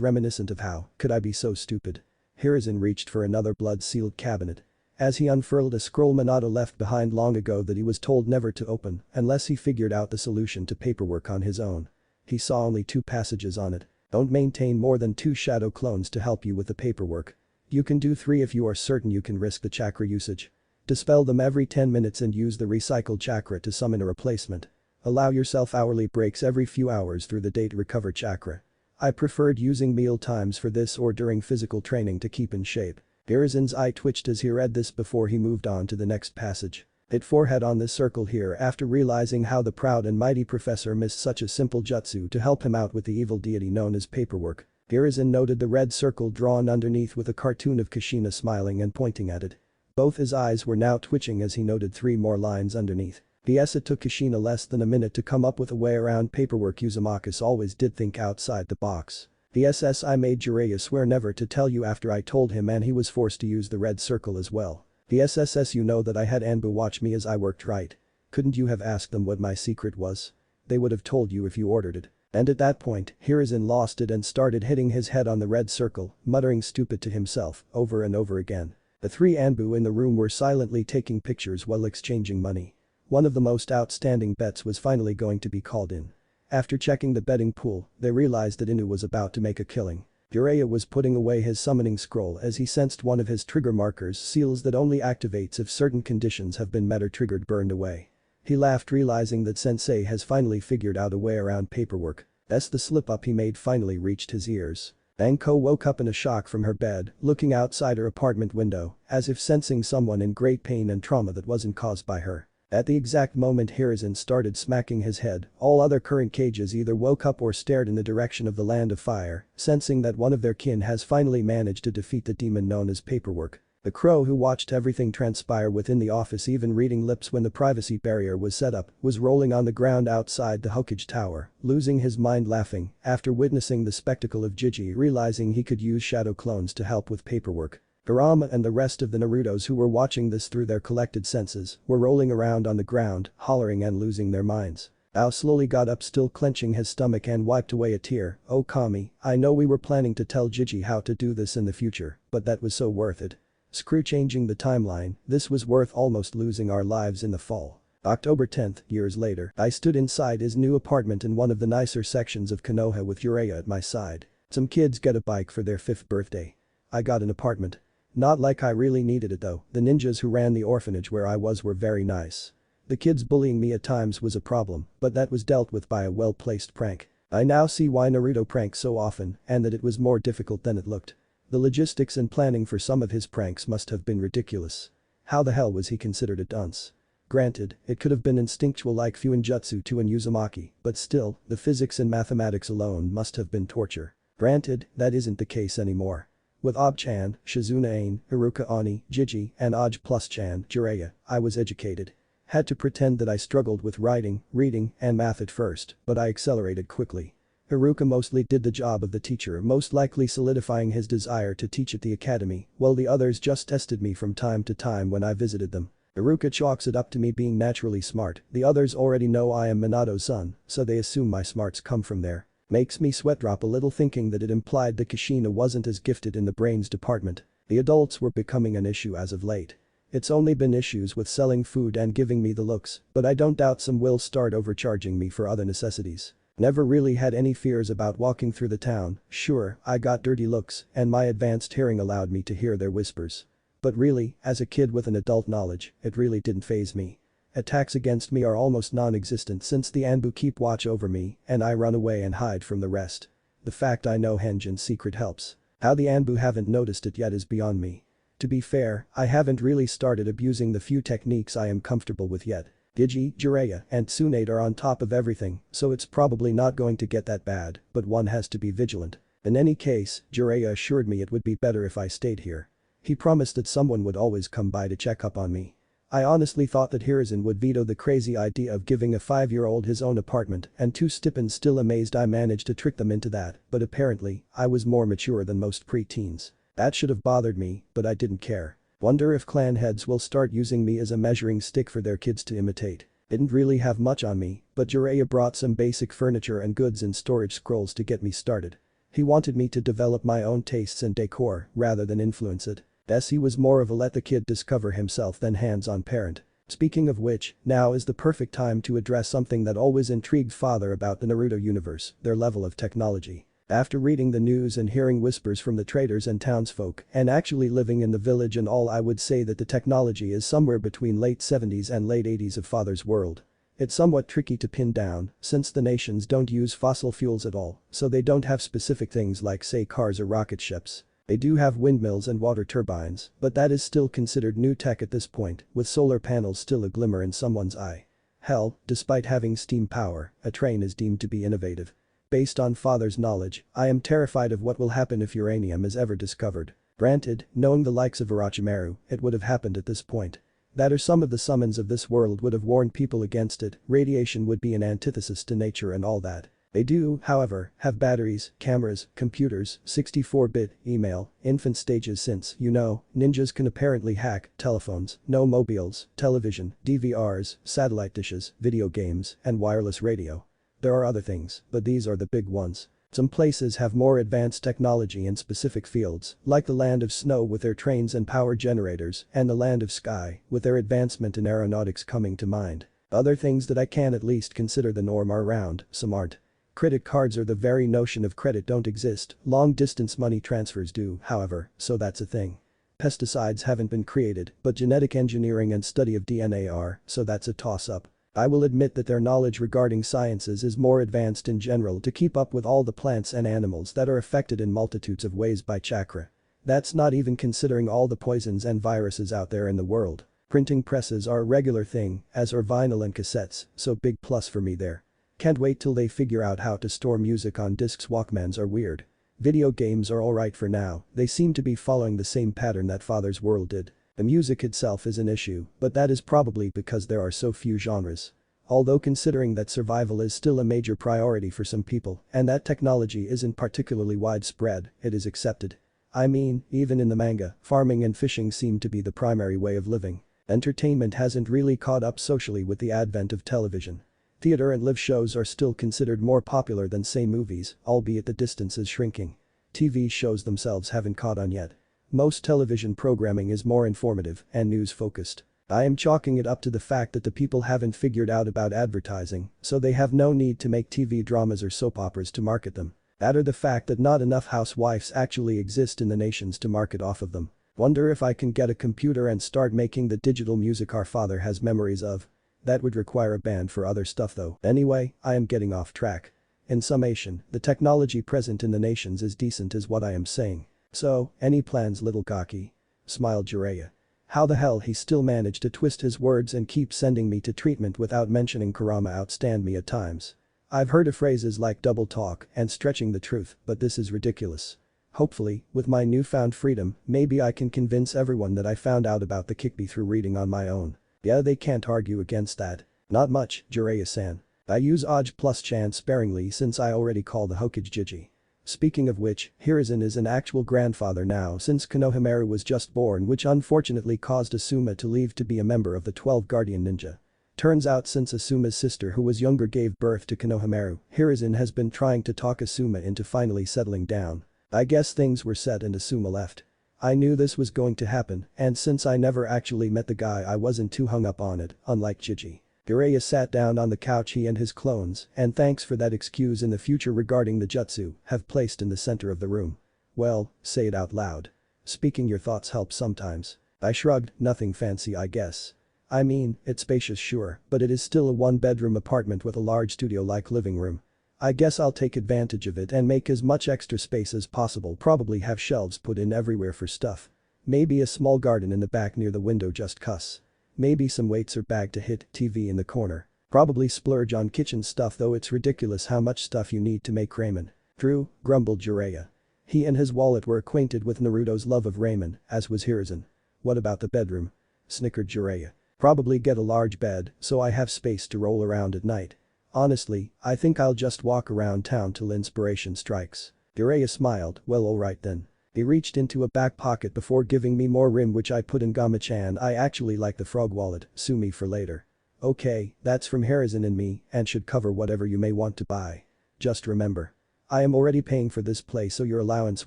reminiscent of how could I be so stupid. Hiruzen reached for another blood-sealed cabinet. As he unfurled a scroll Minato left behind long ago that he was told never to open unless he figured out the solution to paperwork on his own. He saw only 2 passages on it. Don't maintain more than 2 shadow clones to help you with the paperwork. You can do 3 if you are certain you can risk the chakra usage. Dispel them every 10 minutes and use the recycled chakra to summon a replacement. Allow yourself hourly breaks every few hours through the day to recover chakra. I preferred using meal times for this or during physical training to keep in shape. Hiruzen's eye twitched as he read this before he moved on to the next passage. Hit forehead on this circle here after realizing how the proud and mighty professor missed such a simple jutsu to help him out with the evil deity known as paperwork. Hiruzen noted the red circle drawn underneath with a cartoon of Kushina smiling and pointing at it. Both his eyes were now twitching as he noted 3 more lines underneath. P.S. It took Kushina less than a minute to come up with a way around paperwork. Uzumakis always did think outside the box. P.S. I made Jiraiya swear never to tell you after I told him and he was forced to use the red circle as well. P.S. You know that I had Anbu watch me as I worked, right? Couldn't you have asked them what my secret was? They would have told you if you ordered it. And at that point, Hiruzen lost it and started hitting his head on the red circle, muttering stupid to himself, over and over again. The three Anbu in the room were silently taking pictures while exchanging money. One of the most outstanding bets was finally going to be called in. After checking the betting pool, they realized that Inu was about to make a killing. Jiraiya was putting away his summoning scroll as he sensed one of his trigger markers seals that only activates if certain conditions have been met or triggered burned away. He laughed realizing that sensei has finally figured out a way around paperwork. As the slip-up he made finally reached his ears. Anko woke up in a shock from her bed, looking outside her apartment window, as if sensing someone in great pain and trauma that wasn't caused by her. At the exact moment Hiruzen started smacking his head, all other current cages either woke up or stared in the direction of the land of fire, sensing that one of their kin has finally managed to defeat the demon known as paperwork. The crow who watched everything transpire within the office, even reading lips when the privacy barrier was set up, was rolling on the ground outside the Hokage tower, losing his mind laughing after witnessing the spectacle of Gigi realizing he could use shadow clones to help with paperwork. Garama and the rest of the Narutos who were watching this through their collected senses were rolling around on the ground, hollering and losing their minds. Ao slowly got up, still clenching his stomach, and wiped away a tear. "Oh Kami, I know we were planning to tell Gigi how to do this in the future, but that was so worth it. Screw changing the timeline, this was worth almost losing our lives in the fall." October 10th, years later, I stood inside his new apartment in one of the nicer sections of Konoha with Jiraiya at my side. Some kids get a bike for their 5th birthday. I got an apartment. Not like I really needed it though, the ninjas who ran the orphanage where I was were very nice. The kids bullying me at times was a problem, but that was dealt with by a well-placed prank. I now see why Naruto pranks so often, and that it was more difficult than it looked. The logistics and planning for some of his pranks must have been ridiculous. How the hell was he considered a dunce? Granted, it could have been instinctual like Fuinjutsu to an Uzumaki, but still, the physics and mathematics alone must have been torture. Granted, that isn't the case anymore. With Ob-chan, Shizuna Ain, Iruka Ani, Gigi, and Oj plus Chan, Jiraiya, I was educated. Had to pretend that I struggled with writing, reading, and math at first, but I accelerated quickly. Iruka mostly did the job of the teacher, most likely solidifying his desire to teach at the academy, while the others just tested me from time to time when I visited them. Iruka chalks it up to me being naturally smart, the others already know I am Minato's son, so they assume my smarts come from there. Makes me sweat drop a little thinking that it implied that Kushina wasn't as gifted in the brains department. The adults were becoming an issue as of late. It's only been issues with selling food and giving me the looks, but I don't doubt some will start overcharging me for other necessities. Never really had any fears about walking through the town. Sure, I got dirty looks, and my advanced hearing allowed me to hear their whispers. But really, as a kid with an adult knowledge, it really didn't faze me. Attacks against me are almost non-existent since the Anbu keep watch over me and I run away and hide from the rest. The fact I know Henjin's secret helps. How the Anbu haven't noticed it yet is beyond me. To be fair, I haven't really started abusing the few techniques I am comfortable with yet. Gigi, Jiraiya, and Tsunade are on top of everything, so it's probably not going to get that bad, but one has to be vigilant. In any case, Jiraiya assured me it would be better if I stayed here. He promised that someone would always come by to check up on me. I honestly thought that Hiruzen would veto the crazy idea of giving a 5-year-old his own apartment, and two Stippins still amazed I managed to trick them into that, but apparently, I was more mature than most pre-teens. That should have bothered me, but I didn't care. Wonder if clan heads will start using me as a measuring stick for their kids to imitate. Didn't really have much on me, but Jiraiya brought some basic furniture and goods and storage scrolls to get me started. He wanted me to develop my own tastes and decor rather than influence it. He was more of a let the kid discover himself than hands-on parent. Speaking of which, now is the perfect time to address something that always intrigued father about the Naruto universe, their level of technology. After reading the news and hearing whispers from the traders and townsfolk and actually living in the village and all, I would say that the technology is somewhere between late 70s and late 80s of father's world. It's somewhat tricky to pin down since the nations don't use fossil fuels at all, so they don't have specific things like say cars or rocket ships. They do have windmills and water turbines, but that is still considered new tech at this point, with solar panels still a glimmer in someone's eye. Hell, despite having steam power, a train is deemed to be innovative. Based on father's knowledge, I am terrified of what will happen if uranium is ever discovered. Granted, knowing the likes of Orochimaru, it would have happened at this point. That or some of the summons of this world would have warned people against it, radiation would be an antithesis to nature and all that. They do, however, have batteries, cameras, computers, 64-bit, email, infant stages since, you know, ninjas can apparently hack telephones, no mobiles, television, DVRs, satellite dishes, video games, and wireless radio. There are other things, but these are the big ones. Some places have more advanced technology in specific fields, like the Land of Snow with their trains and power generators, and the Land of Sky, with their advancement in aeronautics coming to mind. Other things that I can at least consider the norm are around, some aren't. Credit cards or the very notion of credit don't exist, long-distance money transfers do, however, so that's a thing. Pesticides haven't been created, but genetic engineering and study of DNA are, so that's a toss-up. I will admit that their knowledge regarding sciences is more advanced in general to keep up with all the plants and animals that are affected in multitudes of ways by chakra. That's not even considering all the poisons and viruses out there in the world. Printing presses are a regular thing, as are vinyl and cassettes, so big plus for me there. Can't wait till they figure out how to store music on discs. Walkmans are weird. Video games are alright for now, they seem to be following the same pattern that Father's World did. The music itself is an issue, but that is probably because there are so few genres. Although considering that survival is still a major priority for some people, and that technology isn't particularly widespread, it is accepted. I mean, even in the manga, farming and fishing seem to be the primary way of living. Entertainment hasn't really caught up socially with the advent of television. Theater and live shows are still considered more popular than say movies, albeit the distance is shrinking. TV shows themselves haven't caught on yet. Most television programming is more informative and news-focused. I am chalking it up to the fact that the people haven't figured out about advertising, so they have no need to make TV dramas or soap operas to market them. Add or the fact that not enough housewives actually exist in the nations to market off of them. Wonder if I can get a computer and start making the digital music our father has memories of. That would require a band for other stuff though. Anyway, I am getting off track. In summation, the technology present in the nations is decent is what I am saying. So, any plans little Gaki? Smiled Jiraiya. How the hell he still managed to twist his words and keep sending me to treatment without mentioning Kurama outstand me at times. I've heard of phrases like double talk and stretching the truth, but this is ridiculous. Hopefully, with my newfound freedom, maybe I can convince everyone that I found out about the Kyuubi through reading on my own. Yeah, they can't argue against that. Not much, Jiraiya-san. I use Oj plus Chan sparingly since I already call the Hokage Jiji. Speaking of which, Hiruzen is an actual grandfather now since Konohamaru was just born, which unfortunately caused Asuma to leave to be a member of the 12 Guardian Ninja. Turns out since Asuma's sister who was younger gave birth to Konohamaru, Hiruzen has been trying to talk Asuma into finally settling down. I guess things were set and Asuma left. I knew this was going to happen, and since I never actually met the guy I wasn't too hung up on it, unlike Jiji. Jiraiya sat down on the couch he and his clones, and thanks for that excuse in the future regarding the Jutsu, have placed in the center of the room. Well, say it out loud. Speaking your thoughts helps sometimes. I shrugged, nothing fancy I guess. I mean, it's spacious sure, but it is still a one-bedroom apartment with a large studio-like living room. I guess I'll take advantage of it and make as much extra space as possible, probably have shelves put in everywhere for stuff. Maybe a small garden in the back near the window just cuss. Maybe some weights or bag to hit, TV in the corner. Probably splurge on kitchen stuff though it's ridiculous how much stuff you need to make ramen. True, grumbled Jiraiya. He and his wallet were acquainted with Naruto's love of ramen, as was Hiruzen. What about the bedroom? Snickered Jiraiya. Probably get a large bed, so I have space to roll around at night. Honestly, I think I'll just walk around town till inspiration strikes. Jiraiya smiled, well alright then. He reached into a back pocket before giving me more rim which I put in Gama-chan. I actually like the frog wallet, sue me for later. Okay, that's from Hiruzen and me and should cover whatever you may want to buy. Just remember. I am already paying for this place so your allowance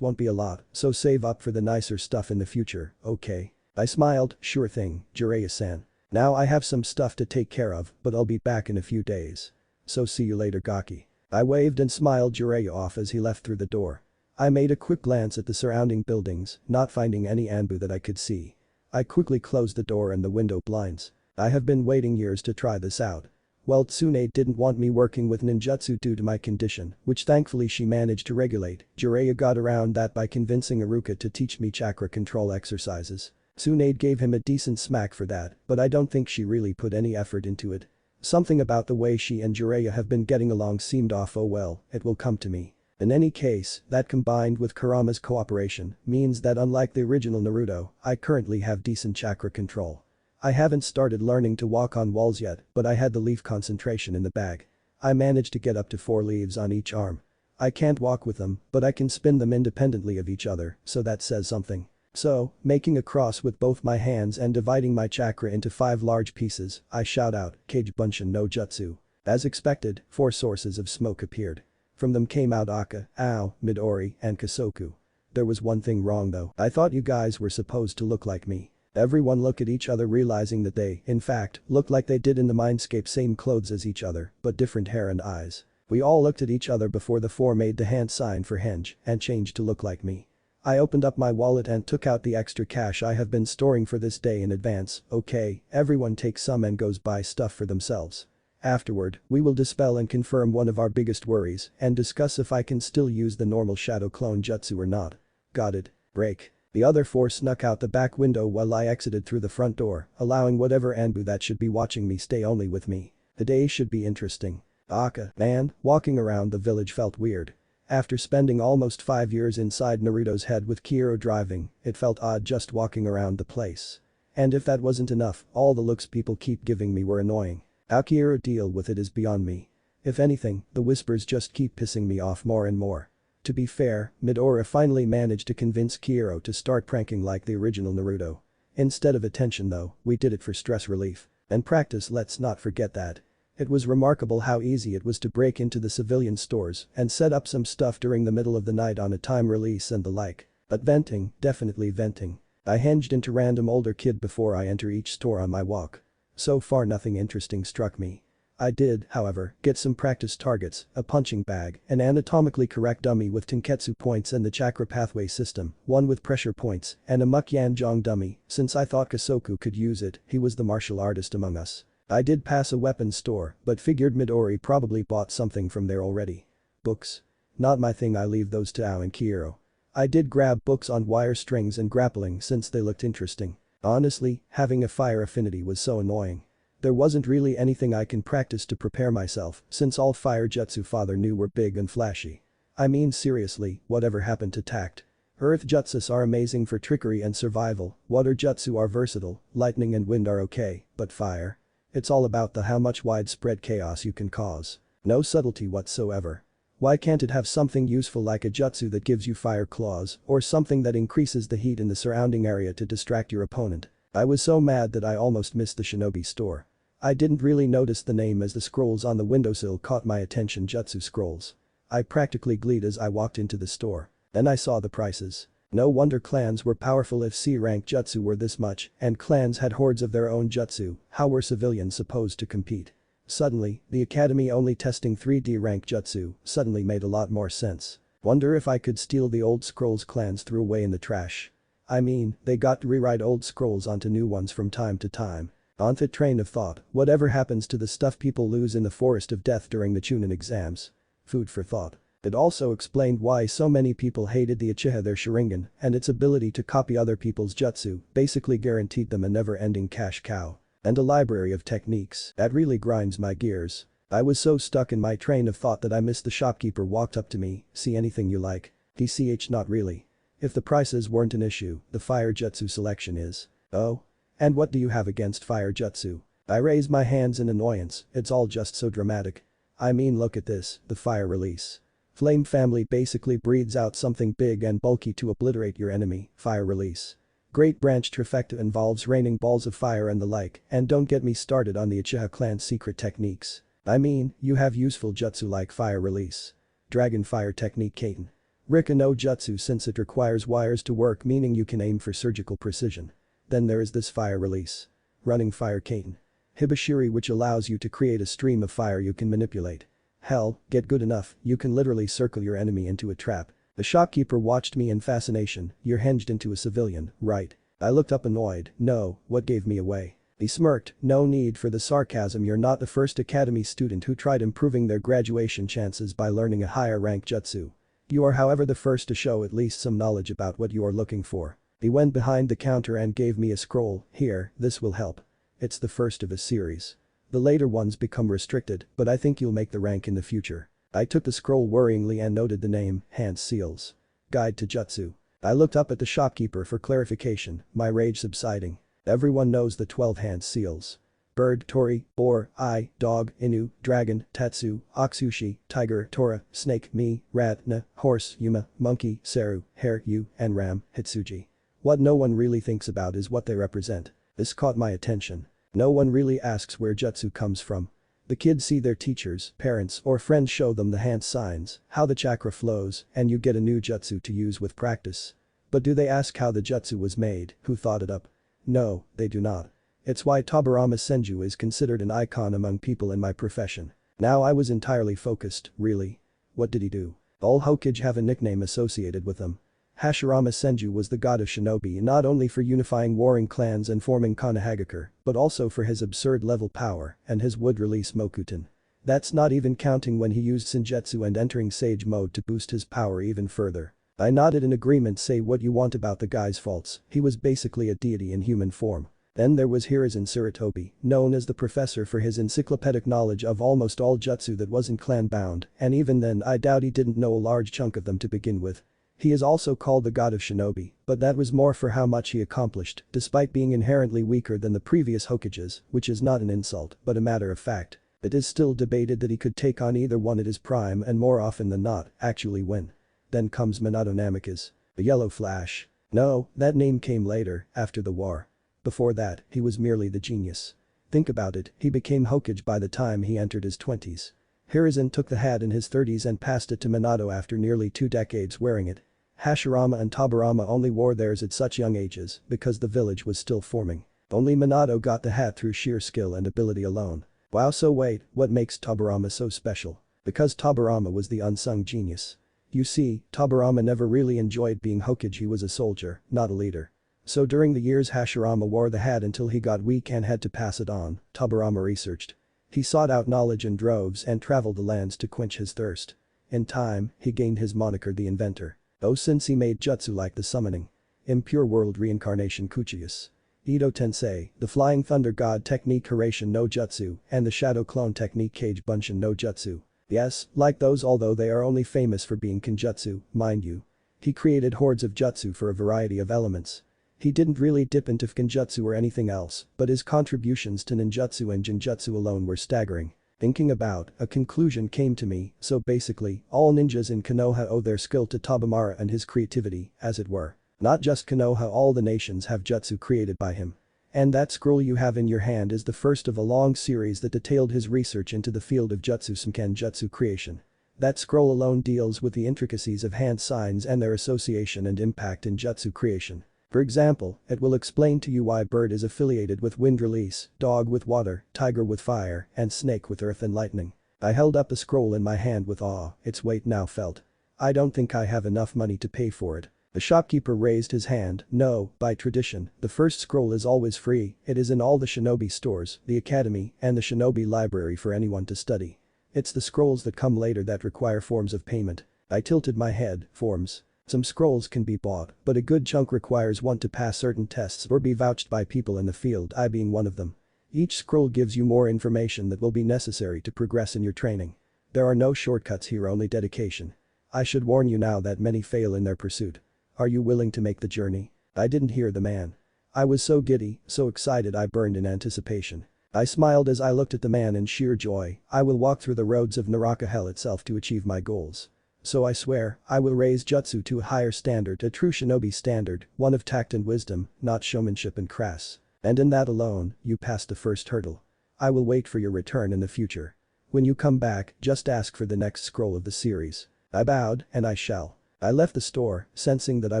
won't be a lot, so save up for the nicer stuff in the future, okay? I smiled, sure thing, Jiraiya-san. Now I have some stuff to take care of, but I'll be back in a few days. So see you later Gaki. I waved and smiled Jiraiya off as he left through the door. I made a quick glance at the surrounding buildings, not finding any Anbu that I could see. I quickly closed the door and the window blinds. I have been waiting years to try this out. Well, Tsunade didn't want me working with ninjutsu due to my condition, which thankfully she managed to regulate. Jiraiya got around that by convincing Iruka to teach me chakra control exercises. Tsunade gave him a decent smack for that, but I don't think she really put any effort into it. Something about the way she and Jiraiya have been getting along seemed off. Oh well, it will come to me. In any case, that combined with Kurama's cooperation means that unlike the original Naruto, I currently have decent chakra control. I haven't started learning to walk on walls yet, but I had the leaf concentration in the bag. I managed to get up to 4 leaves on each arm. I can't walk with them, but I can spin them independently of each other, so that says something. So, making a cross with both my hands and dividing my chakra into 5 large pieces, I shout out, Kage Bunshin no Jutsu. As expected, 4 sources of smoke appeared. From them came out Aka, Ao, Midori, and Kasoku. There was one thing wrong though. I thought you guys were supposed to look like me. Everyone looked at each other realizing that they, in fact, looked like they did in the Mindscape, same clothes as each other, but different hair and eyes. We all looked at each other before the 4 made the hand sign for Henge and changed to look like me. I opened up my wallet and took out the extra cash I have been storing for this day in advance. Okay, everyone takes some and goes buy stuff for themselves. Afterward, we will dispel and confirm one of our biggest worries and discuss if I can still use the normal shadow clone jutsu or not. Got it. Break. The other 4 snuck out the back window while I exited through the front door, allowing whatever Anbu that should be watching me stay only with me. The day should be interesting. Aka, man, walking around the village felt weird. After spending almost 5 years inside Naruto's head with Kiro driving, it felt odd just walking around the place. And if that wasn't enough, all the looks people keep giving me were annoying. How Kiro deal with it is beyond me. If anything, the whispers just keep pissing me off more and more. To be fair, Midori finally managed to convince Kiro to start pranking like the original Naruto. Instead of attention though, we did it for stress relief. And practice, let's not forget that. It was remarkable how easy it was to break into the civilian stores and set up some stuff during the middle of the night on a time release and the like. But venting, definitely venting. I hinged into random older kid before I enter each store on my walk. So far nothing interesting struck me. I did, however, get some practice targets, a punching bag, an anatomically correct dummy with Tenketsu points and the chakra pathway system, one with pressure points, and a Mukyanjong dummy. Since I thought Kasoku could use it, he was the martial artist among us. I did pass a weapons store, but figured Midori probably bought something from there already. Books. Not my thing, I leave those to Ao and Kiro. I did grab books on wire strings and grappling since they looked interesting. Honestly, having a fire affinity was so annoying. There wasn't really anything I can practice to prepare myself since all fire jutsu father knew were big and flashy. I mean seriously, whatever happened to tact? Earth jutsus are amazing for trickery and survival, water jutsu are versatile, lightning and wind are okay, but fire? It's all about the how much widespread chaos you can cause. No subtlety whatsoever. Why can't it have something useful like a jutsu that gives you fire claws or something that increases the heat in the surrounding area to distract your opponent? I was so mad that I almost missed the shinobi store. I didn't really notice the name as the scrolls on the windowsill caught my attention, jutsu scrolls. I practically gleed as I walked into the store. Then I saw the prices. No wonder clans were powerful if C-rank jutsu were this much, and clans had hordes of their own jutsu. How were civilians supposed to compete? Suddenly, the academy only testing 3D rank jutsu suddenly made a lot more sense. Wonder if I could steal the old scrolls clans threw away in the trash. I mean, they got to rewrite old scrolls onto new ones from time to time. On that train of thought, whatever happens to the stuff people lose in the forest of death during the Chunin exams? Food for thought. It also explained why so many people hated the Uchiha, their Sharingan, and its ability to copy other people's jutsu basically guaranteed them a never-ending cash cow. And a library of techniques that really grinds my gears. I was so stuck in my train of thought that I missed the shopkeeper walked up to me, "See anything you like?" DCH not really. If the prices weren't an issue, the fire jutsu selection is. Oh? And what do you have against fire jutsu? I raise my hands in annoyance, it's all just so dramatic. I mean look at this, the fire release. Flame family basically breathes out something big and bulky to obliterate your enemy, fire release. Great branch trifecta involves raining balls of fire and the like, and don't get me started on the Uchiha clan's secret techniques. I mean, you have useful jutsu like fire release. Dragon fire technique Katen. Rika no jutsu since it requires wires to work, meaning you can aim for surgical precision. Then there is this fire release. Running fire Katen. Hibashiri, which allows you to create a stream of fire you can manipulate. Hell, get good enough, you can literally circle your enemy into a trap. The shopkeeper watched me in fascination. "You're hinged into a civilian, right?" I looked up annoyed. "No, what gave me away?" He smirked. "No need for the sarcasm, you're not the first academy student who tried improving their graduation chances by learning a higher rank jutsu. You are however the first to show at least some knowledge about what you are looking for." He went behind the counter and gave me a scroll. "Here, this will help. It's the first of a series. The later ones become restricted, but I think you'll make the rank in the future." I took the scroll worryingly and noted the name, Hans Seals. Guide to Jutsu. I looked up at the shopkeeper for clarification, my rage subsiding. Everyone knows the 12 Hans Seals. Bird, Tori, Boar, Eye, Dog, Inu, Dragon, Tatsu, Oxushi, Tiger, Tora, Snake, Me, Rat, Na, Horse, Yuma, Monkey, Seru, Hare, Yu, and Ram, Hitsuji. What no one really thinks about is what they represent. This caught my attention. No one really asks where jutsu comes from. The kids see their teachers, parents, or friends show them the hand signs, how the chakra flows, and you get a new jutsu to use with practice. But do they ask how the jutsu was made, who thought it up? No, they do not. It's why Tobirama Senju is considered an icon among people in my profession. Now I was entirely focused, really. What did he do? All Hokage have a nickname associated with them. Hashirama Senju was the god of shinobi not only for unifying warring clans and forming Konohagakure, but also for his absurd level power and his wood-release Mokuton. That's not even counting when he used Senjutsu and entering Sage mode to boost his power even further. I nodded in agreement. Say what you want about the guy's faults, he was basically a deity in human form. Then there was Hiruzen Sarutobi, known as the professor for his encyclopedic knowledge of almost all jutsu that wasn't clan-bound, and even then I doubt he didn't know a large chunk of them to begin with. He is also called the god of shinobi, but that was more for how much he accomplished, despite being inherently weaker than the previous Hokages, which is not an insult, but a matter of fact. It is still debated that he could take on either one at his prime and more often than not, actually win. Then comes Minato Namikaze. The Yellow Flash. No, that name came later, after the war. Before that, he was merely the genius. Think about it, he became Hokage by the time he entered his 20s. Hiruzen took the hat in his 30s and passed it to Minato after nearly 2 decades wearing it. Hashirama and Tobirama only wore theirs at such young ages because the village was still forming. Only Minato got the hat through sheer skill and ability alone. Wow, so wait, what makes Tobirama so special? Because Tobirama was the unsung genius. You see, Tobirama never really enjoyed being Hokage. He was a soldier, not a leader. So during the years Hashirama wore the hat until he got weak and had to pass it on, Tobirama researched. He sought out knowledge in droves and traveled the lands to quench his thirst. In time, he gained his moniker the Inventor. Oh, since he made jutsu like the summoning. Impure world reincarnation Kuchius. Edo Tensei, the flying thunder god technique Hiraishin no Jutsu, and the shadow clone technique Kage Bunshin no Jutsu. Yes, like those, although they are only famous for being kinjutsu, mind you. He created hordes of jutsu for a variety of elements. He didn't really dip into kinjutsu or anything else, but his contributions to ninjutsu and jinjutsu alone were staggering. Thinking about, a conclusion came to me, so basically, all ninjas in Konoha owe their skill to Tobimura and his creativity, as it were. Not just Konoha, all the nations have jutsu created by him. And that scroll you have in your hand is the first of a long series that detailed his research into the field of jutsu Sumken jutsu creation. That scroll alone deals with the intricacies of hand signs and their association and impact in jutsu creation. For example, it will explain to you why bird is affiliated with wind release, dog with water, tiger with fire, and snake with earth and lightning. I held up the scroll in my hand with awe, its weight now felt. I don't think I have enough money to pay for it. The shopkeeper raised his hand. No, by tradition, the first scroll is always free. It is in all the shinobi stores, the academy, and the shinobi library for anyone to study. It's the scrolls that come later that require forms of payment. I tilted my head. Forms. Some scrolls can be bought, but a good chunk requires one to pass certain tests or be vouched by people in the field, I being one of them. Each scroll gives you more information that will be necessary to progress in your training. There are no shortcuts here, only dedication. I should warn you now that many fail in their pursuit. Are you willing to make the journey? I didn't hear the man. I was so giddy, so excited I burned in anticipation. I smiled as I looked at the man in sheer joy. I will walk through the roads of Naraka Hell itself to achieve my goals. So I swear, I will raise jutsu to a higher standard, a true shinobi standard, one of tact and wisdom, not showmanship and crass. And in that alone, you passed the first hurdle. I will wait for your return in the future. When you come back, just ask for the next scroll of the series. I bowed, and I shall. I left the store, sensing that I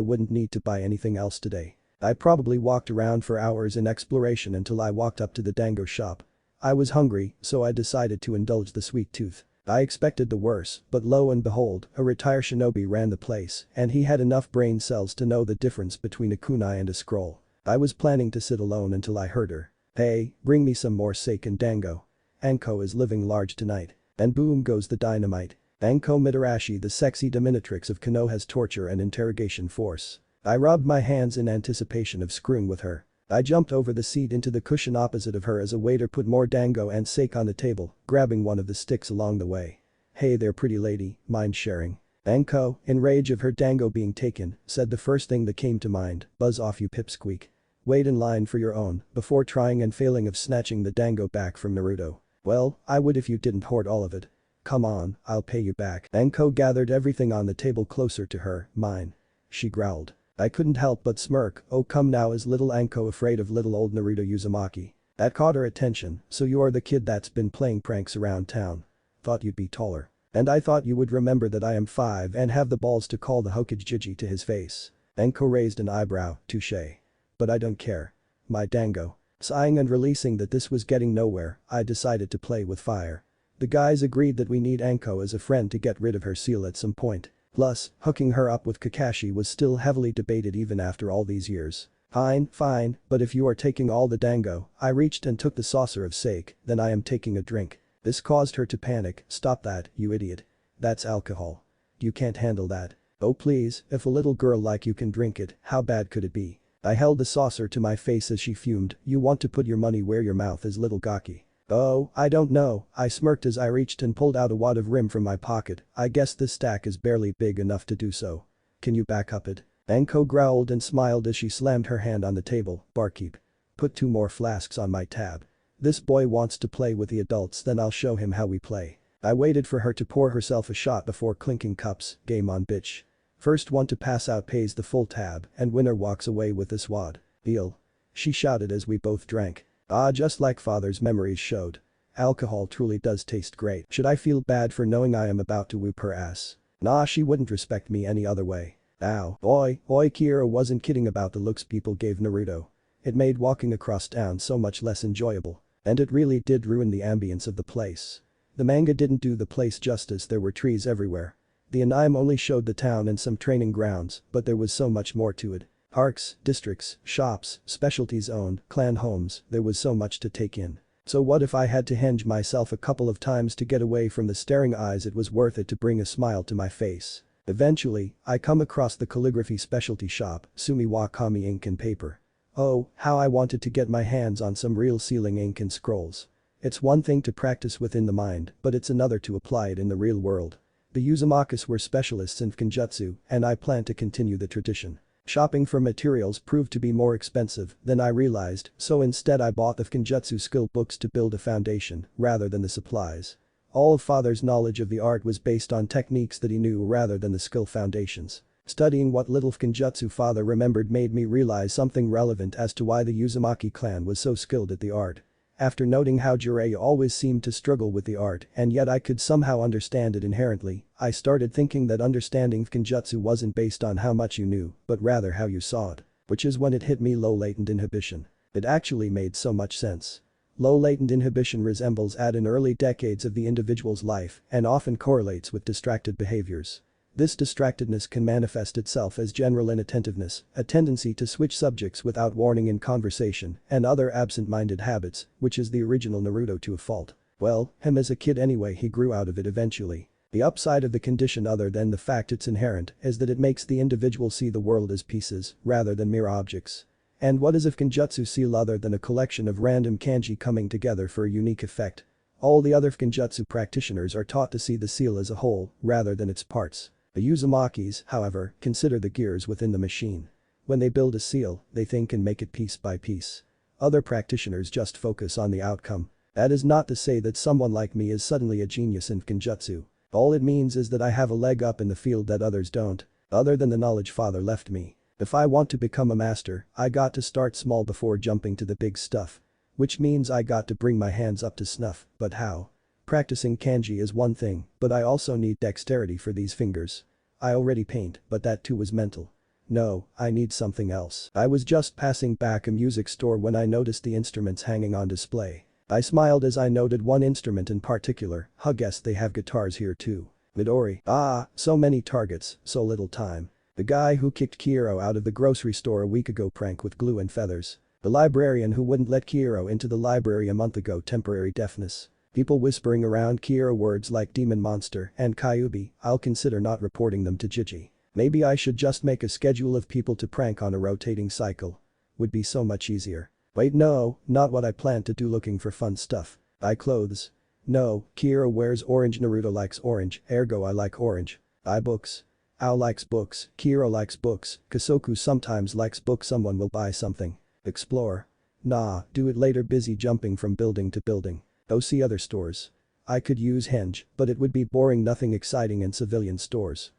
wouldn't need to buy anything else today. I probably walked around for hours in exploration until I walked up to the dango shop. I was hungry, so I decided to indulge the sweet tooth. I expected the worst, but lo and behold, a retired shinobi ran the place, and he had enough brain cells to know the difference between a kunai and a scroll. I was planning to sit alone until I heard her. Hey, bring me some more sake and dango. Anko is living large tonight. And boom goes the dynamite. Anko Mitarashi, the sexy dominatrix of Konoha's torture and interrogation force. I rubbed my hands in anticipation of screwing with her. I jumped over the seat into the cushion opposite of her as a waiter put more dango and sake on the table, grabbing one of the sticks along the way. Hey there pretty lady, mind sharing? Anko, in rage of her dango being taken, said the first thing that came to mind, buzz off you pipsqueak. Wait in line for your own, before trying and failing of snatching the dango back from Naruto. Well, I would if you didn't hoard all of it. Come on, I'll pay you back. Anko gathered everything on the table closer to her, mine. She growled. I couldn't help but smirk. Oh come now, is little Anko afraid of little old Naruto Uzumaki? That caught her attention, so you're the kid that's been playing pranks around town. Thought you'd be taller. And I thought you would remember that I am 5 and have the balls to call the Hokage Jiji to his face. Anko raised an eyebrow, touché. But I don't care. My dango. Sighing and releasing that this was getting nowhere, I decided to play with fire. The guys agreed that we need Anko as a friend to get rid of her seal at some point. Plus, hooking her up with Kakashi was still heavily debated even after all these years. Fine, but if you are taking all the dango, I reached and took the saucer of sake, then I am taking a drink. This caused her to panic. Stop that, you idiot. That's alcohol. You can't handle that. Oh please, if a little girl like you can drink it, how bad could it be? I held the saucer to my face as she fumed. You want to put your money where your mouth is, little gawky. Oh, I don't know, I smirked as I reached and pulled out a wad of rim from my pocket. I guess this stack is barely big enough to do so. Can you back up it? Anko growled and smiled as she slammed her hand on the table. Barkeep. Put 2 more flasks on my tab. This boy wants to play with the adults, then I'll show him how we play. I waited for her to pour herself a shot before clinking cups. Game on, bitch. First one to pass out pays the full tab and winner walks away with this wad. Deal. She shouted as we both drank. Ah, just like father's memories showed. Alcohol truly does taste great. Should I feel bad for knowing I am about to whoop her ass? Nah, she wouldn't respect me any other way. Ow. Oi, Kira wasn't kidding about the looks people gave Naruto. It made walking across town so much less enjoyable. And it really did ruin the ambience of the place. The manga didn't do the place justice. There were trees everywhere. The anime only showed the town and some training grounds, but there was so much more to it. Parks, districts, shops, specialties owned, clan homes, there was so much to take in. So what if I had to hinge myself a couple of times to get away from the staring eyes? It was worth it to bring a smile to my face. Eventually, I come across the calligraphy specialty shop, Sumiwa Kami ink and paper. Oh, how I wanted to get my hands on some real sealing ink and scrolls. It's one thing to practice within the mind, but it's another to apply it in the real world. The Uzumakis were specialists in Genjutsu, and I plan to continue the tradition. Shopping for materials proved to be more expensive than I realized, so instead I bought the Genjutsu skill books to build a foundation, rather than the supplies. All of father's knowledge of the art was based on techniques that he knew rather than the skill foundations. Studying what little Genjutsu father remembered made me realize something relevant as to why the Uzumaki clan was so skilled at the art. After noting how Jiraiya always seemed to struggle with the art and yet I could somehow understand it inherently, I started thinking that understanding Genjutsu wasn't based on how much you knew, but rather how you saw it. Which is when it hit me: low latent inhibition. It actually made so much sense. Low latent inhibition resembles at in early decades of the individual's life and often correlates with distracted behaviors. This distractedness can manifest itself as general inattentiveness, a tendency to switch subjects without warning in conversation, and other absent-minded habits, which is the original Naruto to a fault. Well, him as a kid anyway, he grew out of it eventually. The upside of the condition, other than the fact it's inherent, is that it makes the individual see the world as pieces, rather than mere objects. And what is a Genjutsu seal other than a collection of random kanji coming together for a unique effect? All the other Genjutsu practitioners are taught to see the seal as a whole, rather than its parts. The Uzumakis, however, consider the gears within the machine. When they build a seal, they think and make it piece by piece. Other practitioners just focus on the outcome. That is not to say that someone like me is suddenly a genius in Genjutsu. All it means is that I have a leg up in the field that others don't, other than the knowledge father left me. If I want to become a master, I got to start small before jumping to the big stuff. Which means I got to bring my hands up to snuff, but how? Practicing kanji is one thing, but I also need dexterity for these fingers. I already paint, but that too was mental. No, I need something else. I was just passing back a music store when I noticed the instruments hanging on display. I smiled as I noted one instrument in particular. Guess they have guitars here too. Midori. Ah, so many targets, so little time. The guy who kicked Kiro out of the grocery store a week ago, prank with glue and feathers. The librarian who wouldn't let Kiro into the library a month ago, temporary deafness. People whispering around Kira words like demon monster and Kyuubi. I'll consider not reporting them to Jiji. Maybe I should just make a schedule of people to prank on a rotating cycle. Would be so much easier. Wait, no, not what I plan to do. Looking for fun stuff. Buy clothes. No, Kira wears orange, Naruto likes orange, ergo I like orange. Buy books. Ao likes books, Kira likes books, Kasoku sometimes likes books. Someone will buy something. Explore. Nah, do it later. Busy jumping from building to building. Go see other stores. I could use henge, but it would be boring. Nothing exciting in civilian stores.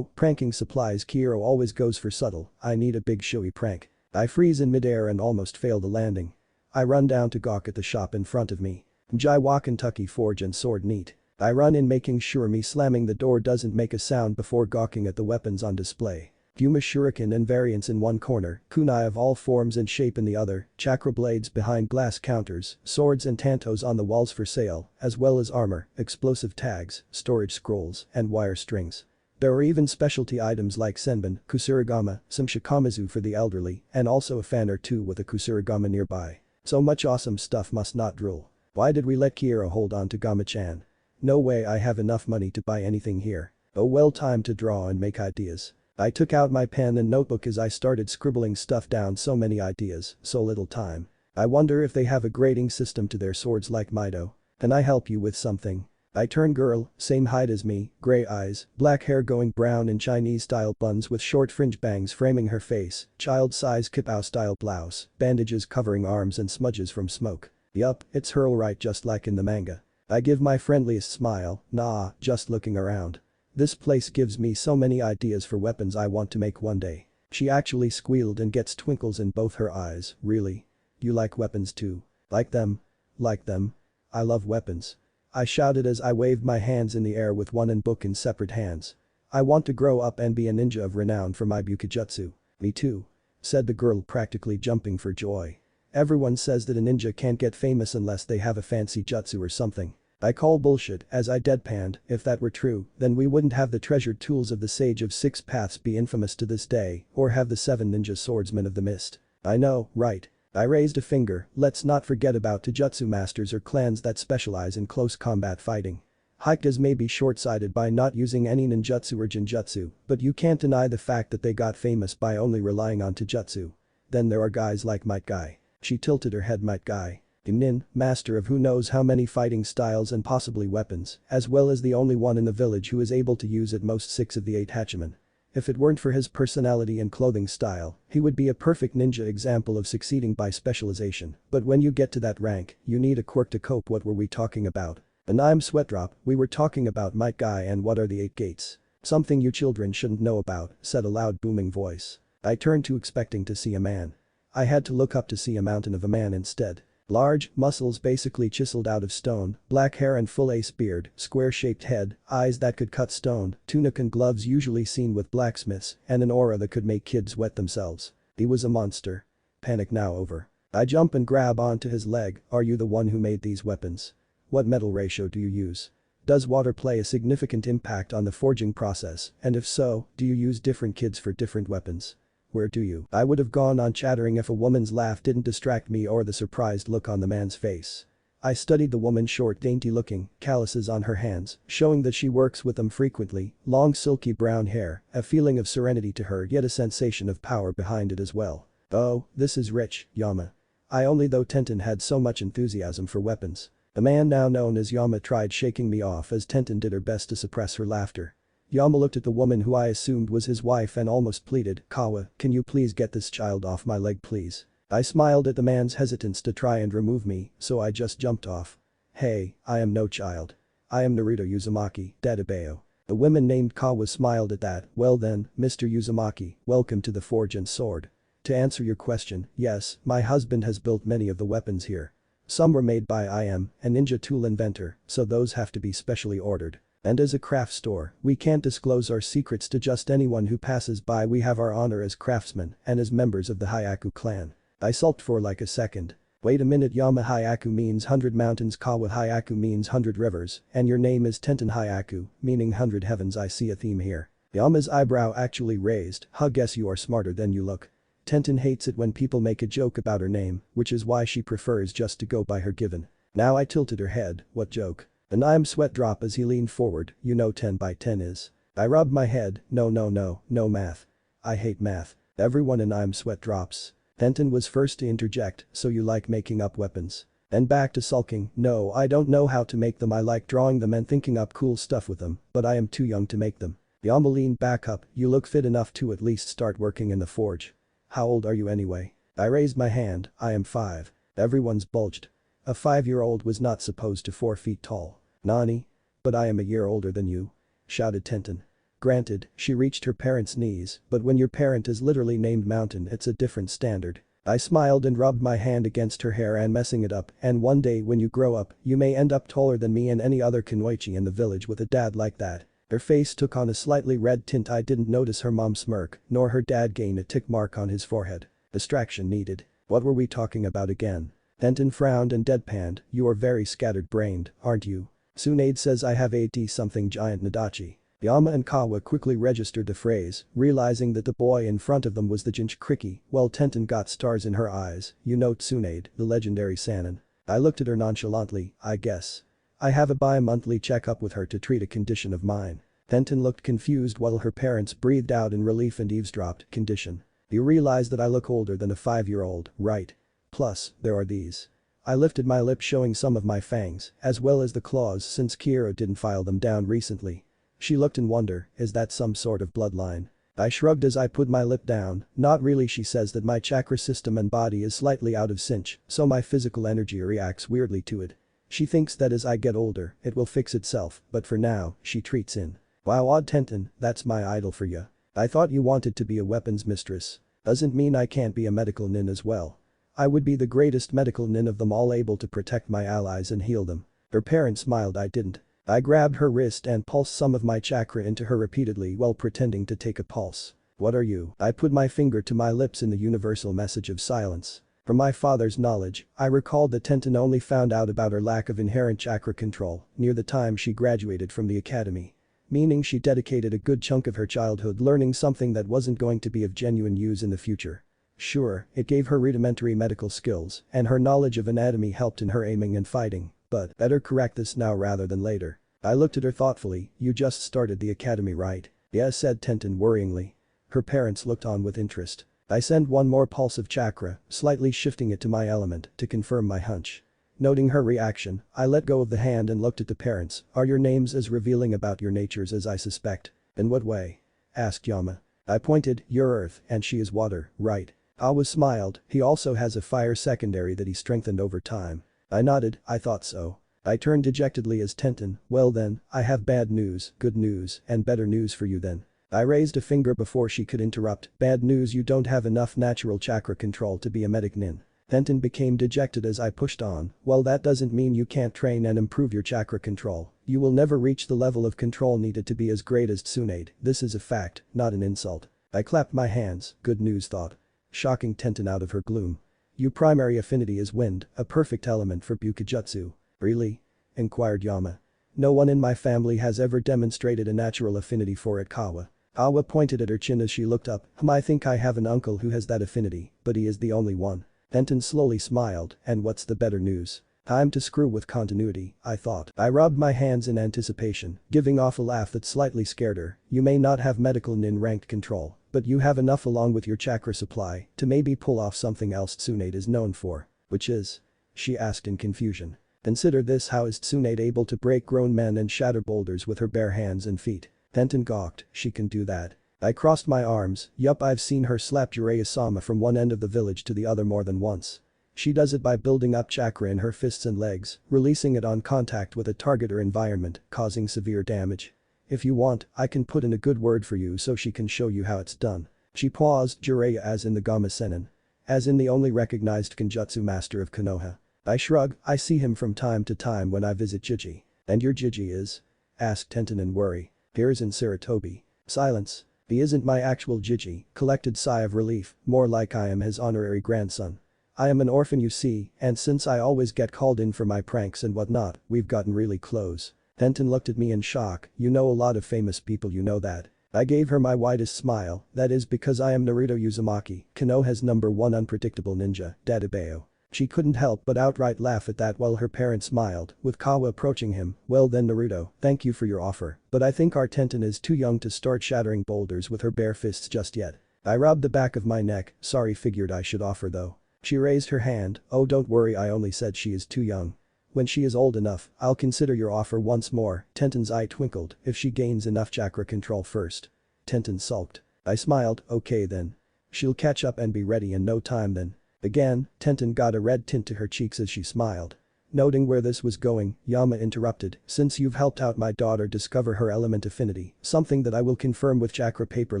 Pranking supplies. Kiro always goes for subtle. I need a big showy prank. I freeze in midair and almost fail the landing. I run down to gawk at the shop in front of me. Jai wa Kentucky Forge and Sword neat. I run in making sure me slamming the door doesn't make a sound before gawking at the weapons on display. Gyuma shuriken and variants in one corner, kunai of all forms and shape in the other, chakra blades behind glass counters, swords and tantos on the walls for sale, as well as armor, explosive tags, storage scrolls, and wire strings. There are even specialty items like senbon, kusurigama, some shikamazu for the elderly, and also a fan or two with a kusurigama nearby. So much awesome stuff must not drool. Why did we let Kiera hold on to Gama-chan? No way I have enough money to buy anything here. Oh well, time to draw and make ideas. I took out my pen and notebook as I started scribbling stuff down. So many ideas, so little time. I wonder if they have a grading system to their swords like Mido. Can I help you with something? I turn girl, same height as me, gray eyes, black hair going brown in Chinese-style buns with short fringe bangs framing her face, child-size kipao-style blouse, bandages covering arms and smudges from smoke. Yup, it's her right just like in the manga. I give my friendliest smile, nah, just looking around. This place gives me so many ideas for weapons I want to make one day. She actually squealed and gets twinkles in both her eyes, really? You like weapons too? Like them? Like them? I love weapons. I shouted as I waved my hands in the air with one and book in separate hands. I want to grow up and be a ninja of renown for my bukijutsu. Me too. Said the girl practically jumping for joy. Everyone says that a ninja can't get famous unless they have a fancy jutsu or something. I call bullshit as I deadpanned. If that were true, then we wouldn't have the treasured tools of the Sage of Six Paths be infamous to this day, or have the 7 ninja swordsmen of the mist. I know, right? I raised a finger. Let's not forget about Taijutsu masters or clans that specialize in close combat fighting. Hyugas may be short-sighted by not using any ninjutsu or genjutsu, but you can't deny the fact that they got famous by only relying on taijutsu. Then there are guys like Might Guy. She tilted her head. Might Guy. Nin, master of who knows how many fighting styles and possibly weapons, as well as the only one in the village who is able to use at most 6 of the 8 hachimen. If it weren't for his personality and clothing style, he would be a perfect ninja example of succeeding by specialization, but when you get to that rank, you need a quirk to cope. What were we talking about? And I'm Sweatdrop. We were talking about Might Guy and what are the 8 gates. Something you children shouldn't know about, said a loud booming voice. I turned to expecting to see a man. I had to look up to see a mountain of a man instead. Large, muscles basically chiseled out of stone, black hair and full ace beard, square-shaped head, eyes that could cut stone, tunic and gloves usually seen with blacksmiths, and an aura that could make kids wet themselves. He was a monster. Panic now over. I jump and grab onto his leg. Are you the one who made these weapons? What metal ratio do you use? Does water play a significant impact on the forging process, and if so, do you use different kids for different weapons? Where do you? I would have gone on chattering if a woman's laugh didn't distract me or the surprised look on the man's face. I studied the woman, short, dainty looking, calluses on her hands, showing that she works with them frequently, long silky brown hair, a feeling of serenity to her yet a sensation of power behind it as well. Oh, this is rich, Yama. I only though Tenten had so much enthusiasm for weapons. The man now known as Yama tried shaking me off as Tenten did her best to suppress her laughter. Yama looked at the woman who I assumed was his wife and almost pleaded, Kawa, can you please get this child off my leg please? I smiled at the man's hesitance to try and remove me, so I just jumped off. Hey, I am no child. I am Naruto Uzumaki, Dadabeo. The woman named Kawa smiled at that. Well then, Mr. Uzumaki, welcome to the Forge and Sword. To answer your question, yes, my husband has built many of the weapons here. Some were made by I am, a ninja tool inventor, so those have to be specially ordered. And as a craft store, we can't disclose our secrets to just anyone who passes by. We have our honor as craftsmen and as members of the Hyaku clan. I sulked for like a second. Wait a minute, Yama Hyaku means 100 mountains, Kawa Hyaku means 100 rivers, and your name is Tenten Hyaku, meaning 100 heavens. I see a theme here. Yama's eyebrow actually raised. Guess you are smarter than you look. Tenten hates it when people make a joke about her name, which is why she prefers just to go by her given. Now I tilted her head. What joke? And I'm Sweatdrop as he leaned forward. You know 10 by 10 is. I rubbed my head. No math. I hate math. Everyone in I'm Sweatdrops. Tenten was first to interject. So you like making up weapons? Then back to sulking. No, I don't know how to make them. I like drawing them and thinking up cool stuff with them, but I am too young to make them. Yama leaned back up. You look fit enough to at least start working in the forge. How old are you anyway? I raised my hand. I am 5. Everyone's bulged. A 5-year-old was not supposed to 4 feet tall. Nani? But I am a year older than you. Shouted Tenten. Granted, she reached her parents' knees, but when your parent is literally named Mountain it's a different standard. I smiled and rubbed my hand against her hair and messing it up, and one day when you grow up, you may end up taller than me and any other kunoichi in the village with a dad like that. Her face took on a slightly red tint. I didn't notice her mom smirk, nor her dad gain a tick mark on his forehead. Distraction needed. What were we talking about again? Tenten frowned and deadpanned, you are very scattered-brained, aren't you? Tsunade says I have 80-something giant Nadachi. Yama and Kawa quickly registered the phrase, realizing that the boy in front of them was the Jinchuriki. Well, Tenten got stars in her eyes, you know Tsunade, the legendary Sannin. I looked at her nonchalantly, I guess. I have a bi-monthly checkup with her to treat a condition of mine. Tenten looked confused while her parents breathed out in relief and eavesdropped, condition. You realize that I look older than a 5-year-old, right? Plus, there are these. I lifted my lip showing some of my fangs, as well as the claws since Kiro didn't file them down recently. She looked in wonder, is that some sort of bloodline? I shrugged as I put my lip down, not really. She says that my chakra system and body is slightly out of sync, so my physical energy reacts weirdly to it. She thinks that as I get older, it will fix itself, but for now, she treats in. Wow, odd Tenten, that's my idol for ya. I thought you wanted to be a weapons mistress. Doesn't mean I can't be a medical nin as well. I would be the greatest medical nin of them all, able to protect my allies and heal them. Her parents smiled. I didn't. I grabbed her wrist and pulsed some of my chakra into her repeatedly while pretending to take a pulse. What are you? I put my finger to my lips in the universal message of silence. From my father's knowledge, I recalled that Tenten only found out about her lack of inherent chakra control near the time she graduated from the academy. Meaning she dedicated a good chunk of her childhood learning something that wasn't going to be of genuine use in the future. Sure, it gave her rudimentary medical skills, and her knowledge of anatomy helped in her aiming and fighting, but better correct this now rather than later. I looked at her thoughtfully, you just started the academy, right? Yeah, said Tenten worryingly. Her parents looked on with interest. I sent one more pulse of chakra, slightly shifting it to my element to confirm my hunch. Noting her reaction, I let go of the hand and looked at the parents. Are your names as revealing about your natures as I suspect? In what way? Asked Yama. I pointed, you're earth and she is water, right? Awa smiled, he also has a fire secondary that he strengthened over time. I nodded, I thought so. I turned dejectedly as Tenten, well then, I have bad news, good news, and better news for you then. I raised a finger before she could interrupt, bad news, you don't have enough natural chakra control to be a medic nin. Tenten became dejected as I pushed on, well that doesn't mean you can't train and improve your chakra control. You will never reach the level of control needed to be as great as Tsunade, this is a fact, not an insult. I clapped my hands, good news thought. Shocking Tenten out of her gloom. Your primary affinity is wind, a perfect element for Bukijutsu. Really? Inquired Yama. No one in my family has ever demonstrated a natural affinity for it, Kawa. Awa pointed at her chin as she looked up, I think I have an uncle who has that affinity, but he is the only one. Tenten slowly smiled, and what's the better news? Time to screw with continuity, I thought. I rubbed my hands in anticipation, giving off a laugh that slightly scared her. You may not have medical nin ranked control, but you have enough along with your chakra supply to maybe pull off something else Tsunade is known for. Which is? She asked in confusion. Consider this, how is Tsunade able to break grown men and shatter boulders with her bare hands and feet? Tenten gawked, she can do that. I crossed my arms, yup, I've seen her slap Jiraiya-sama from one end of the village to the other more than once. She does it by building up chakra in her fists and legs, releasing it on contact with a target or environment, causing severe damage. If you want, I can put in a good word for you so she can show you how it's done. She paused, Jiraiya as in the Gama Sennin. As in the only recognized Kenjutsu master of Konoha. I shrug, I see him from time to time when I visit Jiji. And your Jiji is? Asked Tenten in worry. Hiruzen Sarutobi. Silence. He isn't my actual Jiji, collected sigh of relief, more like I am his honorary grandson. I am an orphan you see, and since I always get called in for my pranks and whatnot, we've gotten really close. Tenten looked at me in shock, you know a lot of famous people, you know that. I gave her my widest smile, that is because I am Naruto Uzumaki, Konoha's #1 unpredictable ninja, Databeo. She couldn't help but outright laugh at that while her parents smiled, with Kawa approaching him, well then Naruto, thank you for your offer, but I think our Tenten is too young to start shattering boulders with her bare fists just yet. I rubbed the back of my neck, sorry, figured I should offer though. She raised her hand, oh don't worry, I only said she is too young. When she is old enough, I'll consider your offer once more. Tenten's eye twinkled, if she gains enough chakra control first. Tenten sulked. I smiled, okay then. She'll catch up and be ready in no time then. Again, Tenten got a red tint to her cheeks as she smiled. Noting where this was going, Yama interrupted, since you've helped out my daughter discover her element affinity, something that I will confirm with chakra paper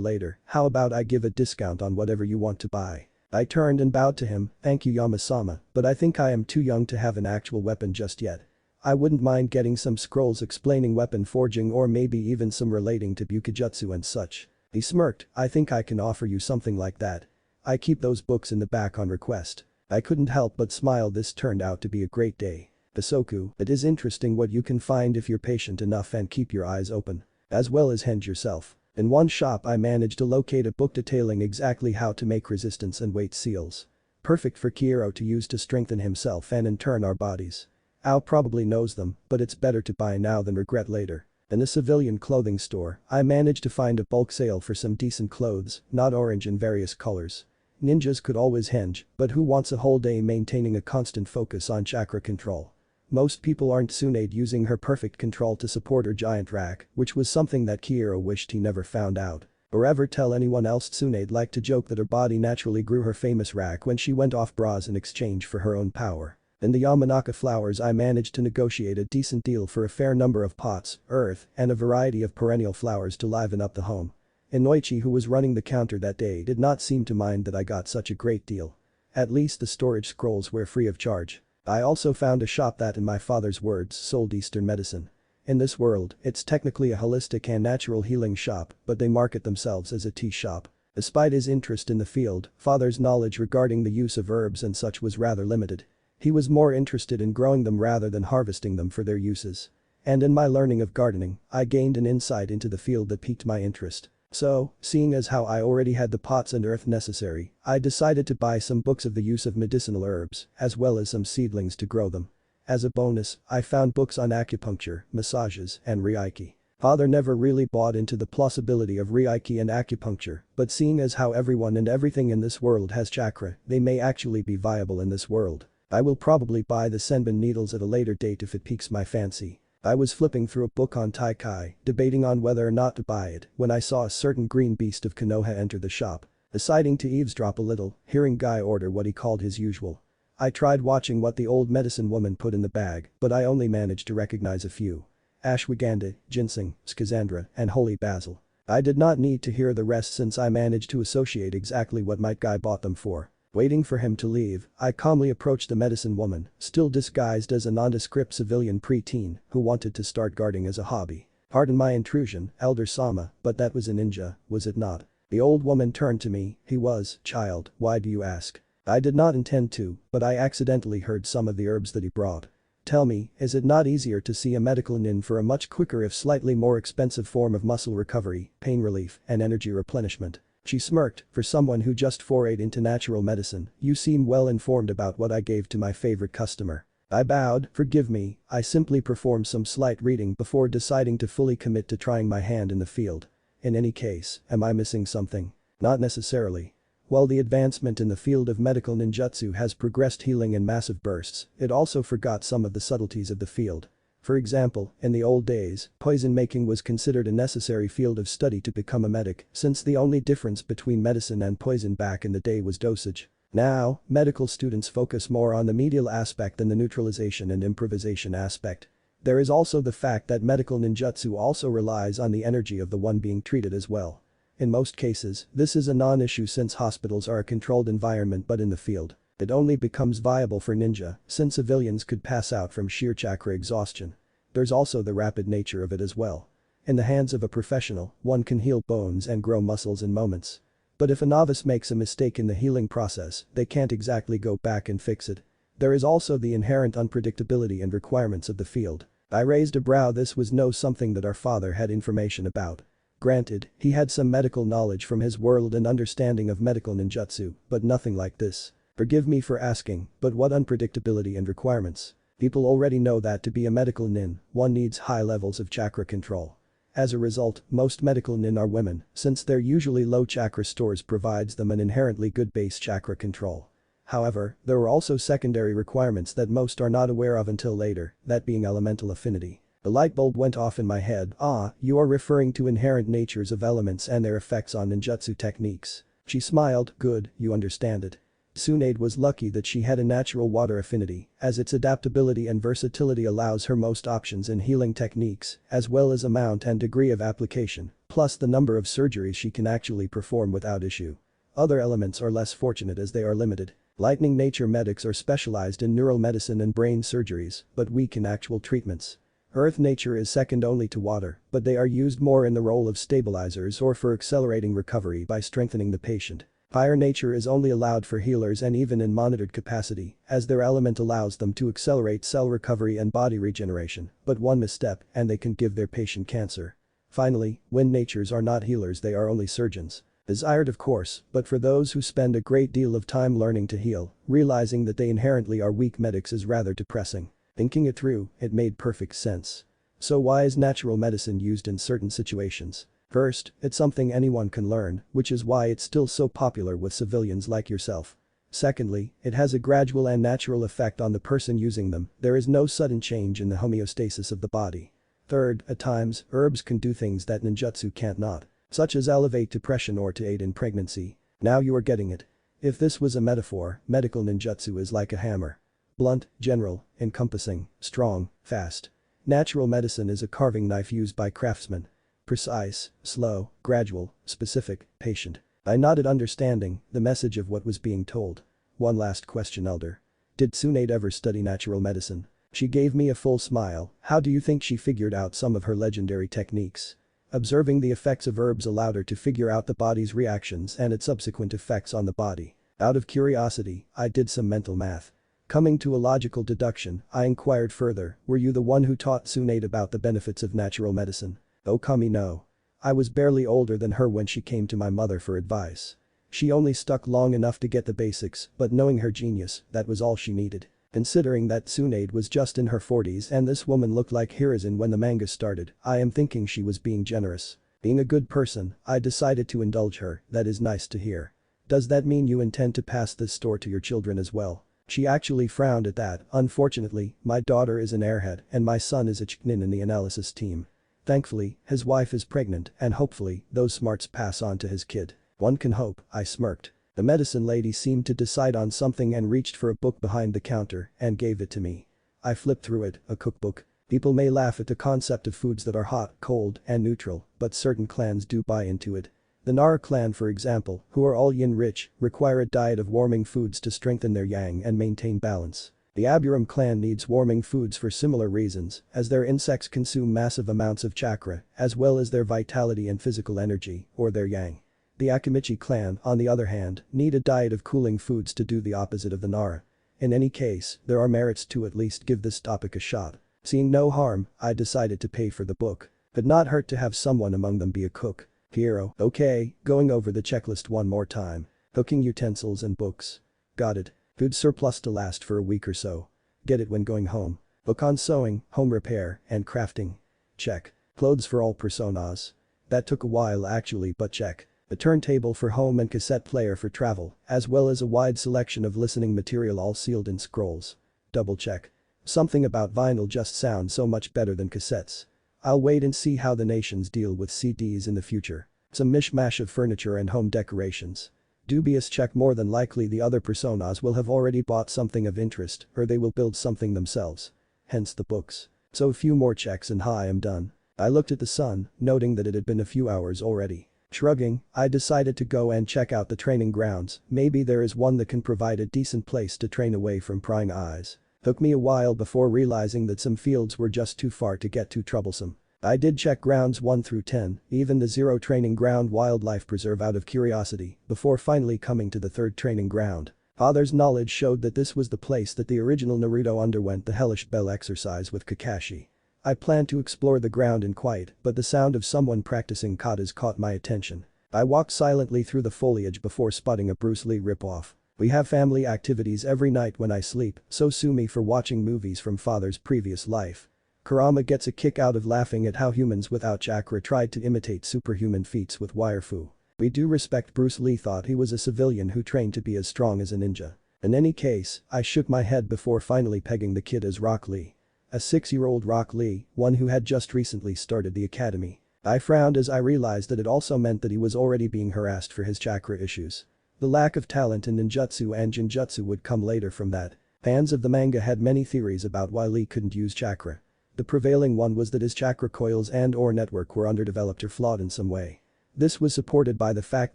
later, how about I give a discount on whatever you want to buy? I turned and bowed to him, "Thank you Yama-sama, but I think I am too young to have an actual weapon just yet. I wouldn't mind getting some scrolls explaining weapon forging or maybe even some relating to Bukijutsu and such." He smirked, "I think I can offer you something like that. I keep those books in the back on request." I couldn't help but smile. This turned out to be a great day. Basoku, it is interesting what you can find if you're patient enough and keep your eyes open. As well as henge yourself. In one shop I managed to locate a book detailing exactly how to make resistance and weight seals. Perfect for Kiro to use to strengthen himself and in turn our bodies. Al probably knows them, but it's better to buy now than regret later. In a civilian clothing store, I managed to find a bulk sale for some decent clothes, not orange in various colors. Ninjas could always henge, but who wants a whole day maintaining a constant focus on chakra control? Most people aren't Tsunade using her perfect control to support her giant rack, which was something that Kiro wished he never found out. Or ever tell anyone else. Tsunade liked to joke that her body naturally grew her famous rack when she went off bras in exchange for her own power. In the Yamanaka flowers I managed to negotiate a decent deal for a fair number of pots, earth, and a variety of perennial flowers to liven up the home. Inoichi, who was running the counter that day, did not seem to mind that I got such a great deal. At least the storage scrolls were free of charge. I also found a shop that, in my father's words, sold Eastern medicine. In this world, it's technically a holistic and natural healing shop, but they market themselves as a tea shop. Despite his interest in the field, father's knowledge regarding the use of herbs and such was rather limited. He was more interested in growing them rather than harvesting them for their uses. And in my learning of gardening, I gained an insight into the field that piqued my interest. So, seeing as how I already had the pots and earth necessary, I decided to buy some books of the use of medicinal herbs, as well as some seedlings to grow them. As a bonus, I found books on acupuncture, massages, and reiki. Father never really bought into the plausibility of reiki and acupuncture, but seeing as how everyone and everything in this world has chakra, they may actually be viable in this world. I will probably buy the senbon needles at a later date if it piques my fancy. I was flipping through a book on Taikai, debating on whether or not to buy it, when I saw a certain green beast of Konoha enter the shop. Deciding to eavesdrop a little, hearing Guy order what he called his usual. I tried watching what the old medicine woman put in the bag, but I only managed to recognize a few. Ashwagandha, ginseng, schizandra, and holy basil. I did not need to hear the rest since I managed to associate exactly what my Guy bought them for. Waiting for him to leave, I calmly approached the medicine woman, still disguised as a nondescript civilian preteen who wanted to start guarding as a hobby. "Pardon my intrusion, Elder Sama, but that was a ninja, was it not?" The old woman turned to me. "He was, child, why do you ask?" I did not intend to, but I accidentally heard some of the herbs that he brought. "Tell me, is it not easier to see a medical nin for a much quicker if slightly more expensive form of muscle recovery, pain relief, and energy replenishment?" She smirked. "For someone who just forayed into natural medicine, you seem well informed about what I gave to my favorite customer." I bowed. "Forgive me, I simply performed some slight reading before deciding to fully commit to trying my hand in the field. In any case, am I missing something?" "Not necessarily. While the advancement in the field of medical ninjutsu has progressed healing in massive bursts, it also forgot some of the subtleties of the field. For example, in the old days, poison making was considered a necessary field of study to become a medic, since the only difference between medicine and poison back in the day was dosage. Now, medical students focus more on the medial aspect than the neutralization and improvisation aspect. There is also the fact that medical ninjutsu also relies on the energy of the one being treated as well. In most cases, this is a non-issue since hospitals are a controlled environment, but in the field, it only becomes viable for ninja, since civilians could pass out from sheer chakra exhaustion. There's also the rapid nature of it as well. In the hands of a professional, one can heal bones and grow muscles in moments. But if a novice makes a mistake in the healing process, they can't exactly go back and fix it. There is also the inherent unpredictability and requirements of the field. I raised a brow. This was something that our father had information about. Granted, he had some medical knowledge from his world and understanding of medical ninjutsu, but nothing like this. Forgive me for asking, but what unpredictability and requirements? People already know that to be a medical nin, one needs high levels of chakra control. As a result, most medical nin are women, since their usually low chakra stores provides them an inherently good base chakra control. However, there are also secondary requirements that most are not aware of until later, that being elemental affinity. The light bulb went off in my head. "Ah, you are referring to inherent natures of elements and their effects on ninjutsu techniques." She smiled. "Good, you understand it." Tsunade was lucky that she had a natural water affinity, as its adaptability and versatility allows her most options in healing techniques, as well as amount and degree of application, plus the number of surgeries she can actually perform without issue. Other elements are less fortunate as they are limited. Lightning nature medics are specialized in neural medicine and brain surgeries, but weak in actual treatments. Earth nature is second only to water, but they are used more in the role of stabilizers or for accelerating recovery by strengthening the patient. Fire nature is only allowed for healers and even in monitored capacity, as their element allows them to accelerate cell recovery and body regeneration, but one misstep and they can give their patient cancer. Finally, wind natures are not healers, they are only surgeons. Desired of course, but for those who spend a great deal of time learning to heal, realizing that they inherently are weak medics is rather depressing. Thinking it through, it made perfect sense. So why is natural medicine used in certain situations? First, it's something anyone can learn, which is why it's still so popular with civilians like yourself. Secondly, it has a gradual and natural effect on the person using them, there is no sudden change in the homeostasis of the body. Third, at times, herbs can do things that ninjutsu can't not. Such as elevate depression or to aid in pregnancy. Now you are getting it. If this was a metaphor, medical ninjutsu is like a hammer. Blunt, general, encompassing, strong, fast. Natural medicine is a carving knife used by craftsmen. Precise, slow, gradual, specific, patient. I nodded understanding the message of what was being told. One last question, Elder. Did Tsunade ever study natural medicine? She gave me a full smile. How do you think she figured out some of her legendary techniques? Observing the effects of herbs allowed her to figure out the body's reactions and its subsequent effects on the body. Out of curiosity, I did some mental math. Coming to a logical deduction, I inquired further, were you the one who taught Tsunade about the benefits of natural medicine? Oh Kami, no. I was barely older than her when she came to my mother for advice. She only stuck long enough to get the basics, but knowing her genius, that was all she needed. Considering that Tsunade was just in her 40s and this woman looked like Hiruzen when the manga started, I am thinking she was being generous. Being a good person, I decided to indulge her, that is nice to hear. Does that mean you intend to pass this store to your children as well? She actually frowned at that. Unfortunately, my daughter is an airhead and my son is a chiknin in the analysis team. Thankfully, his wife is pregnant and hopefully, those smarts pass on to his kid. One can hope, I smirked. The medicine lady seemed to decide on something and reached for a book behind the counter and gave it to me. I flipped through it, a cookbook. People may laugh at the concept of foods that are hot, cold, and neutral, but certain clans do buy into it. The Nara clan for example, who are all yin rich, require a diet of warming foods to strengthen their yang and maintain balance. The Aburam clan needs warming foods for similar reasons, as their insects consume massive amounts of chakra, as well as their vitality and physical energy, or their yang. The Akamichi clan, on the other hand, need a diet of cooling foods to do the opposite of the Nara. In any case, there are merits to at least give this topic a shot. Seeing no harm, I decided to pay for the book. Could not hurt to have someone among them be a cook. Hero. Okay, going over the checklist one more time. Cooking utensils and books. Got it. Food surplus to last for a week or so. Get it when going home. Book on sewing, home repair, and crafting. Check. Clothes for all personas. That took a while actually, but check. A turntable for home and cassette player for travel, as well as a wide selection of listening material all sealed in scrolls. Double check. Something about vinyl just sounds so much better than cassettes. I'll wait and see how the nations deal with CDs in the future. Some mishmash of furniture and home decorations. Dubious check. More than likely the other personas will have already bought something of interest or they will build something themselves. Hence the books. So a few more checks and I am done. I looked at the sun, noting that it had been a few hours already. Shrugging, I decided to go and check out the training grounds, maybe there is one that can provide a decent place to train away from prying eyes. Took me a while before realizing that some fields were just too far to get too troublesome. I did check grounds 1 through 10, even the 0 training ground wildlife preserve out of curiosity, before finally coming to the 3rd training ground. Father's knowledge showed that this was the place that the original Naruto underwent the hellish bell exercise with Kakashi. I planned to explore the ground in quiet, but the sound of someone practicing katas caught my attention. I walked silently through the foliage before spotting a Bruce Lee ripoff. We have family activities every night when I sleep, so sue me for watching movies from father's previous life. Kurama gets a kick out of laughing at how humans without chakra tried to imitate superhuman feats with wire fu. We do respect Bruce Lee thought he was a civilian who trained to be as strong as a ninja. In any case, I shook my head before finally pegging the kid as Rock Lee. A 6-year-old Rock Lee, one who had just recently started the academy. I frowned as I realized that it also meant that he was already being harassed for his chakra issues. The lack of talent in ninjutsu and jinjutsu would come later from that. Fans of the manga had many theories about why Lee couldn't use chakra. The prevailing one was that his chakra coils and/or network were underdeveloped or flawed in some way. This was supported by the fact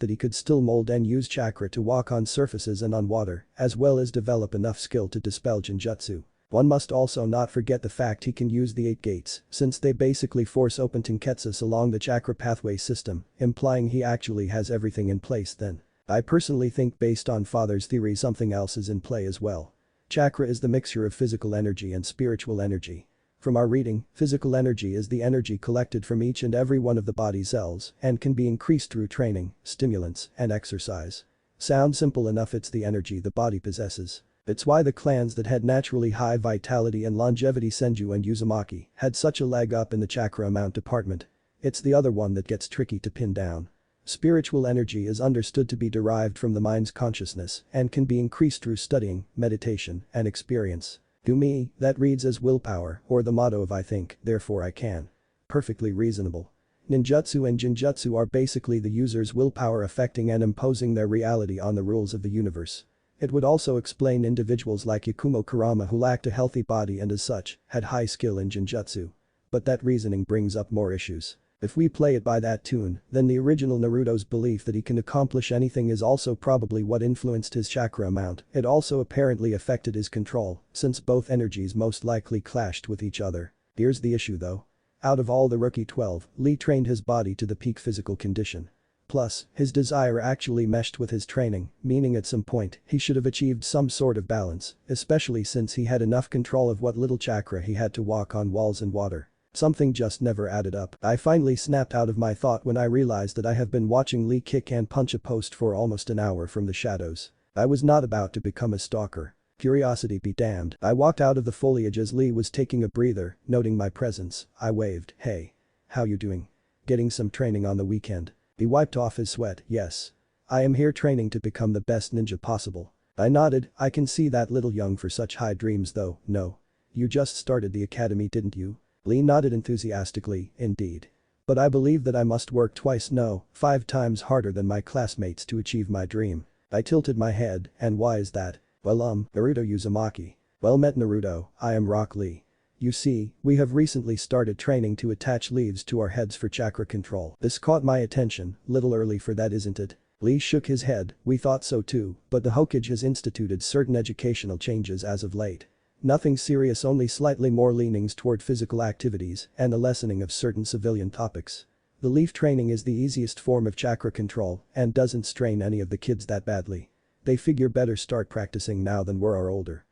that he could still mold and use chakra to walk on surfaces and on water, as well as develop enough skill to dispel Genjutsu. One must also not forget the fact he can use the 8 gates, since they basically force open Tenketsus along the chakra pathway system, implying he actually has everything in place then. I personally think based on Father's theory something else is in play as well. Chakra is the mixture of physical energy and spiritual energy. From our reading, physical energy is the energy collected from each and every one of the body cells and can be increased through training, stimulants, and exercise. Sounds simple enough, it's the energy the body possesses. It's why the clans that had naturally high vitality and longevity, Senju and Uzumaki, had such a leg up in the chakra amount department. It's the other one that gets tricky to pin down. Spiritual energy is understood to be derived from the mind's consciousness and can be increased through studying, meditation, and experience. To me, that reads as willpower or the motto of I think, therefore I can. Perfectly reasonable. Ninjutsu and Genjutsu are basically the user's willpower affecting and imposing their reality on the rules of the universe. It would also explain individuals like Yakumo Kurama who lacked a healthy body and as such, had high skill in Genjutsu. But that reasoning brings up more issues. If we play it by that tune, then the original Naruto's belief that he can accomplish anything is also probably what influenced his chakra amount. It also apparently affected his control, since both energies most likely clashed with each other. Here's the issue though. Out of all the rookie 12, Lee trained his body to the peak physical condition. Plus, his desire actually meshed with his training, meaning at some point, he should have achieved some sort of balance, especially since he had enough control of what little chakra he had to walk on walls and water. Something just never added up. I finally snapped out of my thought when I realized that I have been watching Lee kick and punch a post for almost an hour from the shadows. I was not about to become a stalker. Curiosity be damned. I walked out of the foliage as Lee was taking a breather, noting my presence. I waved, "Hey. How you doing? Getting some training on the weekend?" He wiped off his sweat, "Yes. I am here training to become the best ninja possible." I nodded. I can see that little young for such high dreams though, no. You just started the academy, didn't you? Lee nodded enthusiastically, "Indeed. But I believe that I must work twice, no, 5 times harder than my classmates to achieve my dream." I tilted my head, "And why is that?" "Well Naruto Uzumaki." "Well met Naruto, I am Rock Lee. You see, we have recently started training to attach leaves to our heads for chakra control." This caught my attention, little early for that isn't it? Lee shook his head, "We thought so too, but the Hokage has instituted certain educational changes as of late. Nothing serious, only slightly more leanings toward physical activities and the lessening of certain civilian topics. The leaf training is the easiest form of chakra control and doesn't strain any of the kids that badly. They figure better start practicing now than we're older."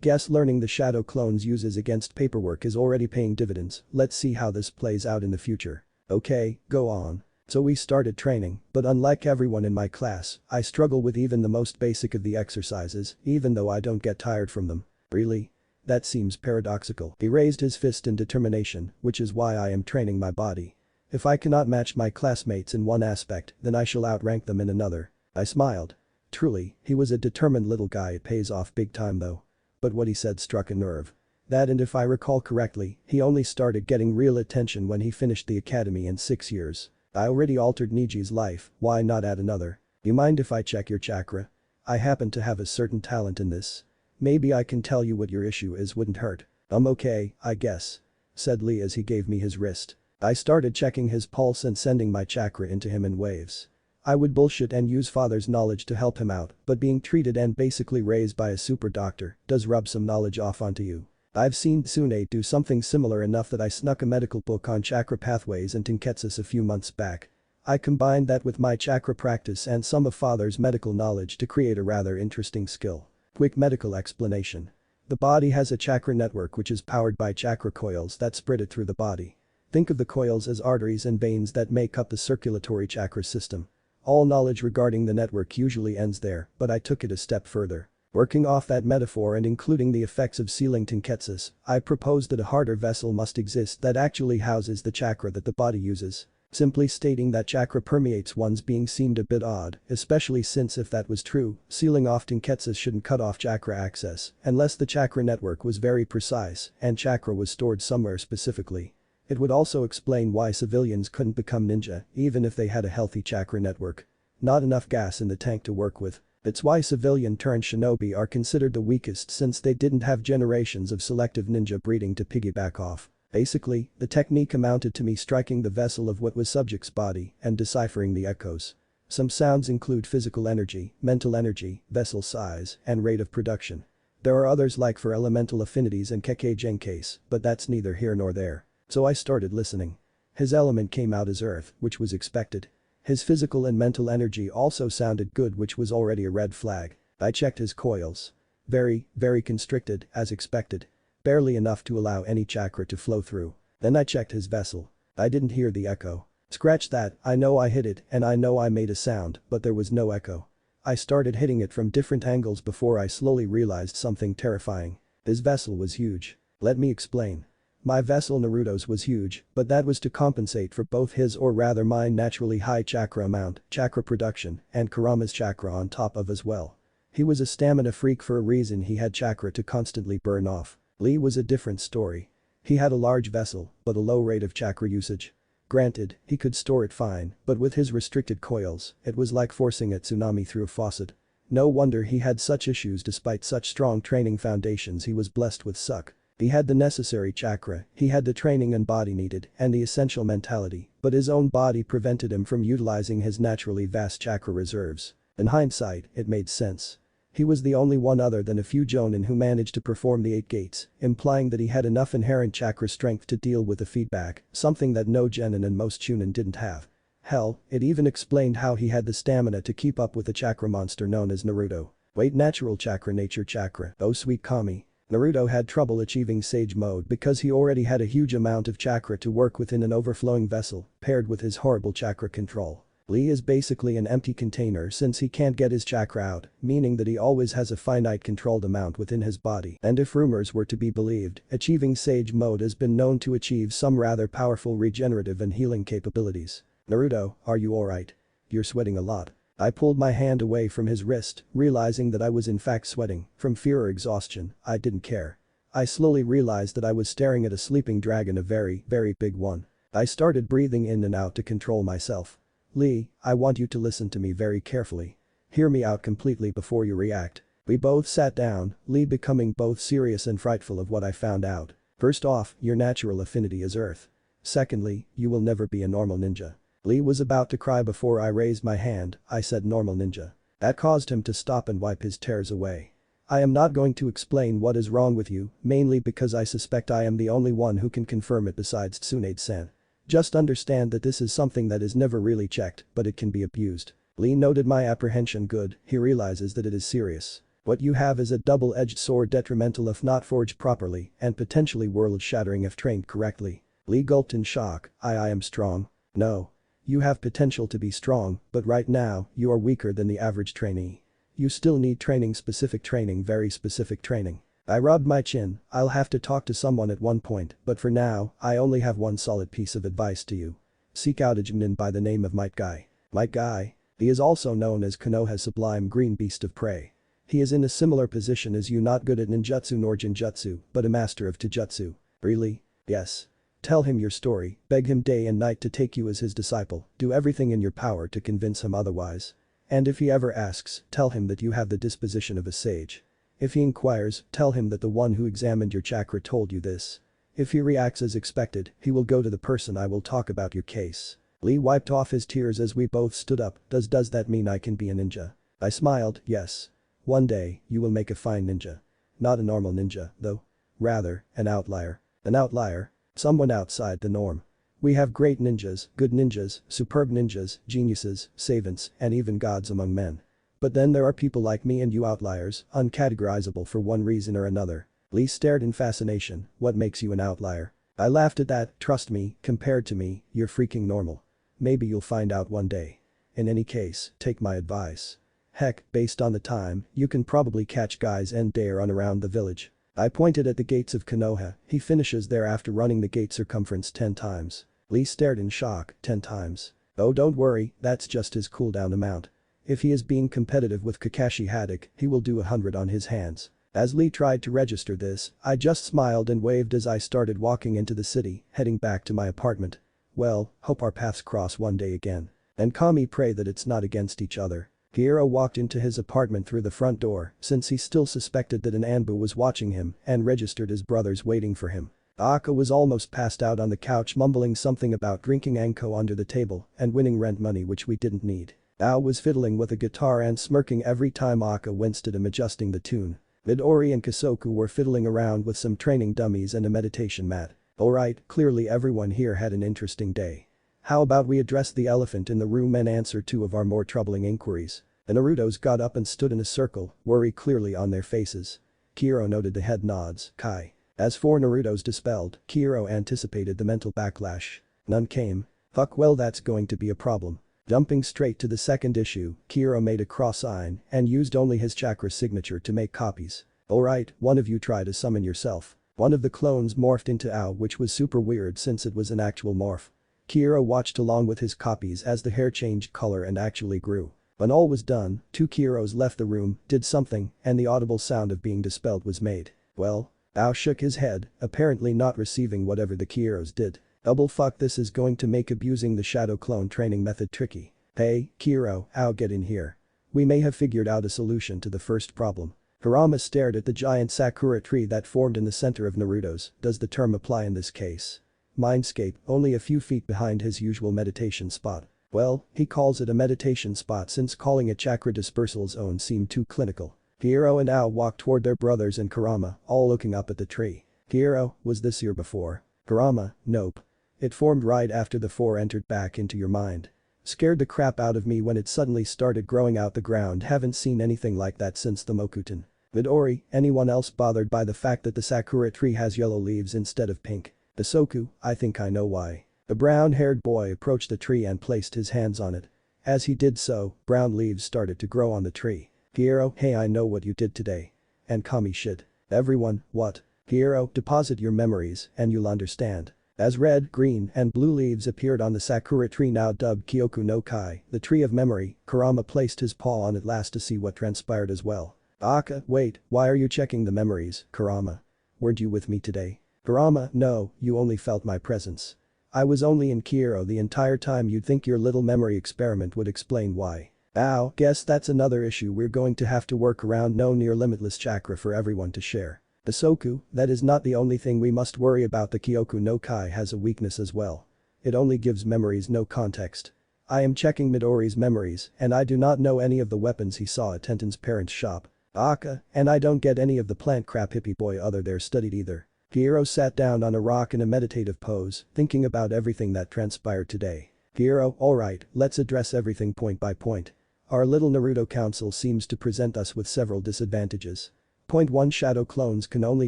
Guess learning the shadow clones uses against paperwork is already paying dividends. Let's see how this plays out in the future. Okay, go on. "So we started training, but unlike everyone in my class, I struggle with even the most basic of the exercises, even though I don't get tired from them." "Really? That seems paradoxical." He raised his fist in determination, "Which is why I am training my body. If I cannot match my classmates in one aspect, then I shall outrank them in another." I smiled. Truly, he was a determined little guy. It pays off big time though. But what he said struck a nerve. That, and if I recall correctly, he only started getting real attention when he finished the academy in 6 years. I already altered Niji's life, why not add another? "You mind if I check your chakra? I happen to have a certain talent in this. Maybe I can tell you what your issue is, wouldn't hurt." Okay, I guess," said Lee as he gave me his wrist. I started checking his pulse and sending my chakra into him in waves. I would bullshit and use father's knowledge to help him out, but being treated and basically raised by a super doctor does rub some knowledge off onto you. I've seen Tsunade do something similar enough that I snuck a medical book on chakra pathways and Tenketsus a few months back. I combined that with my chakra practice and some of father's medical knowledge to create a rather interesting skill. Quick medical explanation. The body has a chakra network which is powered by chakra coils that spread it through the body. Think of the coils as arteries and veins that make up the circulatory chakra system. All knowledge regarding the network usually ends there, but I took it a step further. Working off that metaphor and including the effects of sealing Tenketsus, I proposed that a harder vessel must exist that actually houses the chakra that the body uses. Simply stating that chakra permeates one's being seemed a bit odd, especially since if that was true, sealing off Tenketsus shouldn't cut off chakra access, unless the chakra network was very precise and chakra was stored somewhere specifically. It would also explain why civilians couldn't become ninja, even if they had a healthy chakra network. Not enough gas in the tank to work with. It's why civilian-turned-shinobi are considered the weakest since they didn't have generations of selective ninja breeding to piggyback off. Basically, the technique amounted to me striking the vessel of what was subject's body and deciphering the echoes. Some sounds include physical energy, mental energy, vessel size, and rate of production. There are others like for elemental affinities and Kekage case, but that's neither here nor there. So I started listening. His element came out as earth, which was expected. His physical and mental energy also sounded good, which was already a red flag. I checked his coils. Very, very constricted, as expected. Barely enough to allow any chakra to flow through. Then I checked his vessel. I didn't hear the echo. Scratch that, I know I hit it and I know I made a sound, but there was no echo. I started hitting it from different angles before I slowly realized something terrifying. His vessel was huge. Let me explain. My vessel Naruto's was huge, but that was to compensate for both his or rather my naturally high chakra amount, chakra production, and Kurama's chakra on top of as well. He was a stamina freak for a reason. He had chakra to constantly burn off. Lee was a different story. He had a large vessel, but a low rate of chakra usage. Granted, he could store it fine, but with his restricted coils, it was like forcing a tsunami through a faucet. No wonder he had such issues despite such strong training foundations. He was blessed with suck. He had the necessary chakra, he had the training and body needed, and the essential mentality, but his own body prevented him from utilizing his naturally vast chakra reserves. In hindsight, it made sense. He was the only one other than a few jonin who managed to perform the 8 gates, implying that he had enough inherent chakra strength to deal with the feedback, something that no genin and most chunin didn't have. Hell, it even explained how he had the stamina to keep up with the chakra monster known as Naruto. Wait, natural chakra, nature chakra, oh sweet Kami. Naruto had trouble achieving sage mode because he already had a huge amount of chakra to work within an overflowing vessel, paired with his horrible chakra control. Lee is basically an empty container since he can't get his chakra out, meaning that he always has a finite controlled amount within his body, and if rumors were to be believed, achieving sage mode has been known to achieve some rather powerful regenerative and healing capabilities. Naruto, are you alright? You're sweating a lot. I pulled my hand away from his wrist, realizing that I was in fact sweating, from fear or exhaustion. I didn't care. I slowly realized that I was staring at a sleeping dragon, a very, very big one. I started breathing in and out to control myself. Lee, I want you to listen to me very carefully. Hear me out completely before you react. We both sat down, Lee becoming both serious and frightful of what I found out. First off, your natural affinity is earth. Secondly, you will never be a normal ninja. Lee was about to cry before I raised my hand. I said normal ninja. That caused him to stop and wipe his tears away. I am not going to explain what is wrong with you, mainly because I suspect I am the only one who can confirm it besides Tsunade-san. Just understand that this is something that is never really checked, but it can be abused. Lee noted my apprehension. Good, he realizes that it is serious. What you have is a double-edged sword, detrimental if not forged properly, and potentially world-shattering if trained correctly. Lee gulped in shock. I am strong. No. You have potential to be strong, but right now, you are weaker than the average trainee. You still need training, specific training, very specific training. I rubbed my chin. I'll have to talk to someone at one point, but for now, I only have one solid piece of advice to you. Seek out a genin by the name of Might Guy. Might Guy? He is also known as Konoha's sublime green beast of prey. He is in a similar position as you, not good at ninjutsu nor genjutsu, but a master of taijutsu. Really? Yes. Tell him your story, beg him day and night to take you as his disciple, do everything in your power to convince him otherwise. And if he ever asks, tell him that you have the disposition of a sage. If he inquires, tell him that the one who examined your chakra told you this. If he reacts as expected, he will go to the person I will talk about your case. Lee wiped off his tears as we both stood up. Does that mean I can be a ninja? I smiled, yes. One day, you will make a fine ninja. Not a normal ninja, though. Rather, an outlier. An outlier? Someone outside the norm. We have great ninjas, good ninjas, superb ninjas, geniuses, savants, and even gods among men. But then there are people like me and you, outliers, uncategorizable for one reason or another. Lee stared in fascination. What makes you an outlier? I laughed at that. Trust me, compared to me, you're freaking normal. Maybe you'll find out one day. In any case, take my advice. Heck, based on the time, you can probably catch guys and dare run around the village. I pointed at the gates of Konoha. He finishes there after running the gate circumference 10 times. Lee stared in shock. 10 times. Oh, don't worry, that's just his cooldown amount. If he is being competitive with Kakashi Haddock, he will do 100 on his hands. As Lee tried to register this, I just smiled and waved as I started walking into the city, heading back to my apartment. Well, hope our paths cross one day again. And Kami, pray that it's not against each other. Hiro walked into his apartment through the front door since he still suspected that an Anbu was watching him and registered his brothers waiting for him. Aka was almost passed out on the couch mumbling something about drinking Anko under the table and winning rent money which we didn't need. Ao was fiddling with a guitar and smirking every time Aka winced at him adjusting the tune. Midori and Kasoku were fiddling around with some training dummies and a meditation mat. Alright, clearly everyone here had an interesting day. How about we address the elephant in the room and answer two of our more troubling inquiries? The Narutos got up and stood in a circle, worry clearly on their faces. Kiro noted the head nods. Kai. As for Naruto's dispelled, Kiro anticipated the mental backlash. None came. Fuck, well, that's going to be a problem. Jumping straight to the second issue, Kiro made a cross sign and used only his chakra signature to make copies. Alright, one of you try to summon yourself. One of the clones morphed into Ao, which was super weird since it was an actual morph. Kiro watched along with his copies as the hair changed color and actually grew. When all was done, two Kiros left the room, did something, and the audible sound of being dispelled was made. Well? Ao shook his head, apparently not receiving whatever the Kiros did. Double fuck, this is going to make abusing the shadow clone training method tricky. Hey, Kiro, Ao, get in here. We may have figured out a solution to the first problem. Kurama stared at the giant sakura tree that formed in the center of Naruto's. Does the term apply in this case? Mindscape, only a few feet behind his usual meditation spot. Well, he calls it a meditation spot since calling it chakra dispersal zone seemed too clinical. Kiro and Ao walked toward their brothers and Kurama, all looking up at the tree. Kiro, was this here before? Kurama, nope. It formed right after the four entered back into your mind. Scared the crap out of me when it suddenly started growing out the ground, haven't seen anything like that since the Mokuton. Midori, anyone else bothered by the fact that the sakura tree has yellow leaves instead of pink? Isoku, I think I know why. The brown-haired boy approached the tree and placed his hands on it. As he did so, brown leaves started to grow on the tree. Kiro, hey, I know what you did today. And Kami shit. Everyone, what? Kiro, deposit your memories and you'll understand. As red, green, and blue leaves appeared on the sakura tree now dubbed Kyoku no Kai, the tree of memory, Kurama placed his paw on it last to see what transpired as well. Aka, wait, why are you checking the memories, Kurama? Weren't you with me today? Kurama, no, you only felt my presence. I was only in Kiro the entire time. You'd think your little memory experiment would explain why. Ow, guess that's another issue we're going to have to work around. No near limitless chakra for everyone to share. Isoku, that is not the only thing we must worry about. The Kyoku no Kai has a weakness as well. It only gives memories no context. I am checking Midori's memories and I do not know any of the weapons he saw at Tenten's parents' shop. Aka, and I don't get any of the plant crap hippie boy other there studied either. Kiro sat down on a rock in a meditative pose, thinking about everything that transpired today. Kiro, alright, let's address everything point by point. Our little Naruto council seems to present us with several disadvantages. Point 1, shadow clones can only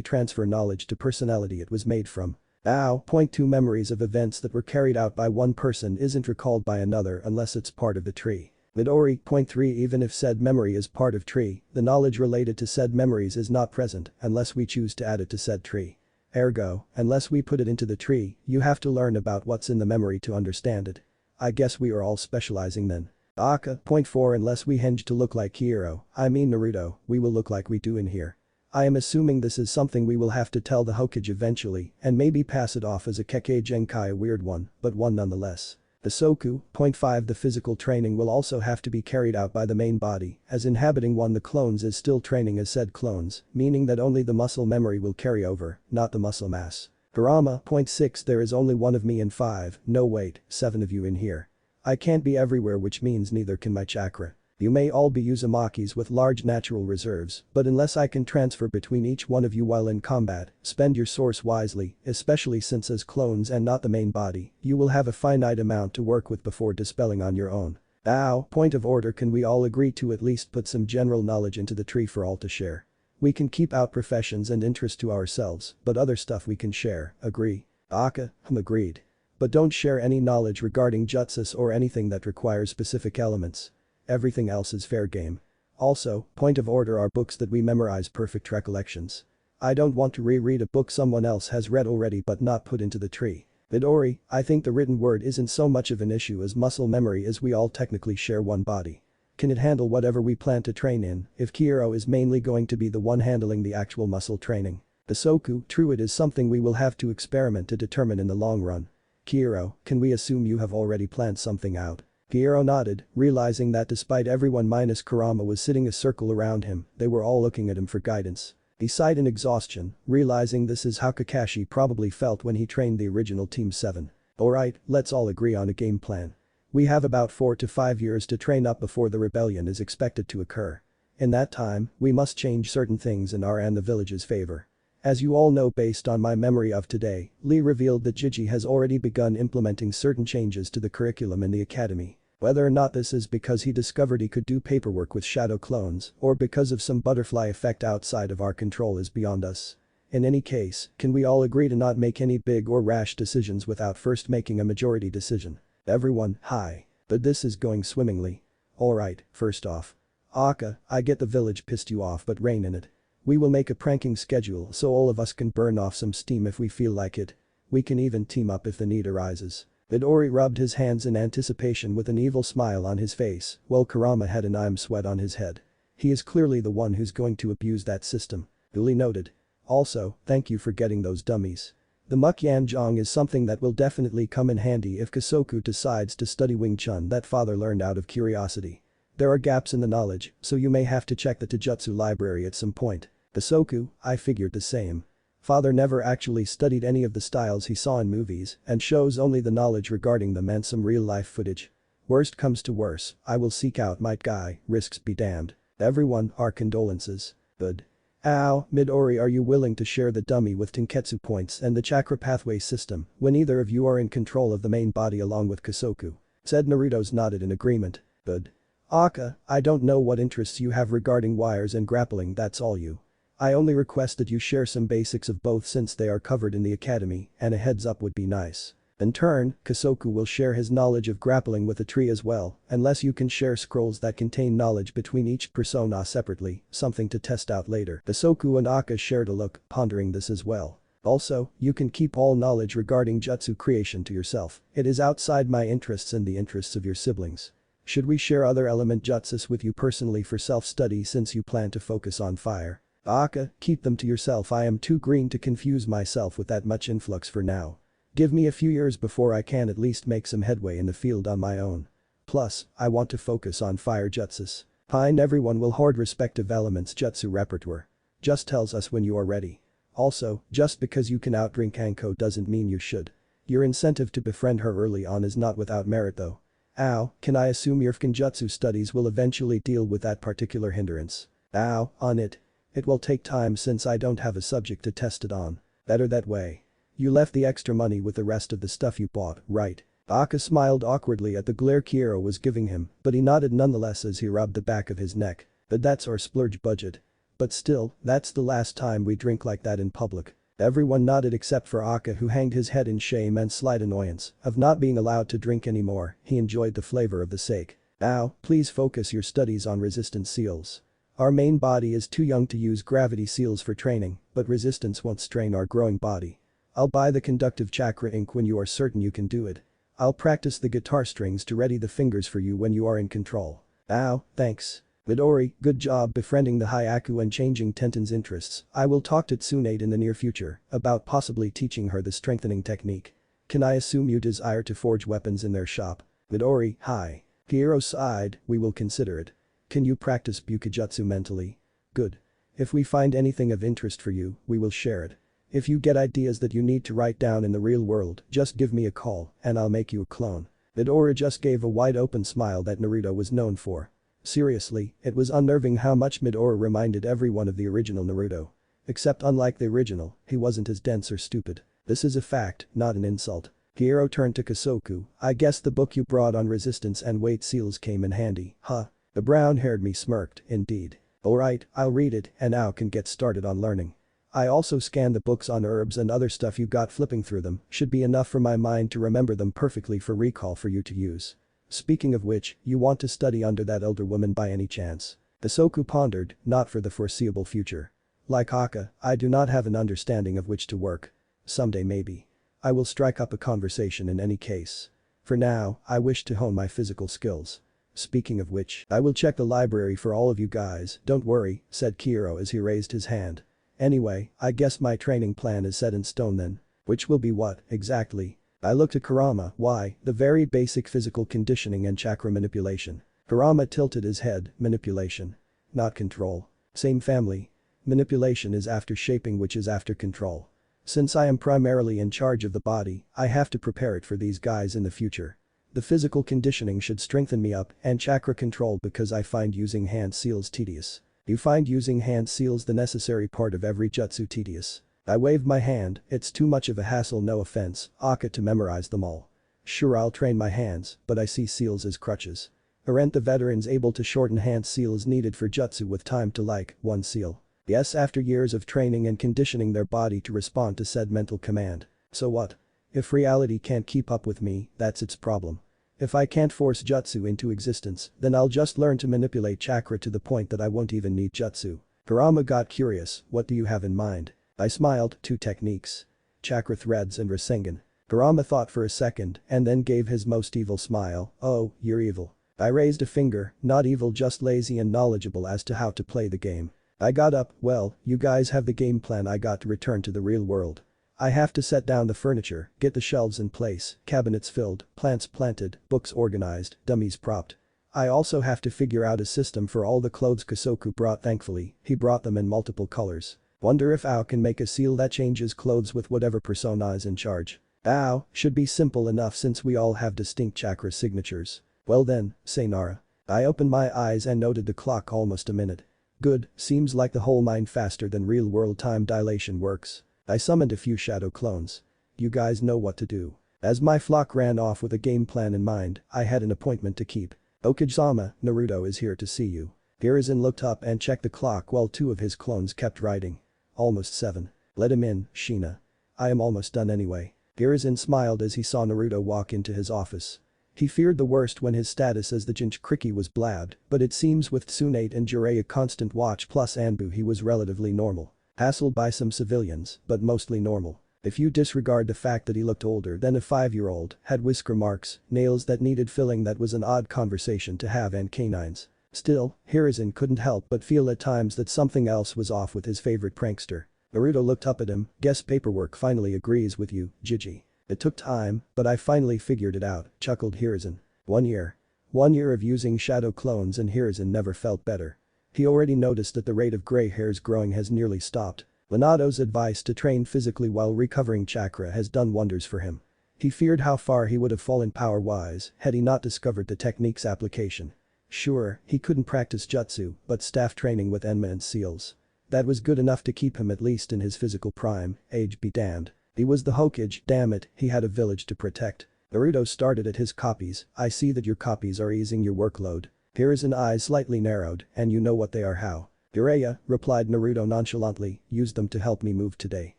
transfer knowledge to personality it was made from. Ow. Point 2, memories of events that were carried out by one person isn't recalled by another unless it's part of the tree. Midori. Point 3, even if said memory is part of tree, the knowledge related to said memories is not present unless we choose to add it to said tree. Ergo, unless we put it into the tree, you have to learn about what's in the memory to understand it. I guess we are all specializing then. Aka. Point 4, unless we hinge to look like Naruto, we will look like we do in here. I am assuming this is something we will have to tell the Hokage eventually and maybe pass it off as a Kekkei Genkai, a weird one, but one nonetheless. Isoku. Point 5, the physical training will also have to be carried out by the main body, as inhabiting one the clones is still training as said clones, meaning that only the muscle memory will carry over, not the muscle mass. Kurama. Point 6, there is only one of me and 5, no wait, 7 of you in here. I can't be everywhere, which means neither can my chakra. You may all be Uzumakis with large natural reserves, but unless I can transfer between each one of you while in combat, spend your source wisely, especially since as clones and not the main body, you will have a finite amount to work with before dispelling on your own. Ow. Point of order, can we all agree to at least put some general knowledge into the tree for all to share? We can keep out professions and interests to ourselves, but other stuff we can share, agree? Aka. Agreed. But don't share any knowledge regarding jutsus or anything that requires specific elements. Everything else is fair game. Also, point of order are books that we memorize perfect recollections. I don't want to reread a book someone else has read already but not put into the tree. Midori, I think the written word isn't so much of an issue as muscle memory, as we all technically share one body. Can it handle whatever we plan to train in if Kiro is mainly going to be the one handling the actual muscle training? Isoku, true, it is something we will have to experiment to determine in the long run. Kiro, can we assume you have already planned something out? Kiro nodded, realizing that despite everyone minus Kurama was sitting a circle around him, they were all looking at him for guidance. He sighed in exhaustion, realizing this is how Kakashi probably felt when he trained the original Team 7. Alright, let's all agree on a game plan. We have about 4 to 5 years to train up before the rebellion is expected to occur. In that time, we must change certain things in our and the village's favor. As you all know based on my memory of today, Lee revealed that Gigi has already begun implementing certain changes to the curriculum in the academy. Whether or not this is because he discovered he could do paperwork with shadow clones or because of some butterfly effect outside of our control is beyond us. In any case, can we all agree to not make any big or rash decisions without first making a majority decision? Everyone, hi. But this is going swimmingly. Alright, first off. Akka, I get the village pissed you off but rein in it. We will make a pranking schedule so all of us can burn off some steam if we feel like it. We can even team up if the need arises. Midori rubbed his hands in anticipation with an evil smile on his face, while Kurama had an I'm sweat on his head. He is clearly the one who's going to abuse that system. Duly noted. Also, thank you for getting those dummies. The Mukyanjong is something that will definitely come in handy if Kasoku decides to study Wing Chun that father learned out of curiosity. There are gaps in the knowledge, so you may have to check the Taijutsu library at some point. Kasoku, I figured the same. Father never actually studied any of the styles he saw in movies and shows only the knowledge regarding them and some real-life footage. Worst comes to worse, I will seek out Might Guy, risks be damned. Everyone, our condolences. Bud. Ow, Midori, are you willing to share the dummy with Tenketsu points and the chakra pathway system when either of you are in control of the main body along with Kasoku? Said Naruto's nodded in agreement. Bud. Akka, I don't know what interests you have regarding wires and grappling, that's all you. I only request that you share some basics of both since they are covered in the academy and a heads up would be nice. In turn, Kasoku will share his knowledge of grappling with the tree as well, unless you can share scrolls that contain knowledge between each persona separately, something to test out later. Kasoku and Akka shared a look, pondering this as well. Also, you can keep all knowledge regarding jutsu creation to yourself. It is outside my interests and the interests of your siblings. Should we share other element jutsus with you personally for self-study since you plan to focus on fire? Akka, keep them to yourself, I am too green to confuse myself with that much influx for now. Give me a few years before I can at least make some headway in the field on my own. Plus, I want to focus on fire jutsus. Fine, everyone will hoard respective elements jutsu repertoire. Just tells us when you are ready. Also, just because you can outdrink Anko doesn't mean you should. Your incentive to befriend her early on is not without merit though. Ow, can I assume your Fukinjutsu studies will eventually deal with that particular hindrance? Ow, on it. It will take time since I don't have a subject to test it on. Better that way. You left the extra money with the rest of the stuff you bought, right? Akka smiled awkwardly at the glare Kiro was giving him, but he nodded nonetheless as he rubbed the back of his neck. But that's our splurge budget. But still, that's the last time we drink like that in public. Everyone nodded except for Akka, who hanged his head in shame and slight annoyance of not being allowed to drink anymore. He enjoyed the flavor of the sake. Now, please focus your studies on resistance seals. Our main body is too young to use gravity seals for training, but resistance won't strain our growing body. I'll buy the conductive chakra ink when you are certain you can do it. I'll practice the guitar strings to ready the fingers for you when you are in control. Ow, thanks. Midori, good job befriending the Hyaku and changing Tenten's interests. I will talk to Tsunade in the near future about possibly teaching her the strengthening technique. Can I assume you desire to forge weapons in their shop? Midori, hi. Hiro sighed, we will consider it. Can you practice Bukijutsu mentally? Good. If we find anything of interest for you, we will share it. If you get ideas that you need to write down in the real world, just give me a call and I'll make you a clone. Midori just gave a wide open smile that Naruto was known for. Seriously, it was unnerving how much Midori reminded everyone of the original Naruto. Except unlike the original, he wasn't as dense or stupid. This is a fact, not an insult. Hiro turned to Kasoku, I guess the book you brought on resistance and weight seals came in handy, huh? The brown-haired me smirked, indeed. Alright, I'll read it and now can get started on learning. I also scanned the books on herbs and other stuff you got, flipping through them should be enough for my mind to remember them perfectly for recall for you to use. Speaking of which, you want to study under that elder woman by any chance? Kasoku pondered, not for the foreseeable future. Like Akka, I do not have an understanding of which to work. Someday maybe. I will strike up a conversation in any case. For now, I wish to hone my physical skills. Speaking of which, I will check the library for all of you guys, don't worry, said Kiro as he raised his hand. Anyway, I guess my training plan is set in stone then. Which will be what, exactly? I looked at Kurama, why, the very basic physical conditioning and chakra manipulation. Kurama tilted his head, manipulation. Not control. Same family. manipulation is after shaping, which is after control. Since I am primarily in charge of the body, I have to prepare it for these guys in the future. The physical conditioning should strengthen me up and chakra control because I find using hand seals tedious. You find using hand seals the necessary part of every jutsu tedious? I waved my hand, it's too much of a hassle, no offense, Aka, to memorize them all. Sure, I'll train my hands, but I see seals as crutches. Aren't the veterans able to shorten hand seals needed for jutsu with time to like, one seal? Yes, after years of training and conditioning their body to respond to said mental command. So what? If reality can't keep up with me, that's its problem. If I can't force jutsu into existence, then I'll just learn to manipulate chakra to the point that I won't even need jutsu. Kurama got curious, what do you have in mind? I smiled, 2 techniques. Chakra threads and Rasengan. Kurama thought for a second and then gave his most evil smile, oh, you're evil. I raised a finger, not evil, just lazy and knowledgeable as to how to play the game. I got up, well, you guys have the game plan, I got to return to the real world. I have to set down the furniture, get the shelves in place, cabinets filled, plants planted, books organized, dummies propped. I also have to figure out a system for all the clothes Kosoku brought. Thankfully, he brought them in multiple colors. Wonder if Ao can make a seal that changes clothes with whatever persona is in charge. Ao should be simple enough since we all have distinct chakra signatures. Well then, say Nara. I opened my eyes and noted the clock, almost a minute. Good, seems like the whole mind faster than real world time dilation works. I summoned a few shadow clones. You guys know what to do. As my flock ran off with a game plan in mind, I had an appointment to keep. Okage-sama, Naruto is here to see you. Hiruzen looked up and checked the clock while 2 of his clones kept writing. Almost 7. Let him in, Shina. I am almost done anyway. Hiruzen smiled as he saw Naruto walk into his office. He feared the worst when his status as the Jinchuriki was blabbed, but it seems with Tsunade and Jiraiya constant watch plus Anbu he was relatively normal. Hassled by some civilians, but mostly normal. If you disregard the fact that he looked older than a 5-year-old, had whisker marks, nails that needed filling, that was an odd conversation to have, and canines. Still, Hiruzen couldn't help but feel at times that something else was off with his favorite prankster. Naruto looked up at him, guess paperwork finally agrees with you, Gigi. It took time, but I finally figured it out, chuckled Hiruzen. 1 year. 1 year of using shadow clones and Hiruzen never felt better. He already noticed that the rate of gray hairs growing has nearly stopped. Lenato's advice to train physically while recovering chakra has done wonders for him. He feared how far he would have fallen power-wise had he not discovered the technique's application. Sure, he couldn't practice jutsu, but staff training with Enma and seals. That was good enough to keep him at least in his physical prime, age be damned. He was the Hokage, damn it, he had a village to protect. Naruto started at his copies, I see that your copies are easing your workload. Hiruzen's eyes slightly narrowed, and you know what they are, how? Jiraiya, replied Naruto nonchalantly, used them to help me move today.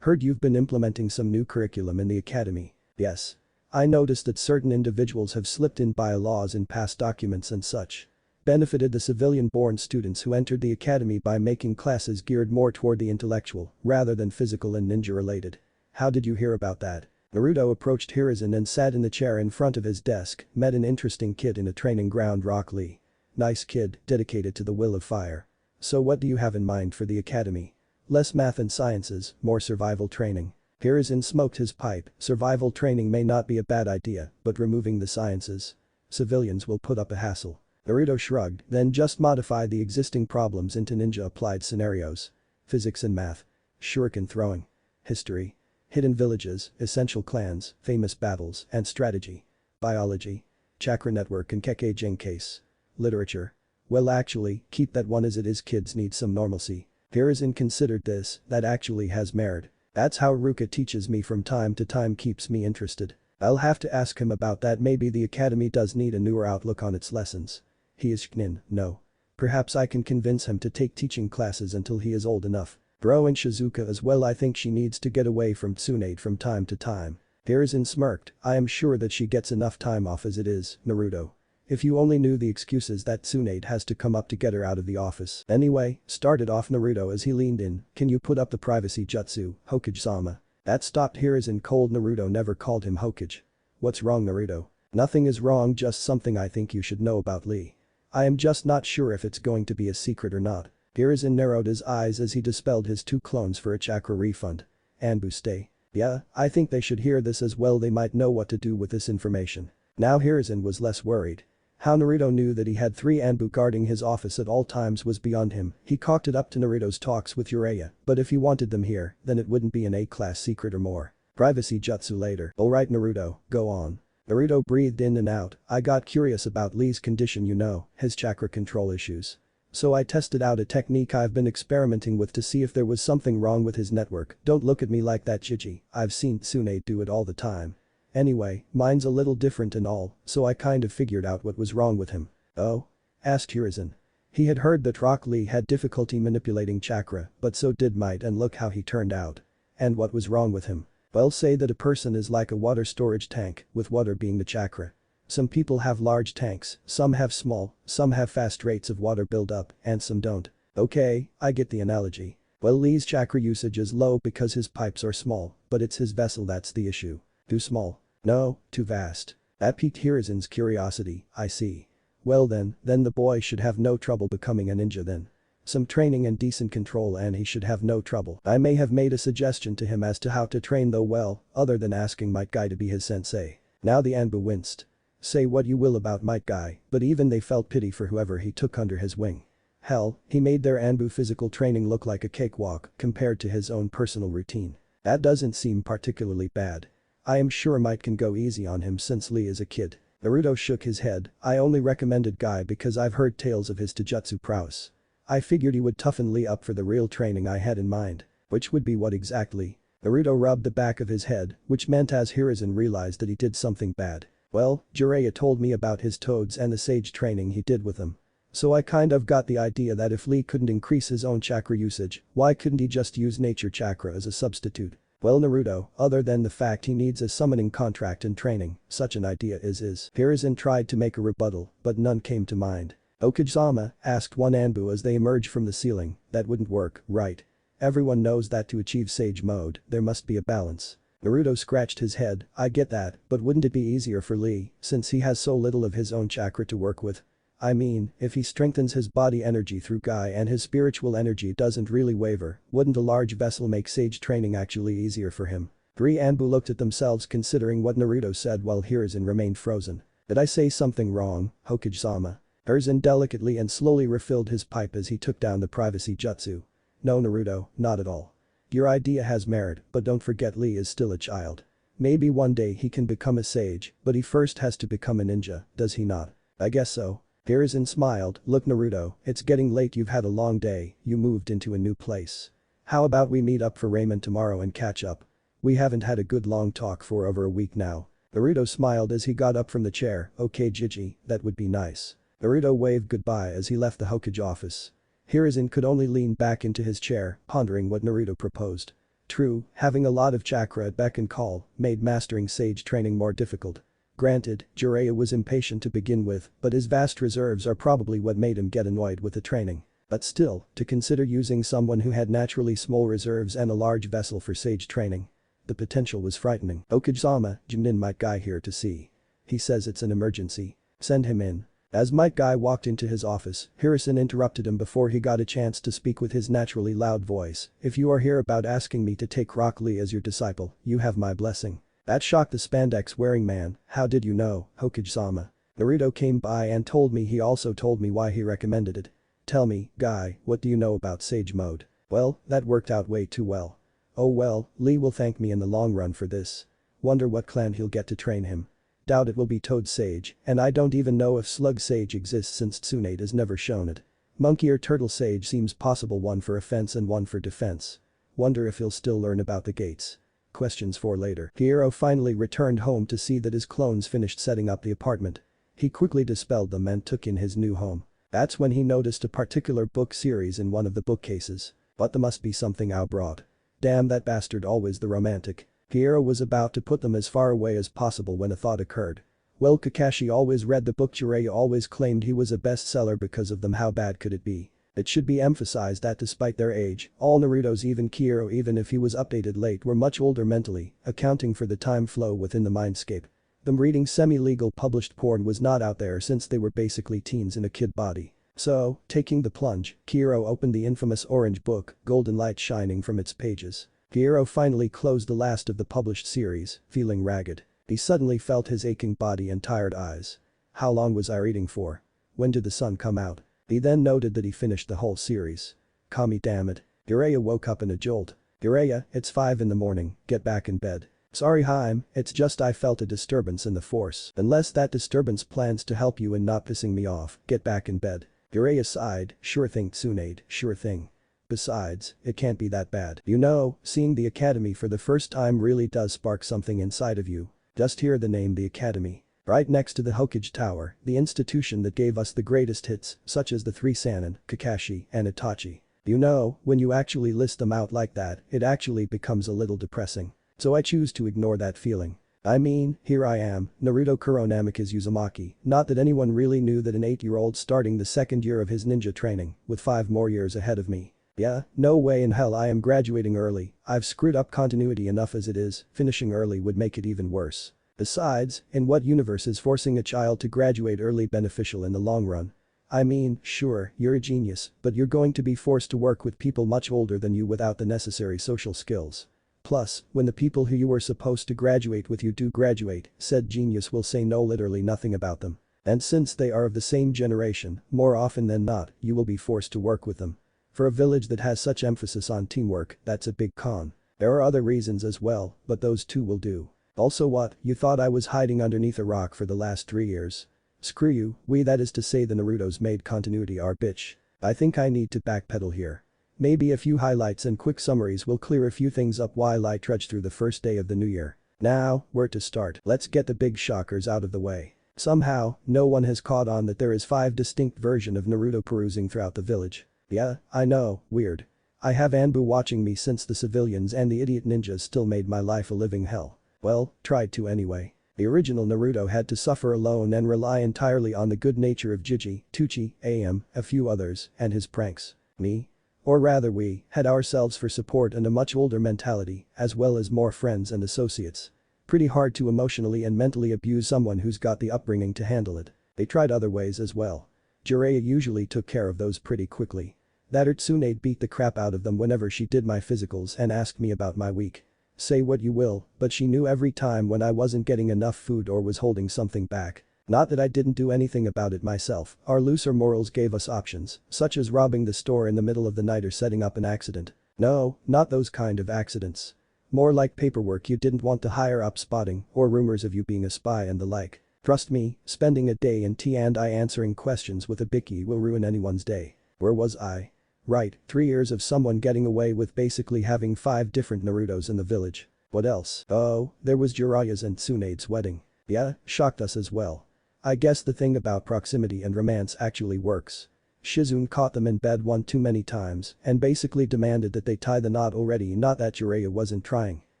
Heard you've been implementing some new curriculum in the academy. Yes. I noticed that certain individuals have slipped in bylaws in past documents and such. Benefited the civilian-born students who entered the academy by making classes geared more toward the intellectual, rather than physical and ninja-related. How did you hear about that? Naruto approached Hiruzen and sat in the chair in front of his desk, met an interesting kid in a training ground, Rock Lee. Nice kid, dedicated to the will of fire. So what do you have in mind for the academy? Less math and sciences, more survival training. Hiruzen smoked his pipe, survival training may not be a bad idea, but removing the sciences. Civilians will put up a hassle. Naruto shrugged, then just modify the existing problems into ninja applied scenarios. Physics and math. Shuriken throwing. History. Hidden villages, essential clans, famous battles, and strategy. Biology. Chakra network and Kekage case. Literature. Well actually, keep that one as it is, kids need some normalcy. Hiruzen considered this, that actually has merit. That's how Ruka teaches me from time to time, keeps me interested. I'll have to ask him about that, maybe the academy does need a newer outlook on its lessons. He is Shinin, no. Perhaps I can convince him to take teaching classes until he is old enough. Bro and Shizuka as well, I think she needs to get away from Tsunade from time to time. Hiruzen smirked, I am sure that she gets enough time off as it is, Naruto. If you only knew the excuses that Tsunade has to come up to get her out of the office. Anyway, started off Naruto as he leaned in, can you put up the privacy jutsu, Hokage-sama? That stopped Hiruzen cold. Naruto never called him Hokage. What's wrong, Naruto? Nothing is wrong, just something I think you should know about Lee. I am just not sure if it's going to be a secret or not. Hiruzen narrowed his eyes as he dispelled his 2 clones for a chakra refund. Anbu stay. Yeah, I think they should hear this as well, they might know what to do with this information. Now Hiruzen was less worried. How Naruto knew that he had 3 Anbu guarding his office at all times was beyond him. He cocked it up to Naruto's talks with Jiraiya, but if he wanted them here, then it wouldn't be an A-class secret or more. Privacy jutsu later. Alright Naruto, go on. Naruto breathed in and out. I got curious about Lee's condition, you know, his chakra control issues. So I tested out a technique I've been experimenting with to see if there was something wrong with his network. Don't look at me like that, Gigi. I've seen Tsunade do it all the time. Anyway, mine's a little different and all, so I kind of figured out what was wrong with him. Oh? Asked Hiruzen. He had heard that Rock Lee had difficulty manipulating chakra, but so did Might, and look how he turned out. And what was wrong with him? Well, say that a person is like a water storage tank, with water being the chakra. Some people have large tanks, some have small, some have fast rates of water buildup, and some don't. Okay, I get the analogy. Well, Lee's chakra usage is low because his pipes are small, but it's his vessel that's the issue. Too small? No, too vast. That piqued Hiruzen's curiosity. I see. Well then the boy should have no trouble becoming a ninja then. Some training and decent control and he should have no trouble. I may have made a suggestion to him as to how to train though, well, other than asking Might Guy to be his sensei. Now the Anbu winced. Say what you will about Might Guy, but even they felt pity for whoever he took under his wing. Hell, he made their Anbu physical training look like a cakewalk compared to his own personal routine. That doesn't seem particularly bad. I am sure Might can go easy on him since Lee is a kid. Naruto shook his head. I only recommended Guy because I've heard tales of his taijutsu prowess. I figured he would toughen Lee up for the real training I had in mind. Which would be what exactly? Naruto rubbed the back of his head, which meant as Hiruzen realized that he did something bad. Well, Jiraiya told me about his toads and the sage training he did with them. So I kind of got the idea that if Lee couldn't increase his own chakra usage, why couldn't he just use nature chakra as a substitute? Well Naruto, other than the fact he needs a summoning contract and training, such an idea is. Hiruzen tried to make a rebuttal, but none came to mind. Okage-sama, asked one Anbu as they emerged from the ceiling, that wouldn't work, right? Everyone knows that to achieve sage mode, there must be a balance. Naruto scratched his head, I get that, but wouldn't it be easier for Lee, since he has so little of his own chakra to work with? I mean, if he strengthens his body energy through Guy and his spiritual energy doesn't really waver, wouldn't a large vessel make sage training actually easier for him? 3 Anbu looked at themselves considering what Naruto said while Hiruzen remained frozen. Did I say something wrong, Hokage-sama? Hiruzen delicately and slowly refilled his pipe as he took down the privacy jutsu. No Naruto, not at all. Your idea has merit, but don't forget Lee is still a child. Maybe one day he can become a sage, but he first has to become a ninja, does he not? I guess so. Hiruzen smiled, look Naruto, it's getting late, you've had a long day, you moved into a new place. How about we meet up for ramen tomorrow and catch up? We haven't had a good long talk for over a week now. Naruto smiled as he got up from the chair, okay Gigi, that would be nice. Naruto waved goodbye as he left the Hokage office. Hiruzen could only lean back into his chair, pondering what Naruto proposed. True, having a lot of chakra at beck and call made mastering sage training more difficult. Granted, Jiraiya was impatient to begin with, but his vast reserves are probably what made him get annoyed with the training. But still, to consider using someone who had naturally small reserves and a large vessel for sage training. The potential was frightening. Okage-sama, Jimnin Might Guy here to see. He says it's an emergency. Send him in. As Might Guy walked into his office, Hiruzen interrupted him before he got a chance to speak with his naturally loud voice. If you are here about asking me to take Rock Lee as your disciple, you have my blessing. That shocked the spandex-wearing man. How did you know, Hokage-sama? Naruto came by and told me, he also told me why he recommended it. Tell me, Guy, what do you know about sage mode? Well, that worked out way too well. Oh well, Lee will thank me in the long run for this. Wonder what clan he'll get to train him. Doubt it will be Toad Sage, and I don't even know if Slug Sage exists since Tsunade has never shown it. Monkey or Turtle Sage seems possible, one for offense and one for defense. Wonder if he'll still learn about the gates. Questions for later. Hiro finally returned home to see that his clones finished setting up the apartment. He quickly dispelled them and took in his new home. That's when he noticed a particular book series in one of the bookcases. But there must be something I brought. Damn that bastard, always the romantic. Hiro was about to put them as far away as possible when a thought occurred. Well, Kakashi always read the book, Jiraiya always claimed he was a bestseller because of them, how bad could it be? It should be emphasized that despite their age, all Naruto's, even Kiro, even if he was updated late, were much older mentally, accounting for the time flow within the Mindscape. Them reading semi-legal published porn was not out there since they were basically teens in a kid body. So, taking the plunge, Kiro opened the infamous orange book, golden light shining from its pages. Kiro finally closed the last of the published series, feeling ragged. He suddenly felt his aching body and tired eyes. How long was I reading for? When did the sun come out? He then noted that he finished the whole series. Kami damn it. Jiraiya woke up in a jolt. Jiraiya, it's 5 in the morning, get back in bed. Sorry Haim, it's just I felt a disturbance in the force. Unless that disturbance plans to help you in not pissing me off, get back in bed. Jiraiya sighed, sure thing Tsunade, sure thing. Besides, it can't be that bad. You know, seeing the academy for the first time really does spark something inside of you. Just hear the name the academy. Right next to the Hokage Tower, the institution that gave us the greatest hits, such as the 3 Sannin, Kakashi, and Itachi. You know, when you actually list them out like that, it actually becomes a little depressing. So I choose to ignore that feeling. I mean, here I am, Naruto Kuronamikas Uzumaki, not that anyone really knew that an 8-year-old starting the 2nd year of his ninja training, with 5 more years ahead of me. Yeah, no way in hell I am graduating early, I've screwed up continuity enough as it is, finishing early would make it even worse. Besides, in what universe is forcing a child to graduate early beneficial in the long run? I mean, sure, you're a genius, but you're going to be forced to work with people much older than you without the necessary social skills. Plus, when the people who you were supposed to graduate with you do graduate, said genius will say no literally nothing about them. And since they are of the same generation, more often than not, you will be forced to work with them. For a village that has such emphasis on teamwork, that's a big con. There are other reasons as well, but those two will do. Also what, you thought I was hiding underneath a rock for the last 3 years? Screw you, that is to say the Naruto's made continuity are bitch. I think I need to backpedal here. Maybe a few highlights and quick summaries will clear a few things up while I trudge through the first day of the new year. Now, where to start? Let's get the big shockers out of the way. Somehow, no one has caught on that there is 5 distinct versions of Naruto perusing throughout the village. Yeah, I know, weird. I have Anbu watching me since the civilians and the idiot ninjas still made my life a living hell. Well, tried to anyway. The original Naruto had to suffer alone and rely entirely on the good nature of Jiji, Tuchi, AM, a few others, and his pranks. Me? Or rather we had ourselves for support and a much older mentality, as well as more friends and associates. Pretty hard to emotionally and mentally abuse someone who's got the upbringing to handle it. They tried other ways as well. Jiraiya usually took care of those pretty quickly. That Tsunade beat the crap out of them whenever she did my physicals and asked me about my week. Say what you will, but she knew every time when I wasn't getting enough food or was holding something back. Not that I didn't do anything about it myself, our looser morals gave us options, such as robbing the store in the middle of the night or setting up an accident. No, not those kind of accidents. More like paperwork you didn't want the higher up spotting or rumors of you being a spy and the like. Trust me, spending a day in T&I answering questions with a Bicky will ruin anyone's day. Where was I? Right, 3 years of someone getting away with basically having 5 different Narutos in the village. What else? Oh, there was Jiraiya's and Tsunade's wedding. Yeah, shocked us as well. I guess the thing about proximity and romance actually works. Shizune caught them in bed one too many times and basically demanded that they tie the knot already, not that Jiraiya wasn't trying.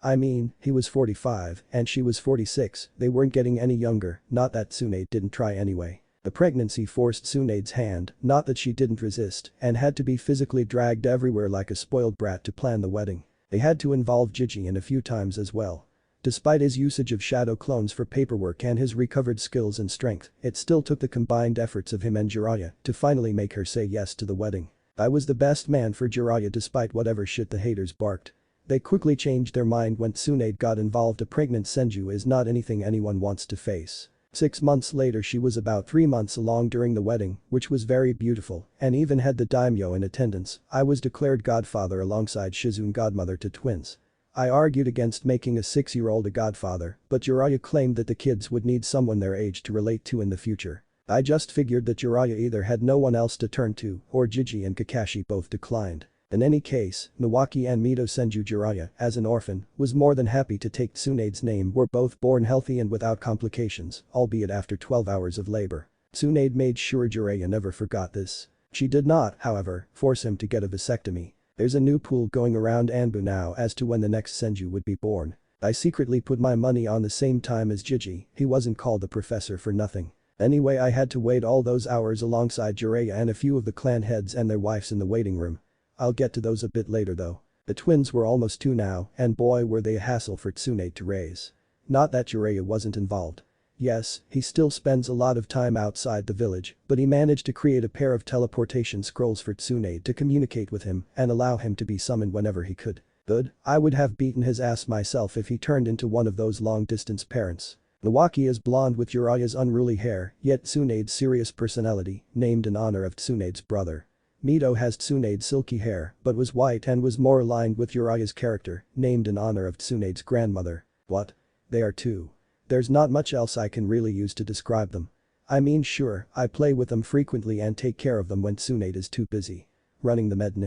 I mean, he was 45 and she was 46, they weren't getting any younger, not that Tsunade didn't try anyway. The pregnancy forced Tsunade's hand, not that she didn't resist, and had to be physically dragged everywhere like a spoiled brat to plan the wedding. They had to involve Jiji in a few times as well. Despite his usage of shadow clones for paperwork and his recovered skills and strength, it still took the combined efforts of him and Jiraiya to finally make her say yes to the wedding. I was the best man for Jiraiya despite whatever shit the haters barked. They quickly changed their mind when Tsunade got involved. A pregnant Senju is not anything anyone wants to face. 6 months later she was about 3 months along during the wedding, which was very beautiful, and even had the daimyo in attendance. I was declared godfather alongside Shizune godmother to twins. I argued against making a 6-year-old a godfather, but Jiraiya claimed that the kids would need someone their age to relate to in the future. I just figured that Jiraiya either had no one else to turn to, or Jiji and Kakashi both declined. In any case, Nawaki and Mito Senju Jiraiya, as an orphan, was more than happy to take Tsunade's name. Were both born healthy and without complications, albeit after 12 hours of labor. Tsunade made sure Jiraiya never forgot this. She did not, however, force him to get a vasectomy. There's a new pool going around Anbu now as to when the next Senju would be born. I secretly put my money on the same time as Jiji, he wasn't called the professor for nothing. Anyway, I had to wait all those hours alongside Jiraiya and a few of the clan heads and their wives in the waiting room. I'll get to those a bit later though. The twins were almost 2 now, and boy were they a hassle for Tsunade to raise. Not that Jiraiya wasn't involved. Yes, he still spends a lot of time outside the village, but he managed to create a pair of teleportation scrolls for Tsunade to communicate with him and allow him to be summoned whenever he could. Good, I would have beaten his ass myself if he turned into one of those long-distance parents. Iwaki is blonde with Jiraiya's unruly hair, yet Tsunade's serious personality, named in honor of Tsunade's brother. Mito has Tsunade's silky hair, but was white and was more aligned with Jiraiya's character, named in honor of Tsunade's grandmother. What? They are two. There's not much else I can really use to describe them. I mean sure, I play with them frequently and take care of them when Tsunade is too busy running the mednin.